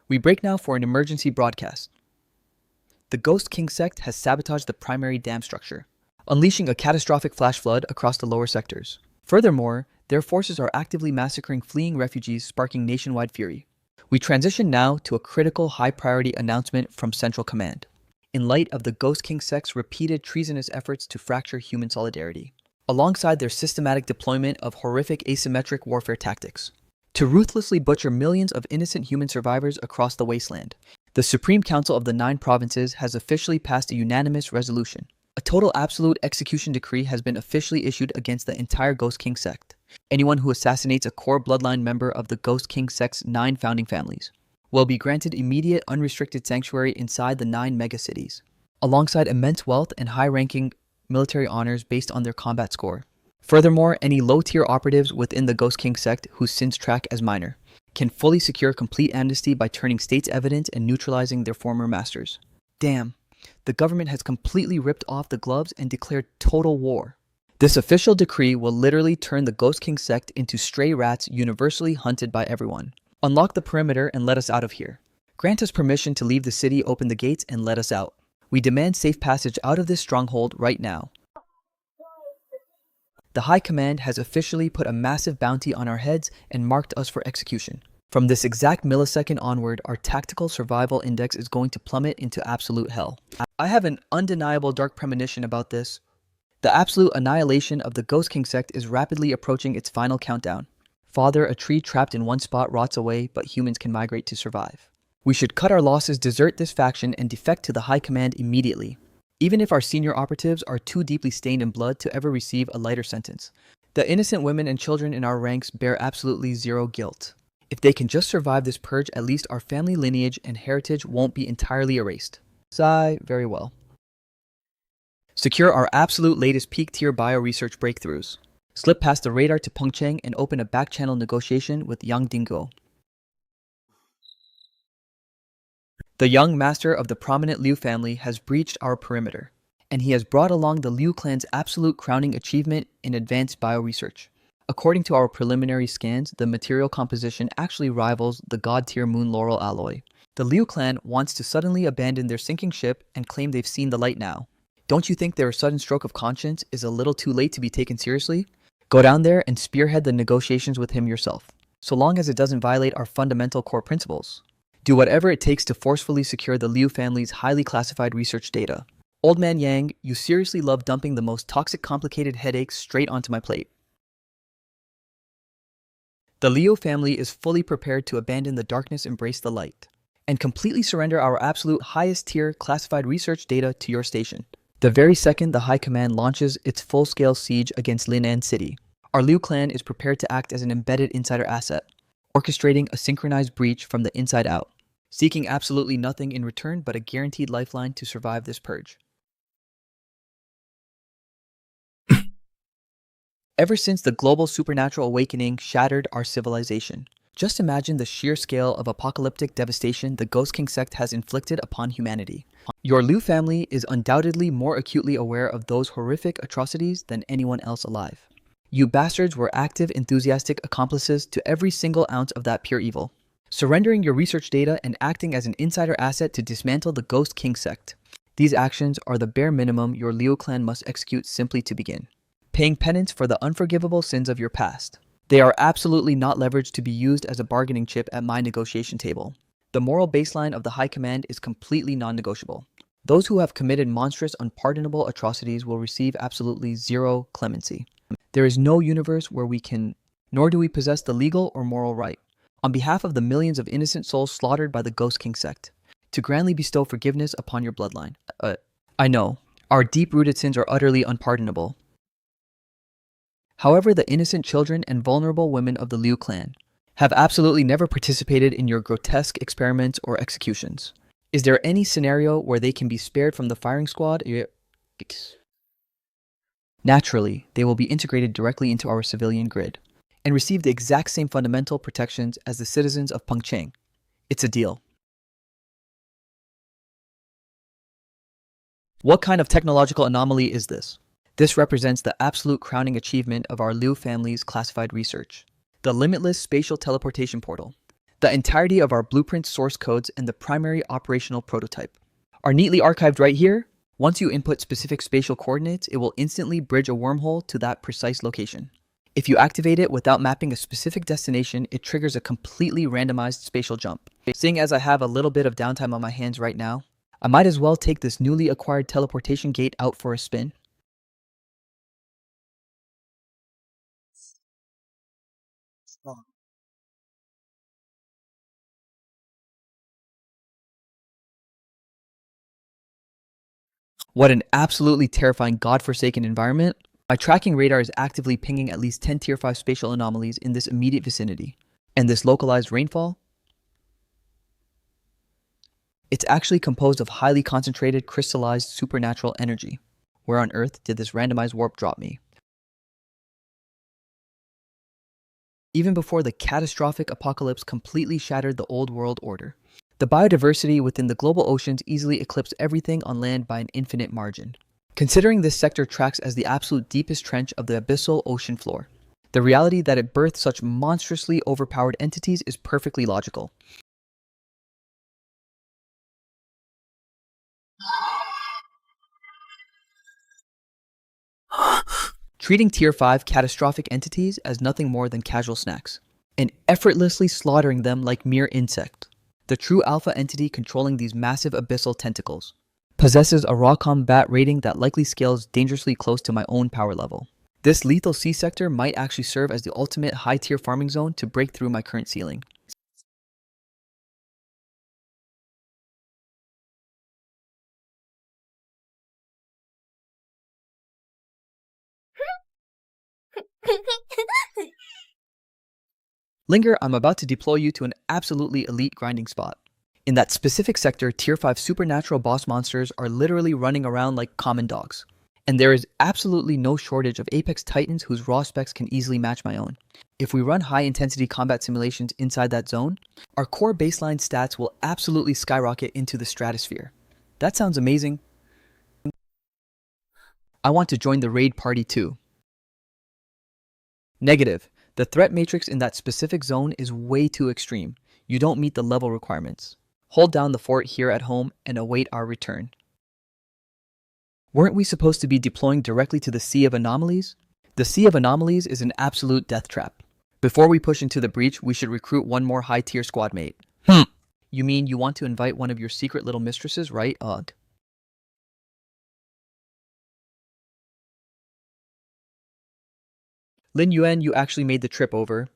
We break now for an emergency broadcast. The Ghost King sect has sabotaged the primary dam structure, unleashing a catastrophic flash flood across the lower sectors. Furthermore, their forces are actively massacring fleeing refugees, sparking nationwide fury. We transition now to a critical high-priority announcement from Central Command. In light of the Ghost King sect's repeated treasonous efforts to fracture human solidarity, alongside their systematic deployment of horrific asymmetric warfare tactics, to ruthlessly butcher millions of innocent human survivors across the wasteland, the Supreme Council of the 9 provinces has officially passed a unanimous resolution. A total absolute execution decree has been officially issued against the entire Ghost King sect. Anyone who assassinates a core bloodline member of the Ghost King sect's 9 founding families will be granted immediate unrestricted sanctuary inside the 9 megacities, alongside immense wealth and high-ranking military honors based on their combat score. Furthermore, any low-tier operatives within the Ghost King sect whose sins track as minor can fully secure complete amnesty by turning state's evidence and neutralizing their former masters. Damn, the government has completely ripped off the gloves and declared total war. This official decree will literally turn the Ghost King sect into stray rats universally hunted by everyone. Unlock the perimeter and let us out of here. Grant us permission to leave the city, open the gates, and let us out. We demand safe passage out of this stronghold right now. The High Command has officially put a massive bounty on our heads and marked us for execution. From this exact millisecond onward, our tactical survival index is going to plummet into absolute hell. I have an undeniable dark premonition about this. The absolute annihilation of the Ghost King sect is rapidly approaching its final countdown. Father, a tree trapped in one spot rots away, but humans can migrate to survive. We should cut our losses, desert this faction, and defect to the High Command immediately. Even if our senior operatives are too deeply stained in blood to ever receive a lighter sentence, the innocent women and children in our ranks bear absolutely zero guilt. If they can just survive this purge, at least our family lineage and heritage won't be entirely erased. Sigh, very well. Secure our absolute latest peak-tier bio-research breakthroughs. Slip past the radar to Pengcheng and open a back-channel negotiation with Yang Dingo. The young master of the prominent Liu family has breached our perimeter, and he has brought along the Liu clan's absolute crowning achievement in advanced bioresearch. According to our preliminary scans, the material composition actually rivals the god-tier moon laurel alloy. The Liu clan wants to suddenly abandon their sinking ship and claim they've seen the light now. Don't you think their sudden stroke of conscience is a little too late to be taken seriously? Go down there and spearhead the negotiations with him yourself, so long as it doesn't violate our fundamental core principles. Do whatever it takes to forcefully secure the Liu family's highly classified research data. Old man Yang, you seriously love dumping the most toxic, complicated headaches straight onto my plate. The Liu family is fully prepared to abandon the darkness, embrace the light, and completely surrender our absolute highest tier classified research data to your station. The very second the High Command launches its full-scale siege against Linan City, our Liu clan is prepared to act as an embedded insider asset, orchestrating a synchronized breach from the inside out, seeking absolutely nothing in return but a guaranteed lifeline to survive this purge. Ever since the global supernatural awakening shattered our civilization, just imagine the sheer scale of apocalyptic devastation the Ghost King sect has inflicted upon humanity. Your Liu family is undoubtedly more acutely aware of those horrific atrocities than anyone else alive. You bastards were active, enthusiastic accomplices to every single ounce of that pure evil, surrendering your research data and acting as an insider asset to dismantle the Ghost King sect. These actions are the bare minimum your Liu clan must execute simply to begin, paying penance for the unforgivable sins of your past. They are absolutely not leveraged to be used as a bargaining chip at my negotiation table. The moral baseline of the High Command is completely non-negotiable. Those who have committed monstrous, unpardonable atrocities will receive absolutely zero clemency. There is no universe where we can, nor do we possess the legal or moral right, on behalf of the millions of innocent souls slaughtered by the Ghost King sect, to grandly bestow forgiveness upon your bloodline. I know, our deep-rooted sins are utterly unpardonable. However, the innocent children and vulnerable women of the Liu clan have absolutely never participated in your grotesque experiments or executions. Is there any scenario where they can be spared from the firing squad? Naturally, they will be integrated directly into our civilian grid and receive the exact same fundamental protections as the citizens of Pengcheng. It's a deal. What kind of technological anomaly is this? This represents the absolute crowning achievement of our Liu family's classified research, the limitless spatial teleportation portal. The entirety of our blueprint source codes and the primary operational prototype are neatly archived right here. Once you input specific spatial coordinates, it will instantly bridge a wormhole to that precise location. If you activate it without mapping a specific destination, it triggers a completely randomized spatial jump. Seeing as I have a little bit of downtime on my hands right now, I might as well take this newly acquired teleportation gate out for a spin. What an absolutely terrifying godforsaken environment. My tracking radar is actively pinging at least 10 tier 5 spatial anomalies in this immediate vicinity. And this localized rainfall? It's actually composed of highly concentrated crystallized supernatural energy. Where on earth did this randomized warp drop me? even before the catastrophic apocalypse completely shattered the old world order. The biodiversity within the global oceans easily eclipsed everything on land by an infinite margin. Considering this sector tracks as the absolute deepest trench of the abyssal ocean floor, the reality that it birthed such monstrously overpowered entities is perfectly logical. Treating Tier 5 catastrophic entities as nothing more than casual snacks, and effortlessly slaughtering them like mere insects. The true alpha entity controlling these massive abyssal tentacles possesses a raw combat rating that likely scales dangerously close to my own power level. This lethal sea sector might actually serve as the ultimate high-tier farming zone to break through my current ceiling. Linger, I'm about to deploy you to an absolutely elite grinding spot. In that specific sector, Tier 5 supernatural boss monsters are literally running around like common dogs. And there is absolutely no shortage of Apex Titans whose raw specs can easily match my own. If we run high-intensity combat simulations inside that zone, our core baseline stats will absolutely skyrocket into the stratosphere. That sounds amazing. I want to join the raid party too. Negative. The threat matrix in that specific zone is way too extreme. You don't meet the level requirements. Hold down the fort here at home and await our return. Weren't we supposed to be deploying directly to the Sea of Anomalies? The Sea of Anomalies is an absolute death trap. Before we push into the breach, we should recruit one more high-tier squad mate. You mean you want to invite one of your secret little mistresses, right? Ugh. Lin Yuan, you actually made the trip over.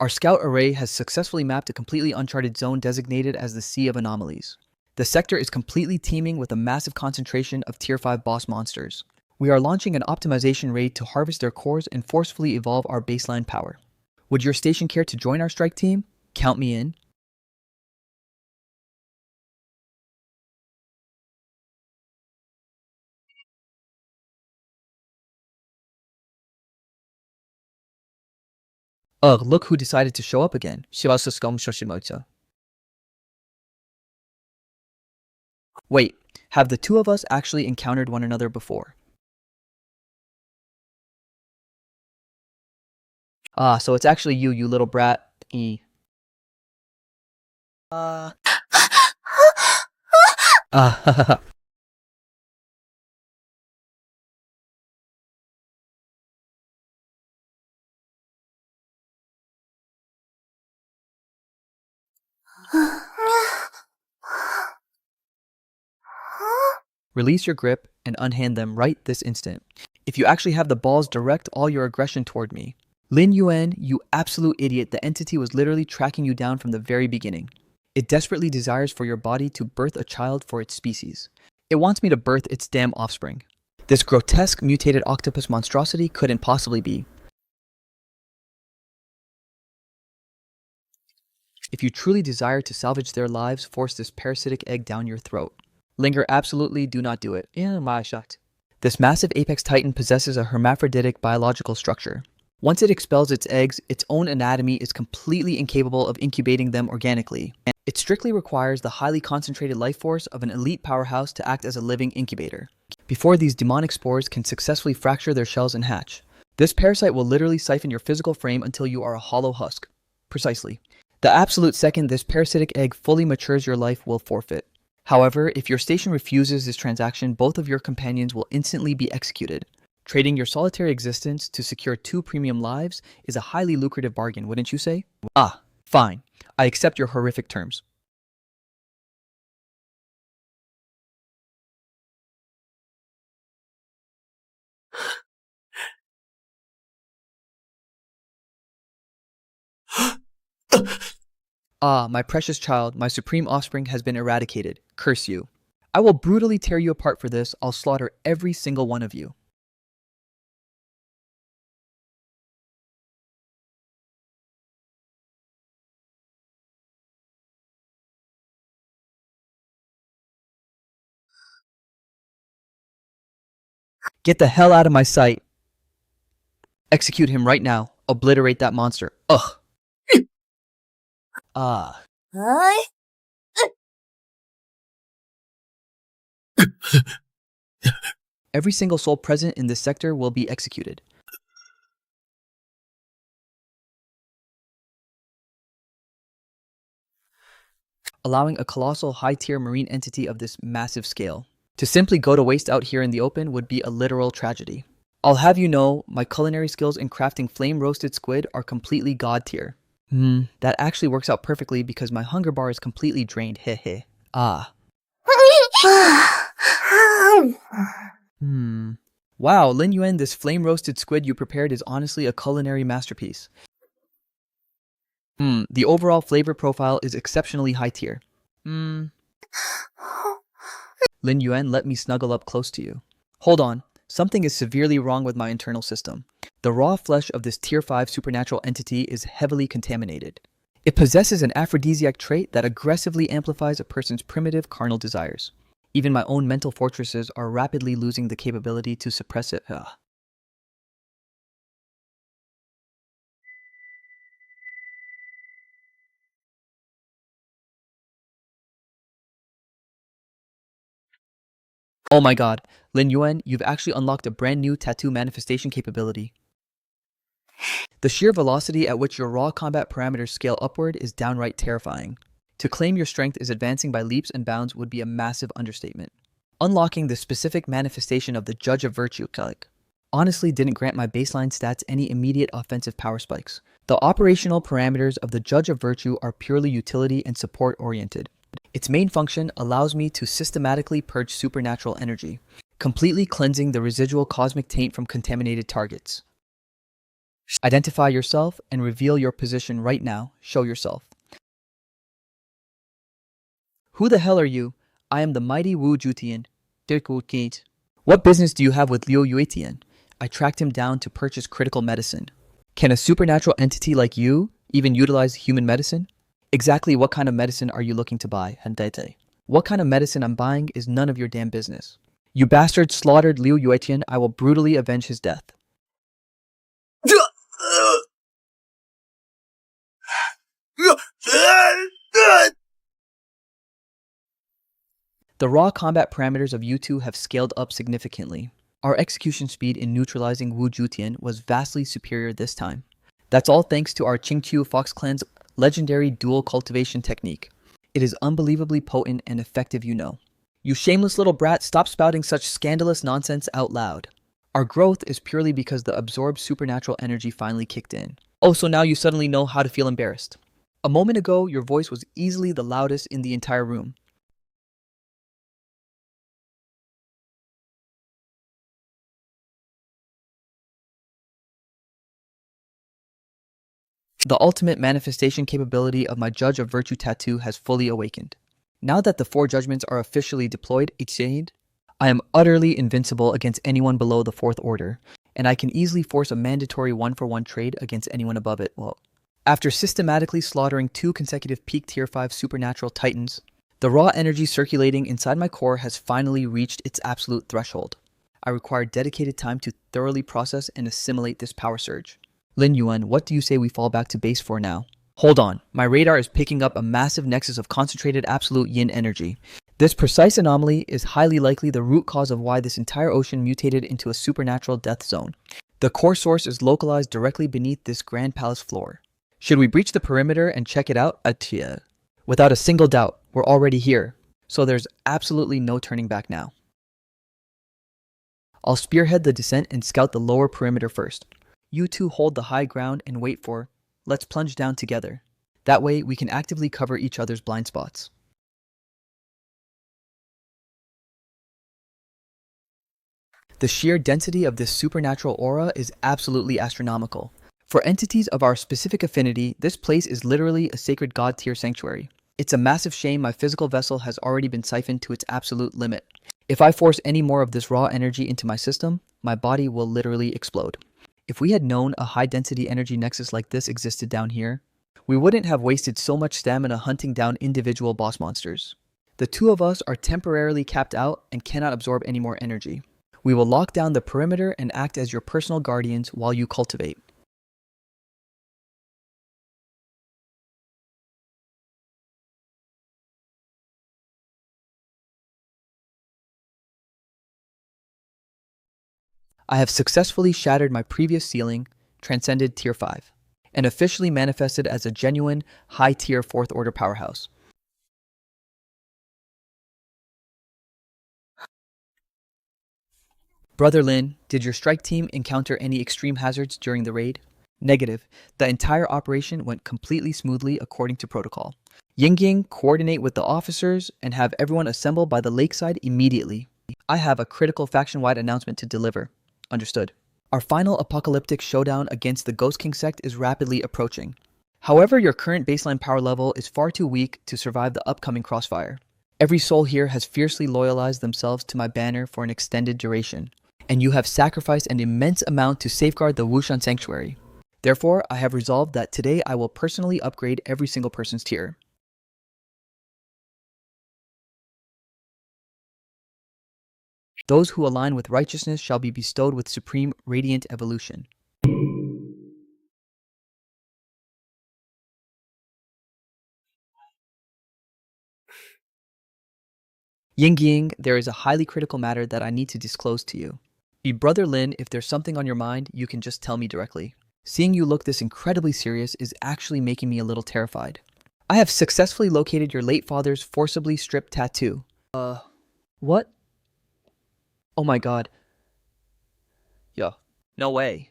Our scout array has successfully mapped a completely uncharted zone designated as the Sea of Anomalies. The sector is completely teeming with a massive concentration of Tier 5 boss monsters. We are launching an optimization raid to harvest their cores and forcefully evolve our baseline power. Would your station care to join our strike team? Count me in. Ugh, look who decided to show up again. Wait, have the two of us actually encountered one another before? Ah, so it's actually you, you little brat. Ah, Release your grip and unhand them right this instant. If you actually have the balls, direct all your aggression toward me. Lin Yuan, you absolute idiot, the entity was literally tracking you down from the very beginning. It desperately desires for your body to birth a child for its species. It wants me to birth its damn offspring. This grotesque mutated octopus monstrosity couldn't possibly be. If you truly desire to salvage their lives, force this parasitic egg down your throat. Linger, absolutely do not do it. This massive apex titan possesses a hermaphroditic biological structure. Once it expels its eggs, its own anatomy is completely incapable of incubating them organically. It strictly requires the highly concentrated life force of an elite powerhouse to act as a living incubator, before these demonic spores can successfully fracture their shells and hatch. This parasite will literally siphon your physical frame until you are a hollow husk. Precisely. The absolute second this parasitic egg fully matures, your life will forfeit. However, if your station refuses this transaction, both of your companions will instantly be executed. Trading your solitary existence to secure 2 premium lives is a highly lucrative bargain, wouldn't you say? Ah, fine. I accept your horrific terms. Ah, my precious child, my supreme offspring has been eradicated. Curse you. I will brutally tear you apart for this. I'll slaughter every single one of you. Get the hell out of my sight. Execute him right now. Obliterate that monster. Ugh. Ah. はい。 Every single soul present in this sector will be executed. Allowing a colossal high-tier marine entity of this massive scale to simply go to waste out here in the open would be a literal tragedy. I'll have you know, my culinary skills in crafting flame-roasted squid are completely god tier. That actually works out perfectly because my hunger bar is completely drained, hehe. Ah. Wow, Lin Yuan, this flame-roasted squid you prepared is honestly a culinary masterpiece. The overall flavor profile is exceptionally high tier. Lin Yuan, let me snuggle up close to you. Hold on, something is severely wrong with my internal system. The raw flesh of this tier 5 supernatural entity is heavily contaminated. It possesses an aphrodisiac trait that aggressively amplifies a person's primitive carnal desires. Even my own mental fortresses are rapidly losing the capability to suppress it. Oh my god, Lin Yuan, you've actually unlocked a brand new tattoo manifestation capability. The sheer velocity at which your raw combat parameters scale upward is downright terrifying. To claim your strength is advancing by leaps and bounds would be a massive understatement. Unlocking the specific manifestation of the Judge of Virtue, Clique, honestly didn't grant my baseline stats any immediate offensive power spikes. The operational parameters of the Judge of Virtue are purely utility and support oriented. Its main function allows me to systematically purge supernatural energy, completely cleansing the residual cosmic taint from contaminated targets. Identify yourself and reveal your position right now. Show yourself. Who the hell are you? I am the mighty Wu Jutian. What business do you have with Liu Yuetian? I tracked him down to purchase critical medicine. Can a supernatural entity like you even utilize human medicine? Exactly what kind of medicine are you looking to buy, Handete? What kind of medicine I'm buying is none of your damn business. You bastard slaughtered Liu Yuetian, I will brutally avenge his death. The raw combat parameters of you two have scaled up significantly. Our execution speed in neutralizing Wu Jutian was vastly superior this time. That's all thanks to our Qingqiu Fox Clan's legendary dual cultivation technique. It is unbelievably potent and effective, you know. You shameless little brat, stop spouting such scandalous nonsense out loud. Our growth is purely because the absorbed supernatural energy finally kicked in. Oh, so now you suddenly know how to feel embarrassed. A moment ago, your voice was easily the loudest in the entire room. The ultimate manifestation capability of my Judge of Virtue tattoo has fully awakened. Now that the 4 judgments are officially deployed, I am utterly invincible against anyone below the 4th order, and I can easily force a mandatory 1-for-1 trade against anyone above it. Well, after systematically slaughtering 2 consecutive peak tier 5 supernatural titans, the raw energy circulating inside my core has finally reached its absolute threshold. I require dedicated time to thoroughly process and assimilate this power surge. Lin Yuan, what do you say we fall back to base for now? Hold on, my radar is picking up a massive nexus of concentrated absolute yin energy. This precise anomaly is highly likely the root cause of why this entire ocean mutated into a supernatural death zone. The core source is localized directly beneath this grand palace floor. Should we breach the perimeter and check it out? Without a single doubt, we're already here, so there's absolutely no turning back now. I'll spearhead the descent and scout the lower perimeter first. You two hold the high ground and wait for, let's plunge down together. That way we can actively cover each other's blind spots. The sheer density of this supernatural aura is absolutely astronomical. For entities of our specific affinity, this place is literally a sacred god tier sanctuary. It's a massive shame my physical vessel has already been siphoned to its absolute limit. If I force any more of this raw energy into my system, my body will literally explode. If we had known a high-density energy nexus like this existed down here, we wouldn't have wasted so much stamina hunting down individual boss monsters. The 2 of us are temporarily capped out and cannot absorb any more energy. We will lock down the perimeter and act as your personal guardians while you cultivate. I have successfully shattered my previous ceiling, transcended Tier 5, and officially manifested as a genuine, high-tier 4th order powerhouse. Brother Lin, did your strike team encounter any extreme hazards during the raid? Negative. The entire operation went completely smoothly according to protocol. Yingying, coordinate with the officers and have everyone assemble by the lakeside immediately. I have a critical faction-wide announcement to deliver. Understood. Our final apocalyptic showdown against the Ghost King sect is rapidly approaching. However, your current baseline power level is far too weak to survive the upcoming crossfire. Every soul here has fiercely loyalized themselves to my banner for an extended duration, and you have sacrificed an immense amount to safeguard the Wushan Sanctuary. Therefore, I have resolved that today I will personally upgrade every single person's tier. Those who align with righteousness shall be bestowed with supreme radiant evolution. Yingying, there is a highly critical matter that I need to disclose to you. Brother Lin, if there's something on your mind, you can just tell me directly. Seeing you look this incredibly serious is actually making me a little terrified. I have successfully located your late father's forcibly stripped tattoo. What? Oh my god. Yo, no way.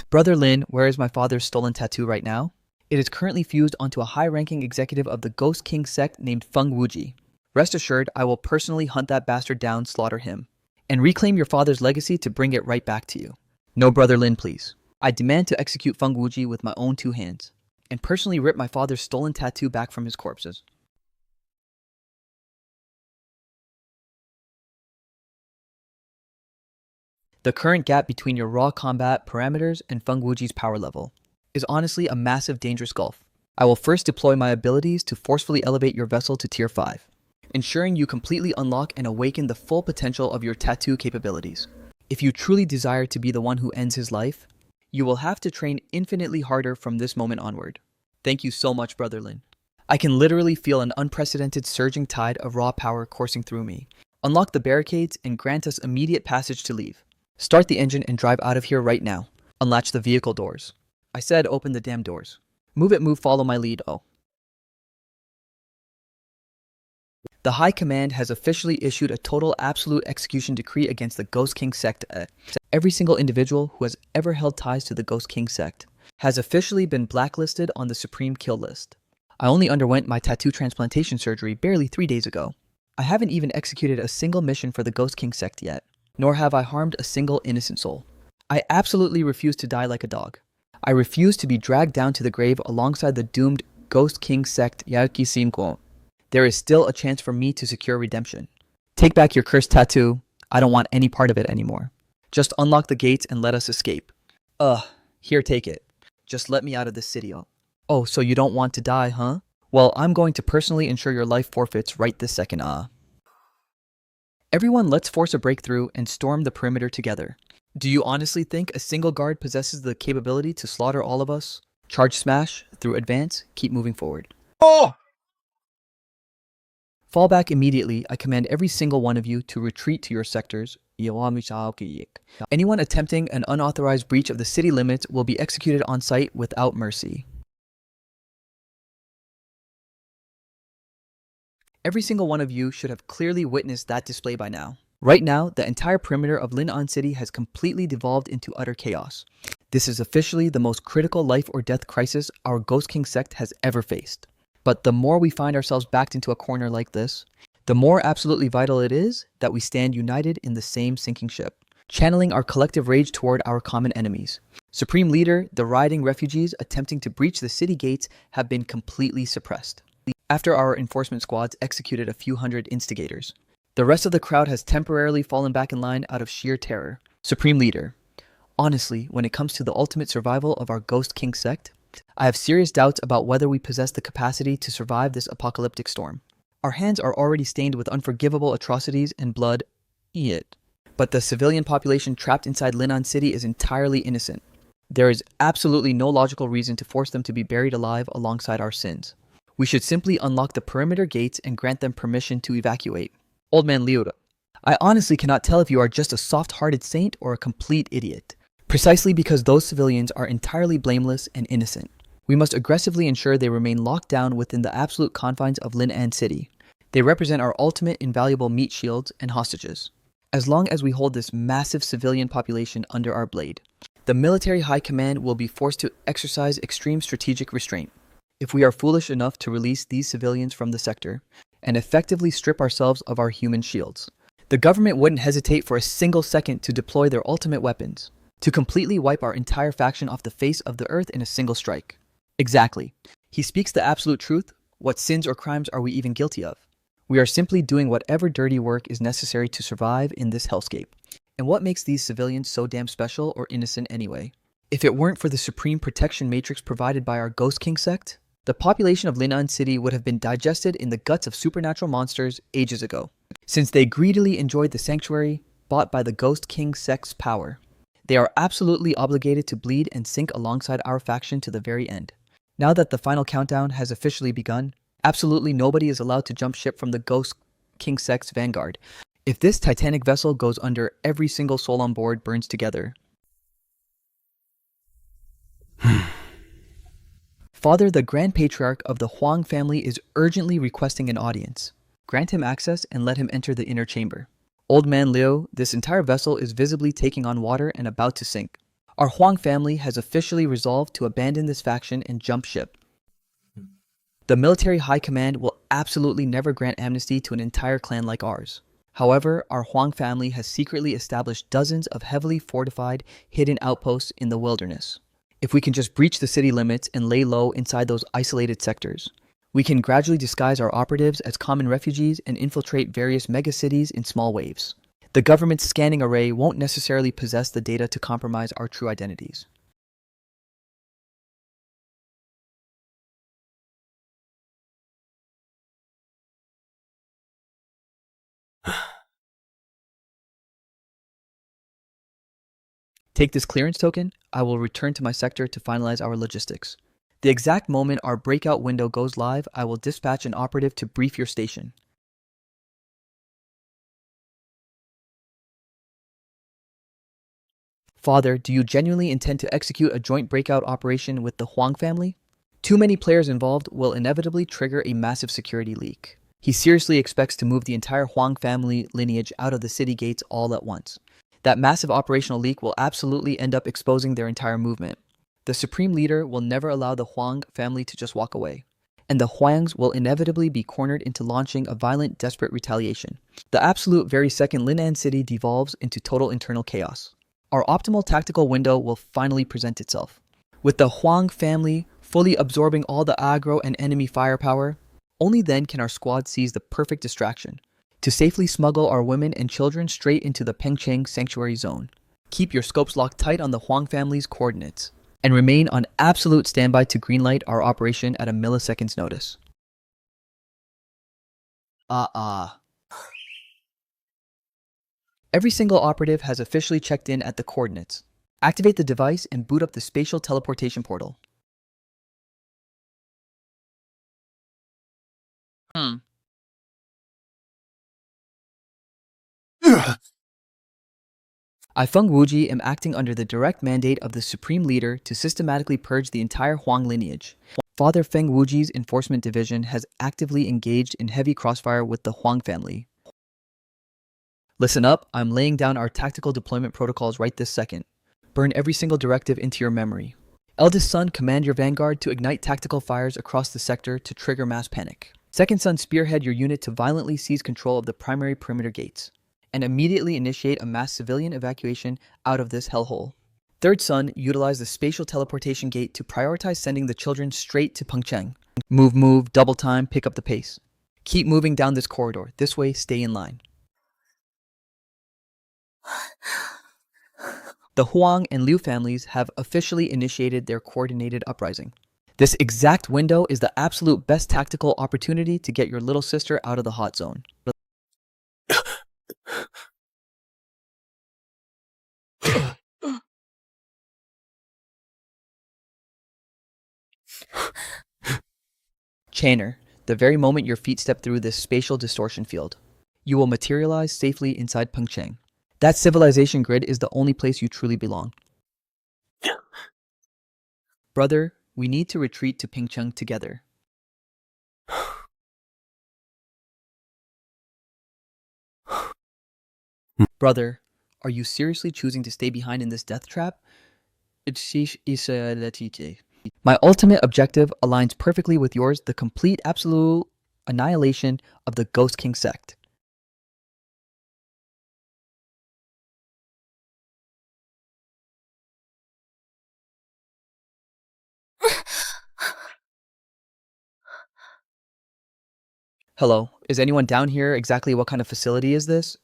Brother Lin, where is my father's stolen tattoo right now? It is currently fused onto a high-ranking executive of the Ghost King sect named Feng Wuji. Rest assured, I will personally hunt that bastard down, slaughter him, and reclaim your father's legacy to bring it right back to you. No, Brother Lin, please. I demand to execute Feng Wuji with my own 2 hands, and personally rip my father's stolen tattoo back from his corpses. The current gap between your raw combat parameters and Feng Wuji's power level is honestly a massive dangerous gulf. I will first deploy my abilities to forcefully elevate your vessel to Tier 5, ensuring you completely unlock and awaken the full potential of your tattoo capabilities. If you truly desire to be the one who ends his life, you will have to train infinitely harder from this moment onward. Thank you so much, Brother Lin. I can literally feel an unprecedented surging tide of raw power coursing through me. Unlock the barricades and grant us immediate passage to leave. Start the engine and drive out of here right now. Unlatch the vehicle doors. I said open the damn doors. Move, follow my lead, oh. The High Command has officially issued a total absolute execution decree against the Ghost King sect. Every single individual who has ever held ties to the Ghost King sect has officially been blacklisted on the Supreme Kill list. I only underwent my tattoo transplantation surgery barely 3 days ago. I haven't even executed a single mission for the Ghost King sect yet, nor have I harmed a single innocent soul. I absolutely refuse to die like a dog. I refuse to be dragged down to the grave alongside the doomed Ghost King sect Yaki Simko. There is still a chance for me to secure redemption. Take back your cursed tattoo. I don't want any part of it anymore. Just unlock the gates and let us escape. Here, take it. Just let me out of this city. Oh, so you don't want to die, huh? Well, I'm going to personally ensure your life forfeits right this second, Everyone, let's force a breakthrough and storm the perimeter together. Do you honestly think a single guard possesses the capability to slaughter all of us? Charge smash, through advance, keep moving forward. Oh! Fall back immediately. I command every single one of you to retreat to your sectors. Anyone attempting an unauthorized breach of the city limits will be executed on site without mercy. Every single one of you should have clearly witnessed that display by now. Right now, the entire perimeter of Linan City has completely devolved into utter chaos. This is officially the most critical life or death crisis our Ghost King sect has ever faced. But the more we find ourselves backed into a corner like this, the more absolutely vital it is that we stand united in the same sinking ship, channeling our collective rage toward our common enemies. Supreme Leader, the rioting refugees attempting to breach the city gates have been completely suppressed. After our enforcement squads executed a few hundred instigators, the rest of the crowd has temporarily fallen back in line out of sheer terror. Supreme Leader, honestly, when it comes to the ultimate survival of our Ghost King sect, I have serious doubts about whether we possess the capacity to survive this apocalyptic storm. Our hands are already stained with unforgivable atrocities and blood, but the civilian population trapped inside Linan City is entirely innocent. There is absolutely no logical reason to force them to be buried alive alongside our sins. We should simply unlock the perimeter gates and grant them permission to evacuate. Old Man Liu, I honestly cannot tell if you are just a soft-hearted saint or a complete idiot. Precisely because those civilians are entirely blameless and innocent, we must aggressively ensure they remain locked down within the absolute confines of Linan City. They represent our ultimate invaluable meat shields and hostages. As long as we hold this massive civilian population under our blade, the military high command will be forced to exercise extreme strategic restraint. If we are foolish enough to release these civilians from the sector and effectively strip ourselves of our human shields, the government wouldn't hesitate for a single second to deploy their ultimate weapons, to completely wipe our entire faction off the face of the earth in a single strike. Exactly. He speaks the absolute truth. What sins or crimes are we even guilty of? We are simply doing whatever dirty work is necessary to survive in this hellscape. And what makes these civilians so damn special or innocent anyway? If it weren't for the supreme protection matrix provided by our Ghost King sect, the population of Linan City would have been digested in the guts of supernatural monsters ages ago, since they greedily enjoyed the sanctuary bought by the Ghost King sect's power. They are absolutely obligated to bleed and sink alongside our faction to the very end. Now that the final countdown has officially begun, absolutely nobody is allowed to jump ship from the Ghost King sect's vanguard. If this titanic vessel goes under, every single soul on board burns together. Father, the Grand Patriarch of the Huang family, is urgently requesting an audience. Grant him access and let him enter the inner chamber. Old Man Liu, this entire vessel is visibly taking on water and about to sink. Our Huang family has officially resolved to abandon this faction and jump ship. The military high command will absolutely never grant amnesty to an entire clan like ours. However, our Huang family has secretly established dozens of heavily fortified, hidden outposts in the wilderness. If we can just breach the city limits and lay low inside those isolated sectors, we can gradually disguise our operatives as common refugees and infiltrate various megacities in small waves. The government's scanning array won't necessarily possess the data to compromise our true identities. Take this clearance token. I will return to my sector to finalize our logistics. The exact moment our breakout window goes live, I will dispatch an operative to brief your station. Father, do you genuinely intend to execute a joint breakout operation with the Huang family? Too many players involved will inevitably trigger a massive security leak. He seriously expects to move the entire Huang family lineage out of the city gates all at once. That massive operational leak will absolutely end up exposing their entire movement. The supreme leader will never allow the Huang family to just walk away, and the Huangs will inevitably be cornered into launching a violent, desperate retaliation. The absolute very second Linan City devolves into total internal chaos. Our optimal tactical window will finally present itself. With the Huang family fully absorbing all the aggro and enemy firepower, only then can our squad seize the perfect distraction to safely smuggle our women and children straight into the Pengcheng sanctuary zone. Keep your scopes locked tight on the Huang family's coordinates, and remain on absolute standby to greenlight our operation at a millisecond's notice. Every single operative has officially checked in at the coordinates. Activate the device and boot up the spatial teleportation portal. I Feng Wuji am acting under the direct mandate of the Supreme Leader to systematically purge the entire Huang lineage. Father Feng Wuji's enforcement division has actively engaged in heavy crossfire with the Huang family. Listen up, I'm laying down our tactical deployment protocols right this second. Burn every single directive into your memory. Eldest son, command your vanguard to ignite tactical fires across the sector to trigger mass panic. Second son, spearhead your unit to violently seize control of the primary perimeter gates and immediately initiate a mass civilian evacuation out of this hellhole. Third son, utilize the spatial teleportation gate to prioritize sending the children straight to Pengcheng. Move, double time, pick up the pace. Keep moving down this corridor. This way, stay in line. The Huang and Liu families have officially initiated their coordinated uprising. This exact window is the absolute best tactical opportunity to get your little sister out of the hot zone. Chainer, the very moment your feet step through this spatial distortion field, You will materialize safely inside Pengcheng. That civilization grid is the only place you truly belong. Brother, we need to retreat to Pengcheng together. Brother, are you seriously choosing to stay behind in this death trap? My ultimate objective aligns perfectly with yours, the complete absolute annihilation of the Ghost King sect. Hello, is anyone down here? Exactly what kind of facility is this?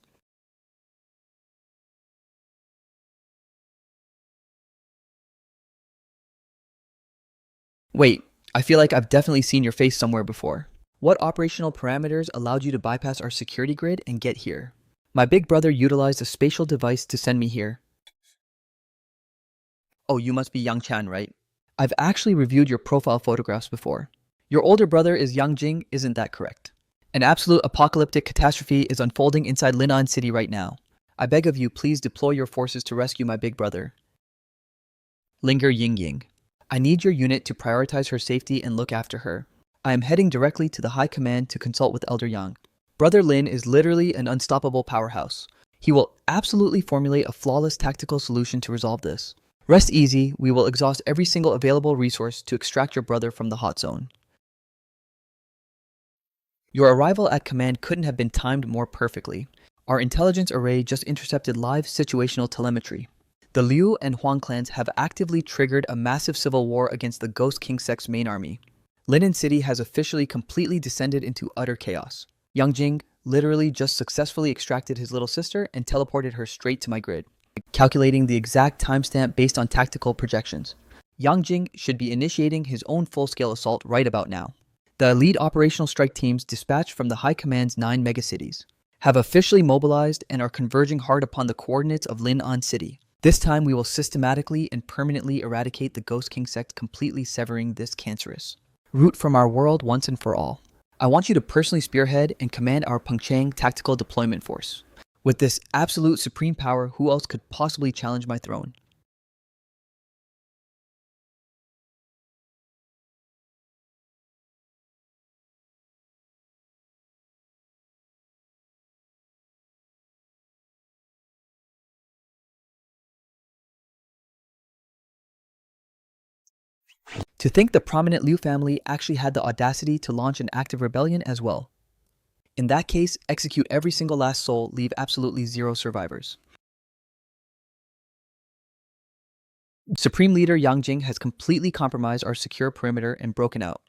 Wait, I feel like I've definitely seen your face somewhere before. What operational parameters allowed you to bypass our security grid and get here? My big brother utilized a spatial device to send me here. Oh, you must be Yang Chan, right? I've actually reviewed your profile photographs before. Your older brother is Yang Jing, isn't that correct? An absolute apocalyptic catastrophe is unfolding inside Linan City right now. I beg of you, please deploy your forces to rescue my big brother. Linger Ying Ying. I need your unit to prioritize her safety and look after her. I am heading directly to the High Command to consult with Elder Yang. Brother Lin is literally an unstoppable powerhouse. He will absolutely formulate a flawless tactical solution to resolve this. Rest easy, we will exhaust every single available resource to extract your brother from the hot zone. Your arrival at command couldn't have been timed more perfectly. Our intelligence array just intercepted live situational telemetry. The Liu and Huang clans have actively triggered a massive civil war against the Ghost King sect's main army. Linan City has officially completely descended into utter chaos. Yang Jing literally just successfully extracted his little sister and teleported her straight to my grid, calculating the exact timestamp based on tactical projections. Yang Jing should be initiating his own full-scale assault right about now. The elite operational strike teams dispatched from the High Command's 9 megacities have officially mobilized and are converging hard upon the coordinates of Linan City. This time we will systematically and permanently eradicate the Ghost King sect, completely severing this cancerous root from our world once and for all. I want you to personally spearhead and command our Pengcheng tactical deployment force. With this absolute supreme power, who else could possibly challenge my throne? To think the prominent Liu family actually had the audacity to launch an active rebellion as well. In that case, execute every single last soul, leave absolutely zero survivors. Supreme Leader Yang Jing has completely compromised our secure perimeter and broken out.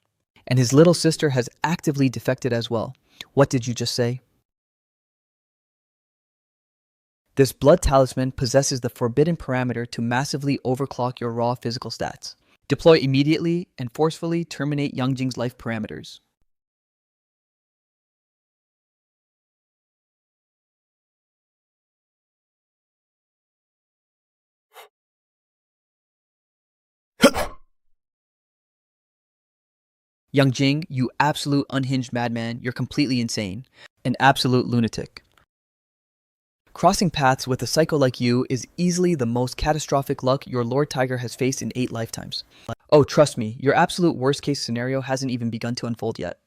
And his little sister has actively defected as well. What did you just say? This blood talisman possesses the forbidden parameter to massively overclock your raw physical stats. Deploy immediately and forcefully terminate Yang Jing's life parameters. Yang Jing, you absolute unhinged madman, you're completely insane. An absolute lunatic. Crossing paths with a psycho like you is easily the most catastrophic luck your Lord Tiger has faced in 8 lifetimes. Oh, trust me, your absolute worst case scenario hasn't even begun to unfold yet.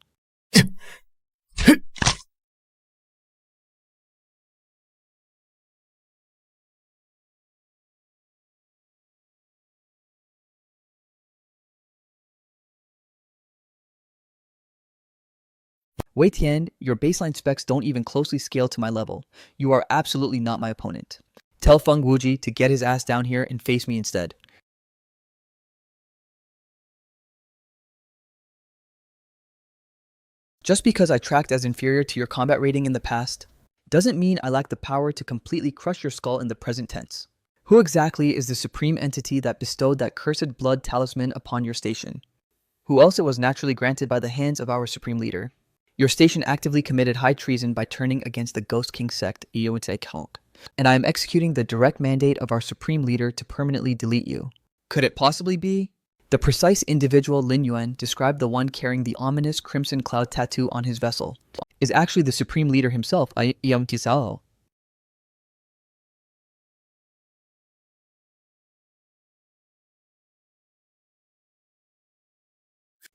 Wei Tian, your baseline specs don't even closely scale to my level. You are absolutely not my opponent. Tell Feng Wuji to get his ass down here and face me instead. Just because I tracked as inferior to your combat rating in the past, doesn't mean I lack the power to completely crush your skull in the present tense. Who exactly is the supreme entity that bestowed that cursed blood talisman upon your station? Who else it was naturally granted by the hands of our supreme leader? Your station actively committed high treason by turning against the Ghost King sect, and I am executing the direct mandate of our supreme leader to permanently delete you. Could it possibly be The precise individual Lin Yuan, described the one carrying the ominous crimson cloud tattoo on his vessel, is actually the supreme leader himself, Ayam Tisao.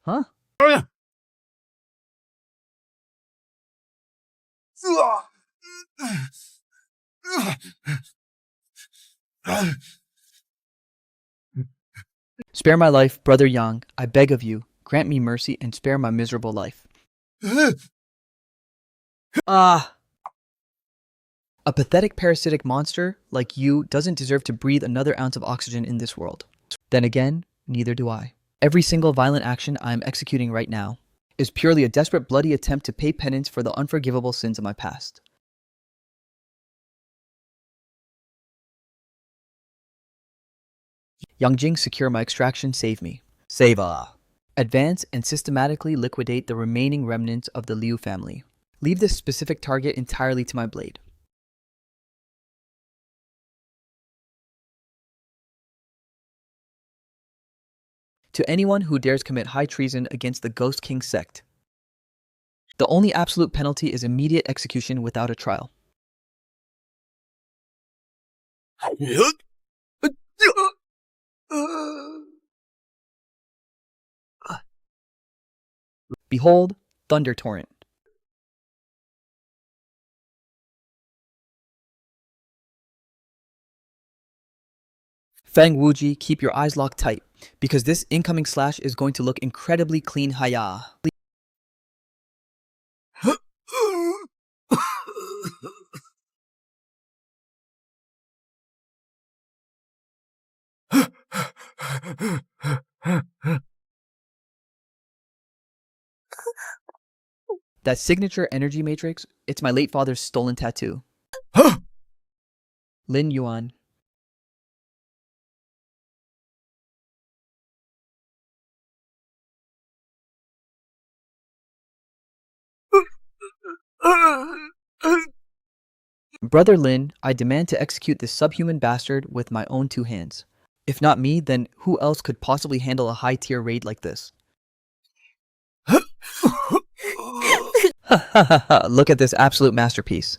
Huh? Spare my life, brother Yang, I beg of you. Grant me mercy and spare my miserable life. Ah! A pathetic parasitic monster like you doesn't deserve to breathe another ounce of oxygen in this world. Then again, neither do I. Every single violent action I am executing right now is purely a desperate, bloody attempt to pay penance for the unforgivable sins of my past. Yangjing, secure my extraction, save me. Save ah. Advance and systematically liquidate the remaining remnants of the Liu family. Leave this specific target entirely to my blade. To anyone who dares commit high treason against the Ghost King sect, the only absolute penalty is immediate execution without a trial. Behold, Thunder Torrent. Fang Wuji, keep your eyes locked tight, because this incoming slash is going to look incredibly clean. Haya. That signature energy matrix, it's my late father's stolen tattoo. Lin Yuan. Brother Lin, I demand to execute this subhuman bastard with my own two hands. If not me, then who else could possibly handle a high-tier raid like this? Look at this absolute masterpiece.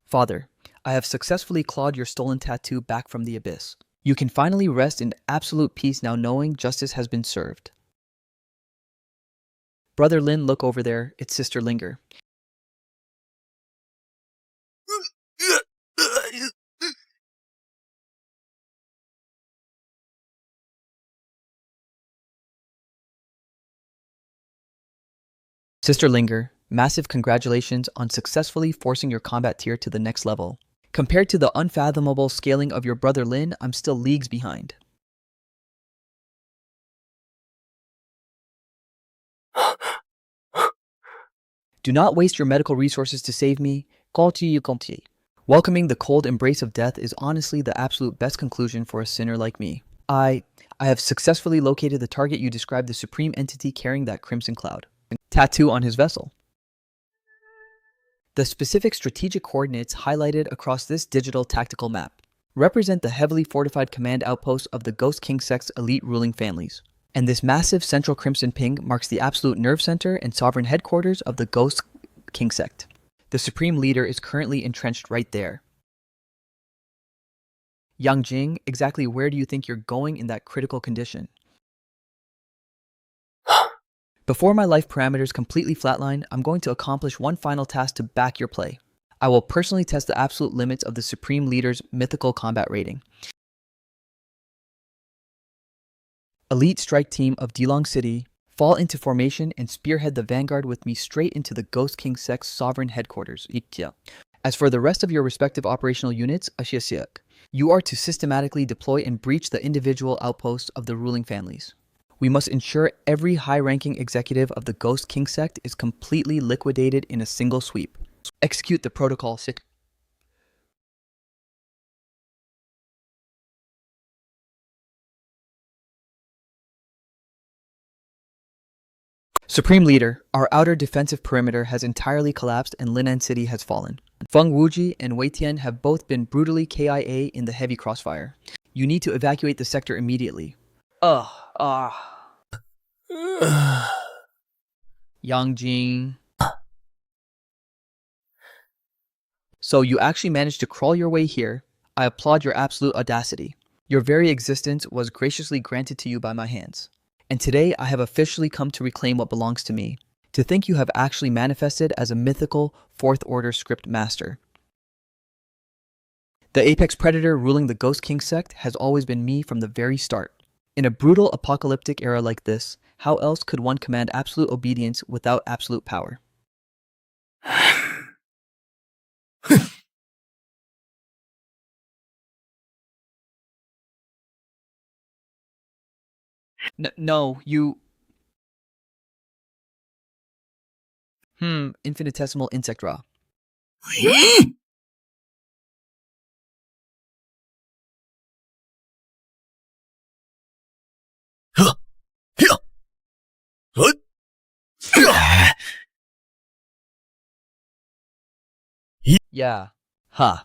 Father, I have successfully clawed your stolen tattoo back from the abyss. You can finally rest in absolute peace now knowing justice has been served. Brother Lin, look over there. It's Sister Linger. Sister Linger, massive congratulations on successfully forcing your combat tier to the next level. Compared to the unfathomable scaling of your brother Lin, I'm still leagues behind. Do not waste your medical resources to save me. Welcoming the cold embrace of death is honestly the absolute best conclusion for a sinner like me. I have successfully located the target you described, the supreme entity carrying that crimson cloud tattoo on his vessel. The specific strategic coordinates highlighted across this digital tactical map represent the heavily fortified command outposts of the Ghost King sect's elite ruling families. And this massive central crimson ping marks the absolute nerve center and sovereign headquarters of the Ghost King sect. The supreme leader is currently entrenched right there. Yangjing, exactly where do you think you're going in that critical condition? Before my life parameters completely flatline, I'm going to accomplish one final task to back your play. I will personally test the absolute limits of the Supreme Leader's mythical combat rating. Elite strike team of Dilong City, fall into formation and spearhead the vanguard with me straight into the Ghost King sect's sovereign headquarters. As for the rest of your respective operational units, you are to systematically deploy and breach the individual outposts of the ruling families. We must ensure every high-ranking executive of the Ghost King sect is completely liquidated in a single sweep. Execute the protocol. Supreme Leader, our outer defensive perimeter has entirely collapsed and Linan City has fallen. Feng Wuji and Wei Tian have both been brutally KIA in the heavy crossfire. You need to evacuate the sector immediately. Ugh, Yangjing. So you actually managed to crawl your way here. I applaud your absolute audacity. Your very existence was graciously granted to you by my hands. And today I have officially come to reclaim what belongs to me. To think you have actually manifested as a mythical fourth order script master. The apex predator ruling the Ghost King sect has always been me from the very start. In a brutal apocalyptic era like this, how else could one command absolute obedience without absolute power? No, you... Infinitesimal insect raw. Yeah. Ha.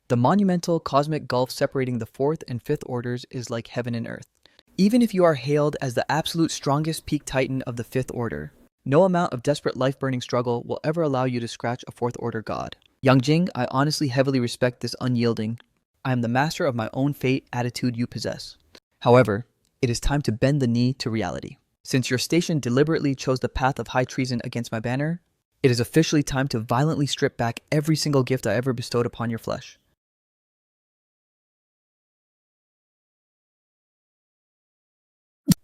The monumental cosmic gulf separating the fourth and fifth orders is like heaven and earth. Even if you are hailed as the absolute strongest peak titan of the fifth order, no amount of desperate life-burning struggle will ever allow you to scratch a fourth order god. Yangjing, I honestly heavily respect this unyielding, I am the master of my own fate attitude you possess. However, it is time to bend the knee to reality. Since your station deliberately chose the path of high treason against my banner, it is officially time to violently strip back every single gift I ever bestowed upon your flesh.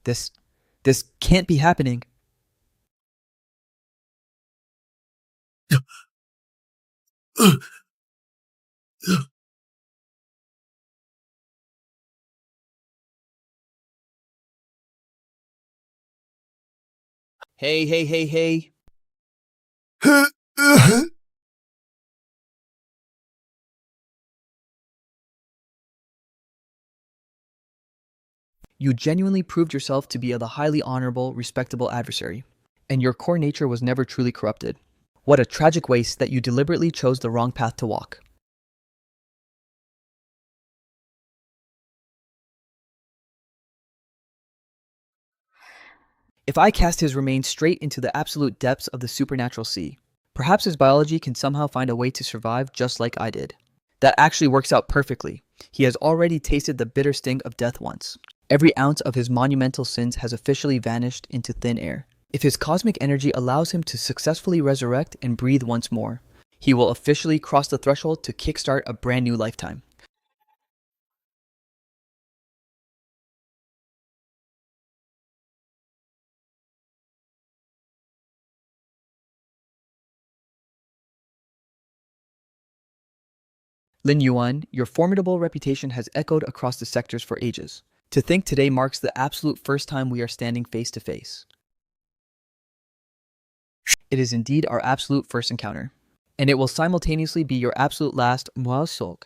This can't be happening. Hey. You genuinely proved yourself to be a highly honorable, respectable adversary, and your core nature was never truly corrupted. What a tragic waste that you deliberately chose the wrong path to walk. If I cast his remains straight into the absolute depths of the supernatural sea, perhaps his biology can somehow find a way to survive just like I did. That actually works out perfectly. He has already tasted the bitter sting of death once. Every ounce of his monumental sins has officially vanished into thin air. If his cosmic energy allows him to successfully resurrect and breathe once more, he will officially cross the threshold to kickstart a brand new lifetime. Lin Yuan, your formidable reputation has echoed across the sectors for ages. To think today marks the absolute first time we are standing face to face. It is indeed our absolute first encounter. And it will simultaneously be your absolute last Muasolk,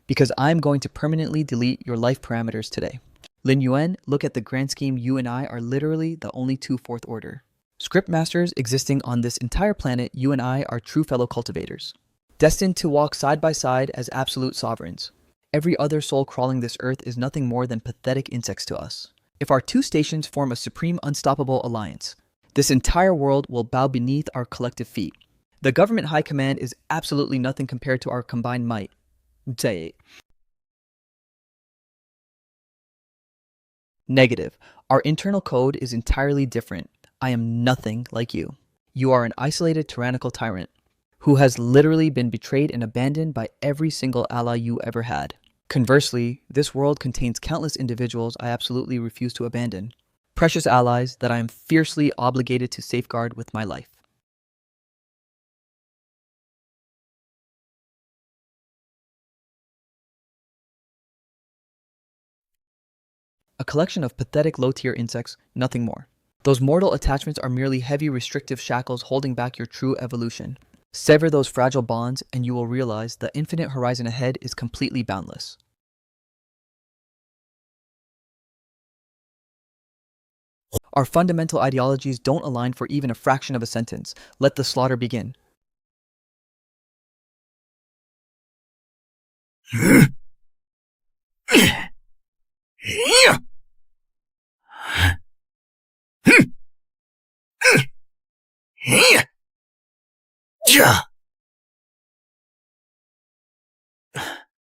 because I'm going to permanently delete your life parameters today. Lin Yuan, look at the grand scheme, you and I are literally the only two fourth order. Script masters existing on this entire planet, you and I are true fellow cultivators. Destined to walk side by side as absolute sovereigns. Every other soul crawling this earth is nothing more than pathetic insects to us. If our two stations form a supreme unstoppable alliance, this entire world will bow beneath our collective feet. The government high command is absolutely nothing compared to our combined might. Say it. Negative. Our internal code is entirely different. I am nothing like you. You are an isolated tyrannical tyrant who has literally been betrayed and abandoned by every single ally you ever had. Conversely, this world contains countless individuals I absolutely refuse to abandon. Precious allies that I am fiercely obligated to safeguard with my life. A collection of pathetic low-tier insects, nothing more. Those mortal attachments are merely heavy restrictive shackles holding back your true evolution. Sever those fragile bonds and you will realize the infinite horizon ahead is completely boundless. Our fundamental ideologies don't align for even a fraction of a sentence. Let the slaughter begin.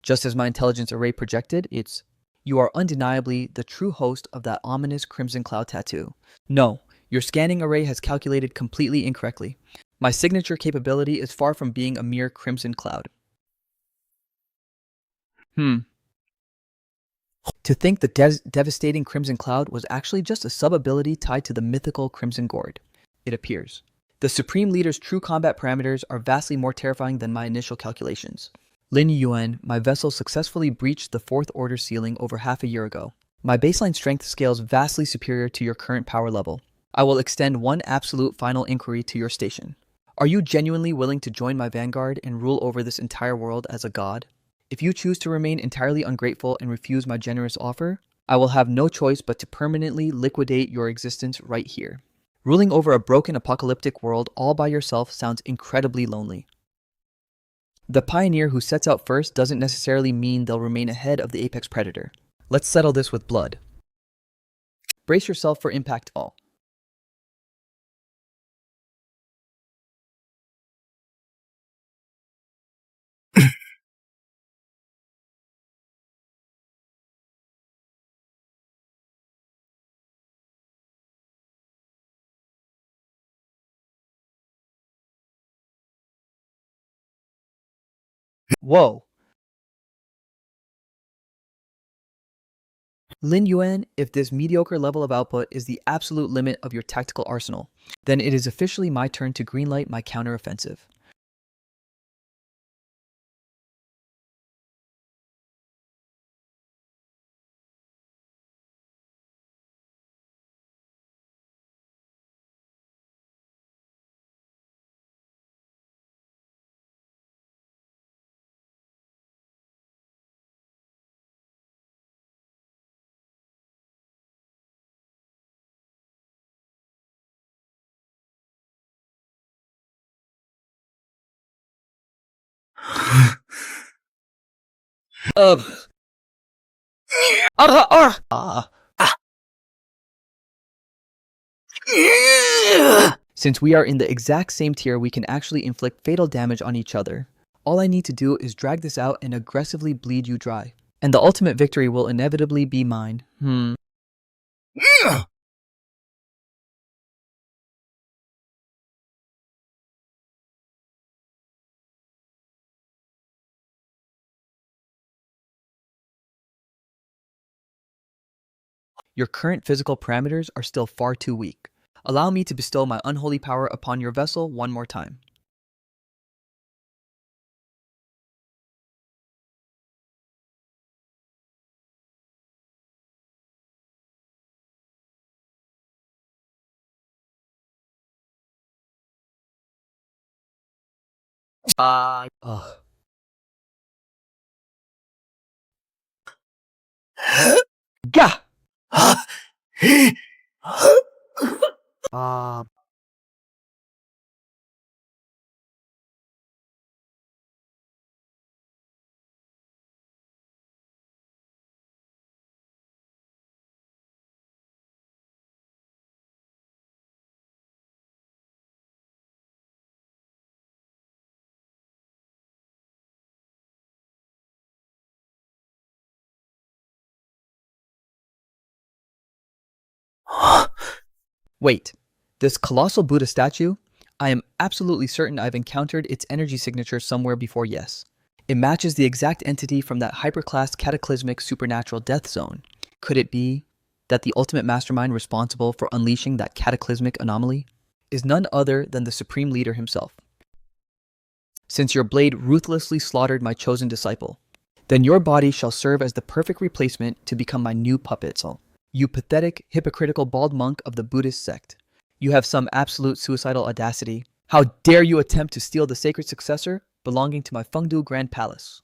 Just as my intelligence array projected, it's, you are undeniably the true host of that ominous crimson cloud tattoo. No, your scanning array has calculated completely incorrectly. My signature capability is far from being a mere crimson cloud. To think the devastating crimson cloud was actually just a sub-ability tied to the mythical crimson gourd. It appears. The Supreme Leader's true combat parameters are vastly more terrifying than my initial calculations. Lin Yuan, my vessel successfully breached the 4th order ceiling over half a year ago. My baseline strength scales vastly superior to your current power level. I will extend one absolute final inquiry to your station. Are you genuinely willing to join my vanguard and rule over this entire world as a god? If you choose to remain entirely ungrateful and refuse my generous offer, I will have no choice but to permanently liquidate your existence right here. Ruling over a broken apocalyptic world all by yourself sounds incredibly lonely. The pioneer who sets out first doesn't necessarily mean they'll remain ahead of the apex predator. Let's settle this with blood. Brace yourself for impact all. Whoa! Lin Yuan, if this mediocre level of output is the absolute limit of your tactical arsenal, then it is officially my turn to greenlight my counteroffensive. Since we are in the exact same tier, we can actually inflict fatal damage on each other. All I need to do is drag this out and aggressively bleed you dry. And the ultimate victory will inevitably be mine. Your current physical parameters are still far too weak. Allow me to bestow my unholy power upon your vessel one more time. Ugh. Gah! Wait, this colossal Buddha statue? I am absolutely certain I've encountered its energy signature somewhere before, yes. It matches the exact entity from that hyperclass cataclysmic supernatural death zone. Could it be that the ultimate mastermind responsible for unleashing that cataclysmic anomaly is none other than the Supreme Leader himself? Since your blade ruthlessly slaughtered my chosen disciple, then your body shall serve as the perfect replacement to become my new puppet. You pathetic, hypocritical bald monk of the Buddhist sect. You have some absolute suicidal audacity. How dare you attempt to steal the sacred successor belonging to my Fengdu Grand Palace?